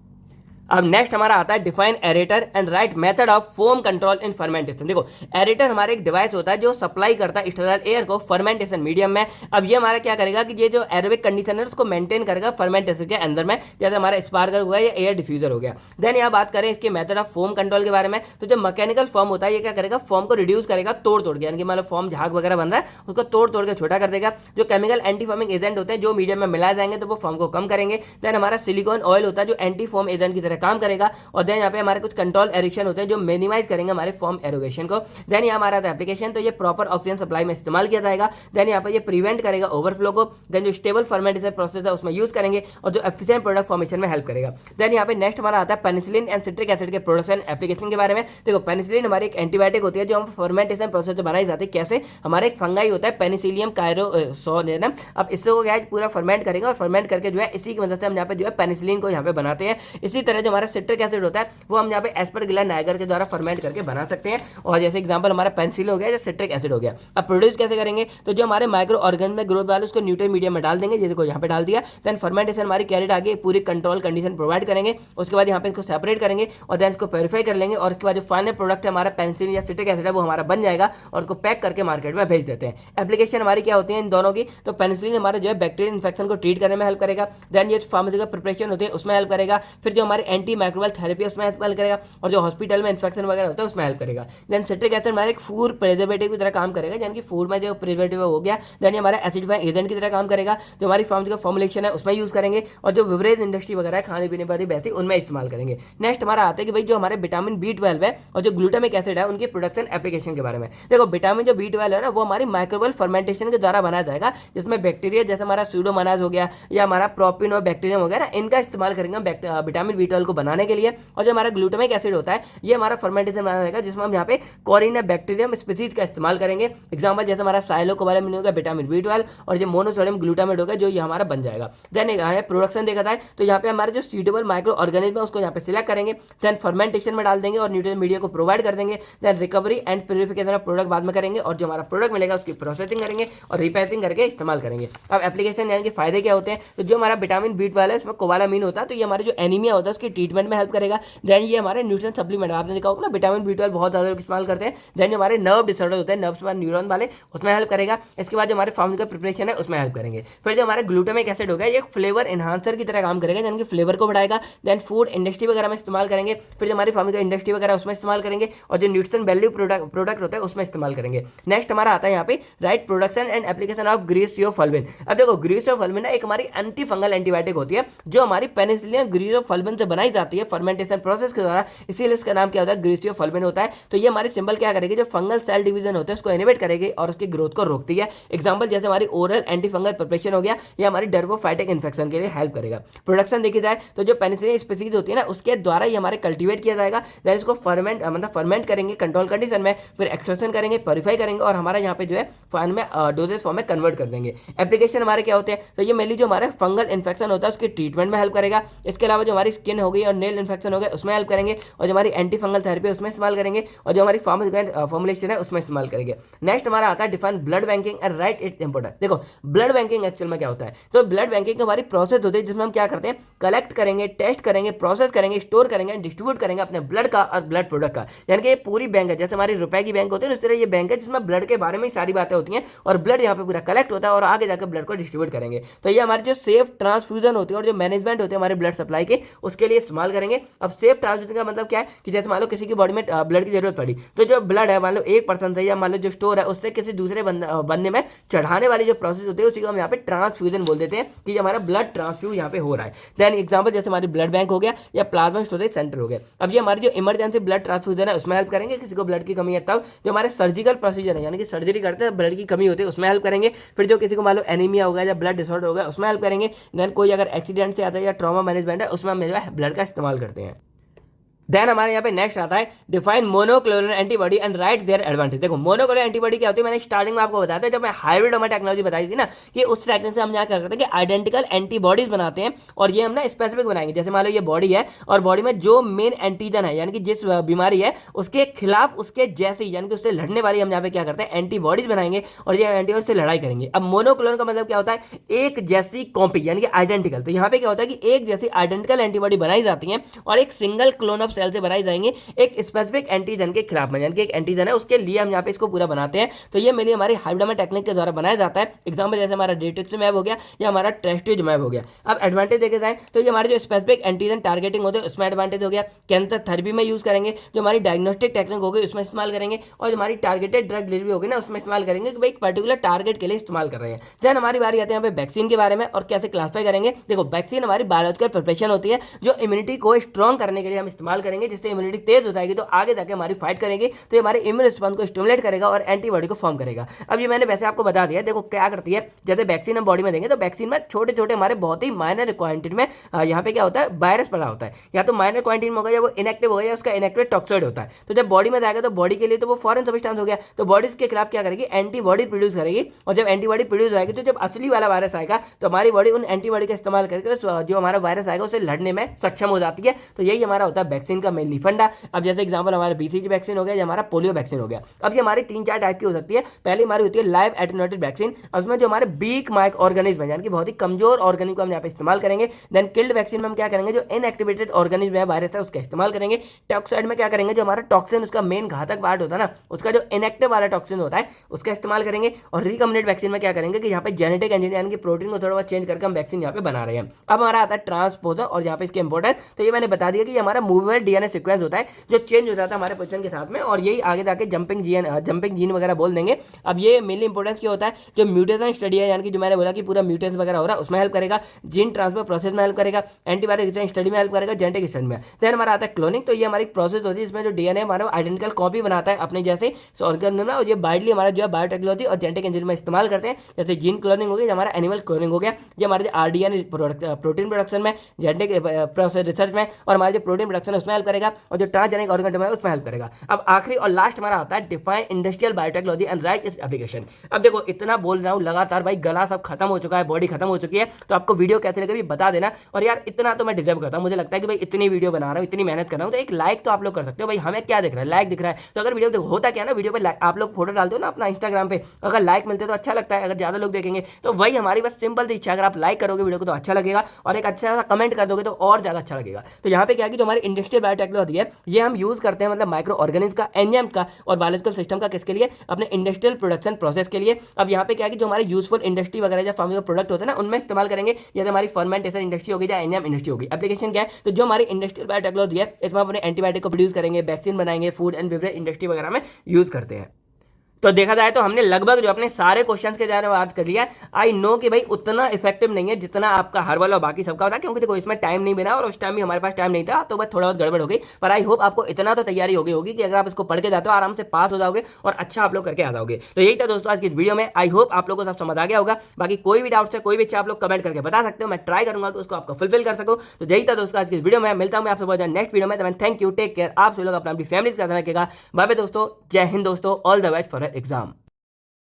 अब नेक्स्ट हमारा आता है define aerator and write method of foam control in fermentation. देखो एरेटर हमारे एक डिवाइस होता है जो सप्लाई करता है स्टेराइल एयर को फर्मेंटेशन मीडियम में। अब ये हमारा क्या करेगा कि ये जो एरोबिक कंडीशन है उसको मेंटेन करेगा फर्मेंटेशन के अंदर में, जैसे हमारा स्पार्कर हो गया या एयर डिफ्यूजर हो गया। देन यहाँ बात करें इसके मेथड ऑफ फोम कंट्रोल के बारे में, तो जो मैकेनिकल फॉर्म होता है ये क्या करेगा, फॉर्म को रिड्यूस करेगा तोड़ के, यानी कि मतलब फॉर्म झाग वगैरह बन रहा है उसको तोड़ के छोटा कर देगा। जो केमिकल एंटी फॉर्मिंग एजेंट होते हैं जो मीडियम में मिलाए जाएंगे तो वो फॉर्म को कम करेंगे। देन हमारा सिलिकॉन ऑयल होता है जो एंटी फॉर्म एजेंट की तरह काम करेगा। और देन यहाँ पे हमारे कुछ कंट्रोल एरिक्शन होते हैं जो मिनिमाइज करेंगे हमारे फॉर्म एरोगेशन को। देन यहाँ हमारा एप्लीकेशन, तो ये प्रॉपर ऑक्सीजन सप्लाई में इस्तेमाल किया जाएगा। देन यहाँ पे ये प्रिवेंट करेगा ओवरफ्लो को। देन जो स्टेबल फर्मेंटेशन प्रोसेस है उसमें यूज करेंगे और जो एफिशिएंट प्रोडक्ट फॉर्मेशन में हेल्प करेगा। देन यहाँ पे नेक्स्ट हमारा आता है पेनिसिलिन एंड सिट्रिक एसिड के प्रोडक्शन एप्लीकेशन के बारे में। देखो पेनिसिलिन हमारी एक एंटीबायोटिक होती है जो हम फर्मेंटेशन प्रोसेस से बनाई जाती है। कैसे, हमारे एक फंगाई होता है पेनिसिलियम कायरोसोनेरम। अब इसको क्या है पूरा फर्मेंट करेगा और फर्मेंट करके जो है इसी की मदद से हम यहाँ पे जो है पेनिसिलिन को यहाँ पे बनाते हैं। इसी तरह जो हमारा सिट्रिक एसिड होता है वो हम यहाँ पे एस्परगिलस नाइगर के द्वारा फर्मेंट करके बना सकते हैं। और जैसे एग्जांपल हमारा पेंसिल हो गया या सिट्रिक एसिड हो गया। अब प्रोड्यूस कैसे करेंगे, तो जो हमारे माइक्रो ऑर्गन में ग्रोथ वाले उसको न्यूट्रिएंट मीडियम में डाल देंगे, जैसे को यहाँ पे डाल दिया। देन फर्मेंटेशन हमारी कैरेट आगे पूरी कंट्रोल कंडीशन प्रोवाइड करेंगे। उसके बाद यहाँ पे इसको सेपरेट करेंगे और देन इसको प्योरीफाई कर लेंगे और उसके बाद जो फाइनल प्रोडक्ट है हमारा पेंसिल या सिट्रिक एसिड है वो हमारा बन जाएगा और उसको पैक करके मार्केट में भेज देते हैं। एप्लीकेशन हमारी क्या होती है इन दोनों की, तो पेनिसिलिन हमारे जो है बैक्टीरियल इन्फेक्शन को ट्रीट करने में हेल्प करेगा। देन ये फार्मास्यूटिकल प्रिपरेशन होती है उसमें हेल्प करेगा। फिर जो हमारे एंटी माइक्रोबियल थेरेपी है उसमें हेल्प करेगा और जो हॉस्पिटल में इन्फेक्शन वगैरह होता है उसमें हेल्प करेगा। देन सिट्रिक एसिड हमारे एक फूड प्रिजर्वेटिव की तरह काम करेगा, यानी कि फूड में जो प्रिजर्वेटिव हो गया। देन ये हमारा एसिडिफाइंग एजेंट की तरह काम करेगा, जो हमारी फार्मास्यूटिकल फॉर्मुलेशन है उसमें यूज करेंगे और जो बिवरेज इंडस्ट्री वगैरह है खाने पीने वाली वैसी उनमें इस्तेमाल करेंगे। नेक्स्ट हमारा आता है कि भाई जो हमारे विटामिन B12 है और जो ग्लूटामिक एसिड है उनकी प्रोडक्शन एप्लीकेशन के बारे में। देखो विटामिन जो B12 है ना वो हमारी माइक्रोबियल फर्मेंटेशन के द्वारा बनाया जाएगा, जिसमें बैक्टीरिया जैसे हमारा सूडोमोनास हो गया या हमारा प्रोपिन और बैक्टीरियम हो गया ना, इनका इस्तेमाल करेंगे विटामिन B12 को बनाने के लिए। और जो हमारा ग्लूटामिक एसिड होता है ये हमारा फर्मेंटेशन बनाया जाएगा, जिसमें हम यहाँ पे कोरिना बैक्टीरियम स्पीसीज का इस्तेमाल करेंगे। एग्जाम्पल जैसे हमारा साइलोकोबालामिन हो गया विटामिन B12 और जो मोनोसोडियम ग्लूटामेट होगा जो ये हमारा बन जाएगा। देन प्रोडक्शन देखा जाए तो यहाँ पे हमारे जो सूटेबल माइक्रो ऑर्गेनिज्म है उसको यहाँ पे सिलेक्ट करेंगे। देन फर्मेंटेशन में डाल देंगे और न्यूट्रिएंट मीडिया को प्रोवाइड कर देंगे। Then recovery and purification of product बाद में करेंगे और जो हमारा प्रोडक्ट मिलेगा उसकी प्रोसेसिंग करेंगे और रिपैकिंग करके इस्तेमाल करेंगे। अब एप्लीकेशन यानी कि फायदे क्या होते हैं, तो जो हमारा विटामिन B12 है उसमें कोबालामिन होता है, तो ये हमारे जो एनीमिया होता है उसकी ट्रीटमेंट में हेल्प करेगा। देन ये हमारे न्यूट्रिशन सप्लीमेंट आपने देखा होगा ना, विटामिन B12 बहुत ज़्यादा लोग इस्तेमाल करते हैं। देन जो हमारे नर्व डिसऑर्डर होते हैं नर्व्स में न्यूरॉन वाले उसमें हेल्प करेगा। इसके बाद जो हमारे फार्मास्यूटिकल प्रिपरेशन है उसमें हेल्प करेंगे। फिर जो हमारे ग्लूटामिक एसिड होगा ये एक फ्लेवर एनहांसर की तरह काम करेगा, यानी कि फ्लेवर को बढ़ाएगा। देन फूड इंडस्ट्री वगैरह में इस्तेमाल करेंगे। फिर जो हमारी फार्मास्यूटिकल इंडस्ट्री वगैरह उसमें इस्तेमाल करेंगे और जो न्यूट्रिशन वैल्यू प्रोडक्ट होता है उसमें इस्तेमाल करेंगे। नेक्स्ट हमारा आता है यहाँ पे write production and application of griseofulvin. अब देखो ग्रीसियोफल्विन एक हमारी एंटी फंगल एंटीबायोटिक होती है जो हमारी पेनिसिलिन ग्रीसियोफल्विन से बनाई जाती है फर्मेंटेशन प्रोसेस के द्वारा, इसीलिए इसका नाम क्या होता है ग्रीसियोफल्विन होता है। तो ये हमारी सिंबल क्या करेगी, जो फंगल सेल डिवीजन होता है उसको इनहिबिट करेगी और उसकी ग्रोथ को रोकती है। एग्जांपल जैसे हमारी ओरल एंटी फंगल प्रिपरेशन हो गया, ये हमारी डर्मोफाइटिक इन्फेक्शन के लिए हेल्प करेगा। प्रोडक्शन देखी जाए तो जो पेनिसिलिन स्पीसीज होती है ना उसके द्वारा ये हमारे कल्टीवेट किया जाएगा। देन इसको फर्मेंट करेंगे कंट्रोल कंडीशन में, फिर एक्सट्रैक्शन करेंगे, प्योरीफाई करेंगे और हमारा यहाँ पे जो है फाइन में डोजेस फॉर्म में कन्वर्ट कर देंगे। एप्लीकेशन हमारे क्या होते हैं, तो ये मेनली जो हमारे फंगल इन्फेक्शन होता है उसके ट्रीटमेंट में हेल्प करेगा। इसके अलावा जो हमारी स्किन हो गई और नेल इन्फेक्शन हो गया उसमें हेल्प करेंगे और जो हमारी एंटी फंगल थेरेपी उसमें इस्तेमाल करेंगे और जो हमारी फॉर्मुलेशन है उसमें इस्तेमाल करेंगे। नेक्स्ट हमारा आता है define blood banking and right it's important. देखो ब्लड बैंकिंग एक्चुअल में क्या होता है, तो ब्लड बैंकिंग हमारी प्रोसेस होती है जिसमें हम क्या करते हैं कलेक्ट करेंगे, टेस्ट करेंगे, प्रोसेस करेंगे, स्टोर करेंगे, डिस्ट्रीब्यूट करेंगे अपने ब्लड का और ब्लड प्रोडक्ट का। यानी कि ये पूरी बैंक है, जैसे हमारी रुपए की बैंक होती है उस तरह ये बैंक है जिसमें ब्लड के बारे में सारी बातें होती हैं और ब्लड यहाँ पे पूरा कलेक्ट होता है और आगे जाकर ब्लड को डिस्ट्रीब्यूट करेंगे। तो ये हमारी जो सेफ ट्रांसफ्यूजन होती है और जो मैनेजमेंट होती है हमारे ब्लड सप्लाई के उसके लिए इस्तेमाल करेंगे। अब सेफ ट्रांसफ्यूजन का मतलब क्या है कि जैसे मान लो किसी की बॉडी में ब्लड की जरूरत पड़ी तो जो ब्लड है मान लो एक पर्सन से या मान लो जो स्टोर है उससे किसी दूसरे बंदे में चढ़ाने वाली जो प्रोसेस होती है उसी को हम यहाँ पे ट्रांसफ्यूजन बोल देते हैं कि हमारा ब्लड ट्रांसफ्यूज यहाँ पे हो रहा है। देन एग्जांपल जैसे हमारी ब्लड बैंक हो गया या प्लाज्मा स्टोरेज सेंटर हो गया। अब ये हमारी जो इमरजेंसी ब्लड ट्रांसफ्यूजन है उसमें हेल्प करेंगे, किसी को ब्लड की कमी है तब। जो हमारे सर्जिकल प्रोसीजर है यानी कि सर्जरी करते हैं ब्लड की कमी होती है उसमें हेल्प करेंगे। फिर जो किसी को मान लो एनीमिया हो गया या ब्लड डिसऑर्डर हो गया उसमें हेल्प करेंगे। देन कोई अगर एक्सीडेंट से आता है या ट्रॉमा मैनेजमेंट है उसमें हम ब्लड का इस्तेमाल करते हैं। देन हमारे यहाँ पे नेक्स्ट आता है define monoclonal antibody and write their advantage. देखो मोनोक्लोनल एंटीबॉडी क्या होती है, मैंने स्टार्टिंग में आपको बताया था जब मैं हाइब्रिडोमा टेक्नोलॉजी बताई थी ना कि उस टेक्निक से हम यहाँ क्या करते हैं कि आइडेंटिकल एंटीबॉडीज बनाते हैं और ये हम ना स्पेसिफिक बनाएंगे। जैसे मान लो ये बॉडी है और बॉडी में जो मेन एंटीजन है यानी कि जिस बीमारी है उसके खिलाफ उसके जैसे यानी कि उससे लड़ने वाली हम यहाँ पे क्या करते हैं एंटीबॉडीज बनाएंगे और ये एंटीबॉडी से लड़ाई करेंगे। अब मोनोक्लोनल का मतलब क्या होता है, एक जैसी कॉपी यानी कि आइडेंटिकल। तो यहाँ पे क्या होता है कि एक जैसी आइडेंटिकल एंटीबॉडी बनाई जाती है और एक सिंगल क्लोन ऑफ सेल से बनाई जाएंगे एक स्पेसिफिक एंटीजन के खिलाफ में, यानी कि एक एंटीजन है उसके लिए हम यहाँ पे इसको पूरा बनाते हैं। तो ये मेरी हमारी हाइब्रिडोमा टेक्निक के द्वारा बनाया जाता है। एग्जांपल जैसे हमारा डिट्रिक्समैब हो गया या हमारा ट्रेस्टुजिमैब हो गया। अब एडवांटेज देखे जाए तो ये हमारे जो स्पेसिफिक एंटीजन टारगेटिंग होते हैं उसमें एडवांटेज हो गया। कैंसर थेरेपी में यूज करेंगे, जो हमारी डायग्नोस्टिक टेक्निक होगी उसमें इस्तेमाल करेंगे और जो हमारी टारगेटेड ड्रग डिलीवरी होगी ना उसमें इस्तेमाल करेंगे कि भाई एक पर्टिकुलर टारगेट के लिए इस्तेमाल कर रहे हैं। देन हमारी बारी आती है यहाँ पे वैक्सीन के बारे में और कैसे क्लासीफाई करेंगे। देखो वैक्सीन हमारी बायोलॉजिकल प्रिपरेशन होती है जो इम्यूनिटी को स्ट्रॉन्ग करने के लिए हम इस्तेमाल करेंगे जिससे इम्यूनिटी तेज हो जाएगी, तो आगे जाके हमारी फाइट करेंगे, तो ये हमारे इम्यून रिस्पॉन्स को स्टिमुलेट करेगा और एंटीबॉडी को फॉर्म करेगा। अब ये मैंने वैसे आपको बता दिया, देखो क्या करती है, जैसे वैक्सीन हम बॉडी में देंगे तो वैक्सीन में छोटे छोटे हमारे बहुत ही माइनर क्वांटिटी में यहाँ पे क्या होता है, वायरस पड़ा होता है, या तो माइनर क्वांटिटी में होगा या वो इनएक्टिव होगा या उसका इनएक्टिवेट टॉक्सोइड होता है। तो जब बॉडी में जाएगा तो बॉडी के लिए तो वो फॉरेन सब्सटेंस हो गया, तो बॉडी इसके खिलाफ क्या करेगी, एंटीबॉडी प्रोड्यूस करेगी, और जब एंटीबॉडी प्रोड्यूस आएगी तो जब असली वाला वायरस आएगा तो हमारी बॉडी उन एंटीबॉडी का इस्तेमाल करके जो हमारा वायरस आएगा उसे लड़ने में सक्षम हो जाती है। तो यही हमारा होता है वैक्सीन का मेनली फंडा। अब जैसे एग्जांपल हमारा बीसीजी वैक्सीन हो गया या हमारा पोलियो वैक्सीन हो गया। अब ये हमारी 3-4 टाइप की हो सकती है। पहली हमारी होती है लाइव एटेन्यूएटेड वैक्सीन, अब उसमें जो हमारे वीक माइक ऑर्गेनिज्म है, यानी कि बहुत ही कमजोर ऑर्गेनिज्म को हम यहाँ पे इस्तेमाल करेंगे। देन किल्ड वैक्सीन में हम क्या करेंगे, जो इनएक्टिवेटेड ऑर्गेनिज्म है, वायरस है, उसका इस्तेमाल करेंगे। टॉक्साइड में क्या करेंगे, जो हमारा टॉक्सिन उसका मेन घातक पार्ट होता है ना, उसका जो इनएक्टिव वाला टॉक्सिन होता है उसका इस्तेमाल करेंगे। और रिकम्बिनेंट वैक्सीन में क्या करेंगे कि यहाँ पे जेनेटिक इंजीनियरिंग यानी कि प्रोटीन को थोड़ा बहुत चेंज करके हम वैक्सीन यहाँ पे बना रहे हैं। अब हमारा आता है ट्रांसपोजर, और यहाँ पे इसके इंपॉर्टेंस तो ये मैंने बता दिया कि हमारा मूवेबल डीएनए सीक्वेंस होता है जो चेंज हो जाता है हमारे पोजीशन के साथ में, और यही आगे जाके जंपिंग जीन वगैरह बोल देंगे। अब ये मेनली इंपॉर्टेंस क्या होता है, जो म्यूटेशन स्टडी है, यानी कि जो मैंने बोला कि पूरा म्यूटेशन वगैरह हो रहा है उसमें हेल्प करेगा, जीन ट्रांसफर प्रोसेस में हेल्प करेगा, एंटीबायोटिक स्टडी में हेल्प करेगा, जेनेटिक स्टडी में। देन हमारा आता है क्लोनिंग, तो ये हमारी प्रोसेस होती है इसमें जो डीएनए हमारा आइडेंटिकल कॉपी बनाता है अपने जैसे ऑर्गेनिज्म में, और ये वाइडली हमारा जो है बायोटेक्नोलॉजी और जेनेटिक इंजीनियरिंग में इस्तेमाल करते हैं। जैसे जीन क्लोनिंग हो गया, हमारा एनिमल क्लोनिंग हो गया, ये हमारे आरडीएनए प्रोटीन प्रोडक्शन में, जेनेटिक प्रोसेस रिसर्च में, और हमारे जो प्रोटीन प्रोडक्शन है उसमें हेल्प करेगा, और जो ट्रांसजेनिक ऑर्गेनिज्म है उसमें हेल्प करेगा। अब आखिरी और लास्ट हमारा आता है define industrial biotechnology and right its application. अब देखो इतना बोल रहा हूँ लगातार भाई, गला सब खत्म हो चुका है, बॉडी खत्म हो चुकी है, तो आपको वीडियो कैसे लगे भी बता देना। और यार इतना तो मैं डिजर्व करता हूँ, मुझे लगता है कि भाई इतनी वीडियो बना रहा हूँ, इतनी मेहनत कर रहा हूँ, तो एक लाइक तो आप लोग कर सकते हो भाई। हमें क्या दिख रहा है, लाइक दिख रहा है, तो अगर वीडियो होता क्या ना, वीडियो पे आप लोग फोटो डालते हो ना अपना इंस्टाग्राम पे, अगर लाइक मिलते तो अच्छा लगता है, अगर ज्यादा लोग देखेंगे तो वही हमारी बस सिंपल सी इच्छा, अगर आप लाइक करोगे वीडियो को तो अच्छा लगेगा, और एक अच्छा सा कमेंट कर दोगे तो और ज्यादा अच्छा लगेगा। तो यहाँ पे क्या कि जो हमारी इंडस्ट्रियल बायोटेक्नोलॉजी है ये हम यूज करते हैं, मतलब माइक्रो ऑर्गेनिज्म का, एंजाइम का और बायोलॉजिकल सिस्टम का, किसके लिए, अपने इंडस्ट्रियल प्रोडक्शन प्रोसेस के लिए। अब यहाँ पे क्या कि जो हमारे यूजफुल इंडस्ट्री वगैरह या फार्मिंग प्रोडक्ट होते हैं ना उनमें इस्तेमाल करेंगे, या तो हमारी फर्मेंटेशन इंडस्ट्री होगी या एंजाइम इंडस्ट्री होगी। एप्लीकेशन क्या है, तो जो हमारी इंडस्ट्रियल बायोटेक्नोलॉजी है इसमें अपने एंटीबायोटिक को प्रोड्यूस करेंगे, वैक्सीन बनाएंगे, फूड एंड बेवरेज इंडस्ट्री वगैरह में यूज करते हैं। तो देखा जाए तो हमने लगभग जो अपने सारे क्वेश्चंस के बारे में बात कर लिया। आई नो कि भाई उतना इफेक्टिव नहीं है जितना आपका हर्बल और बाकी सबका होता है, क्योंकि देखो इसमें टाइम नहीं बना और उस टाइम भी हमारे पास टाइम नहीं था, तो बस थोड़ा बहुत गड़बड़ हो गई। पर आई होप आपको इतना तो तैयारी होगी कि अगर आप इसको पढ़ के जाते हो आराम से पास हो जाओगे और अच्छा आप लोग करके आ जाओगे। तो यही था दोस्तों आज की वीडियो में, आई होप आप लोगों को सब समझ आ गया होगा। बाकी कोई भी डाउट्स है, कोई भी इच्छा आप लोग कमेंट करके बता सकते हो, मैं ट्राई करूंगा कि उसको आपको फुलफिल कर सकूं। तो यही था दोस्तों आज की वीडियो में, मिलता हूं मैं आपसे बहुत नेक्स्ट वीडियो में। थैंक यू, टेक केयर, आप सभी लोग अपनी फैमिली का ध्यान रखिएगा। बाय बाय दोस्तों, जय हिंद दोस्तों, all the best for exam.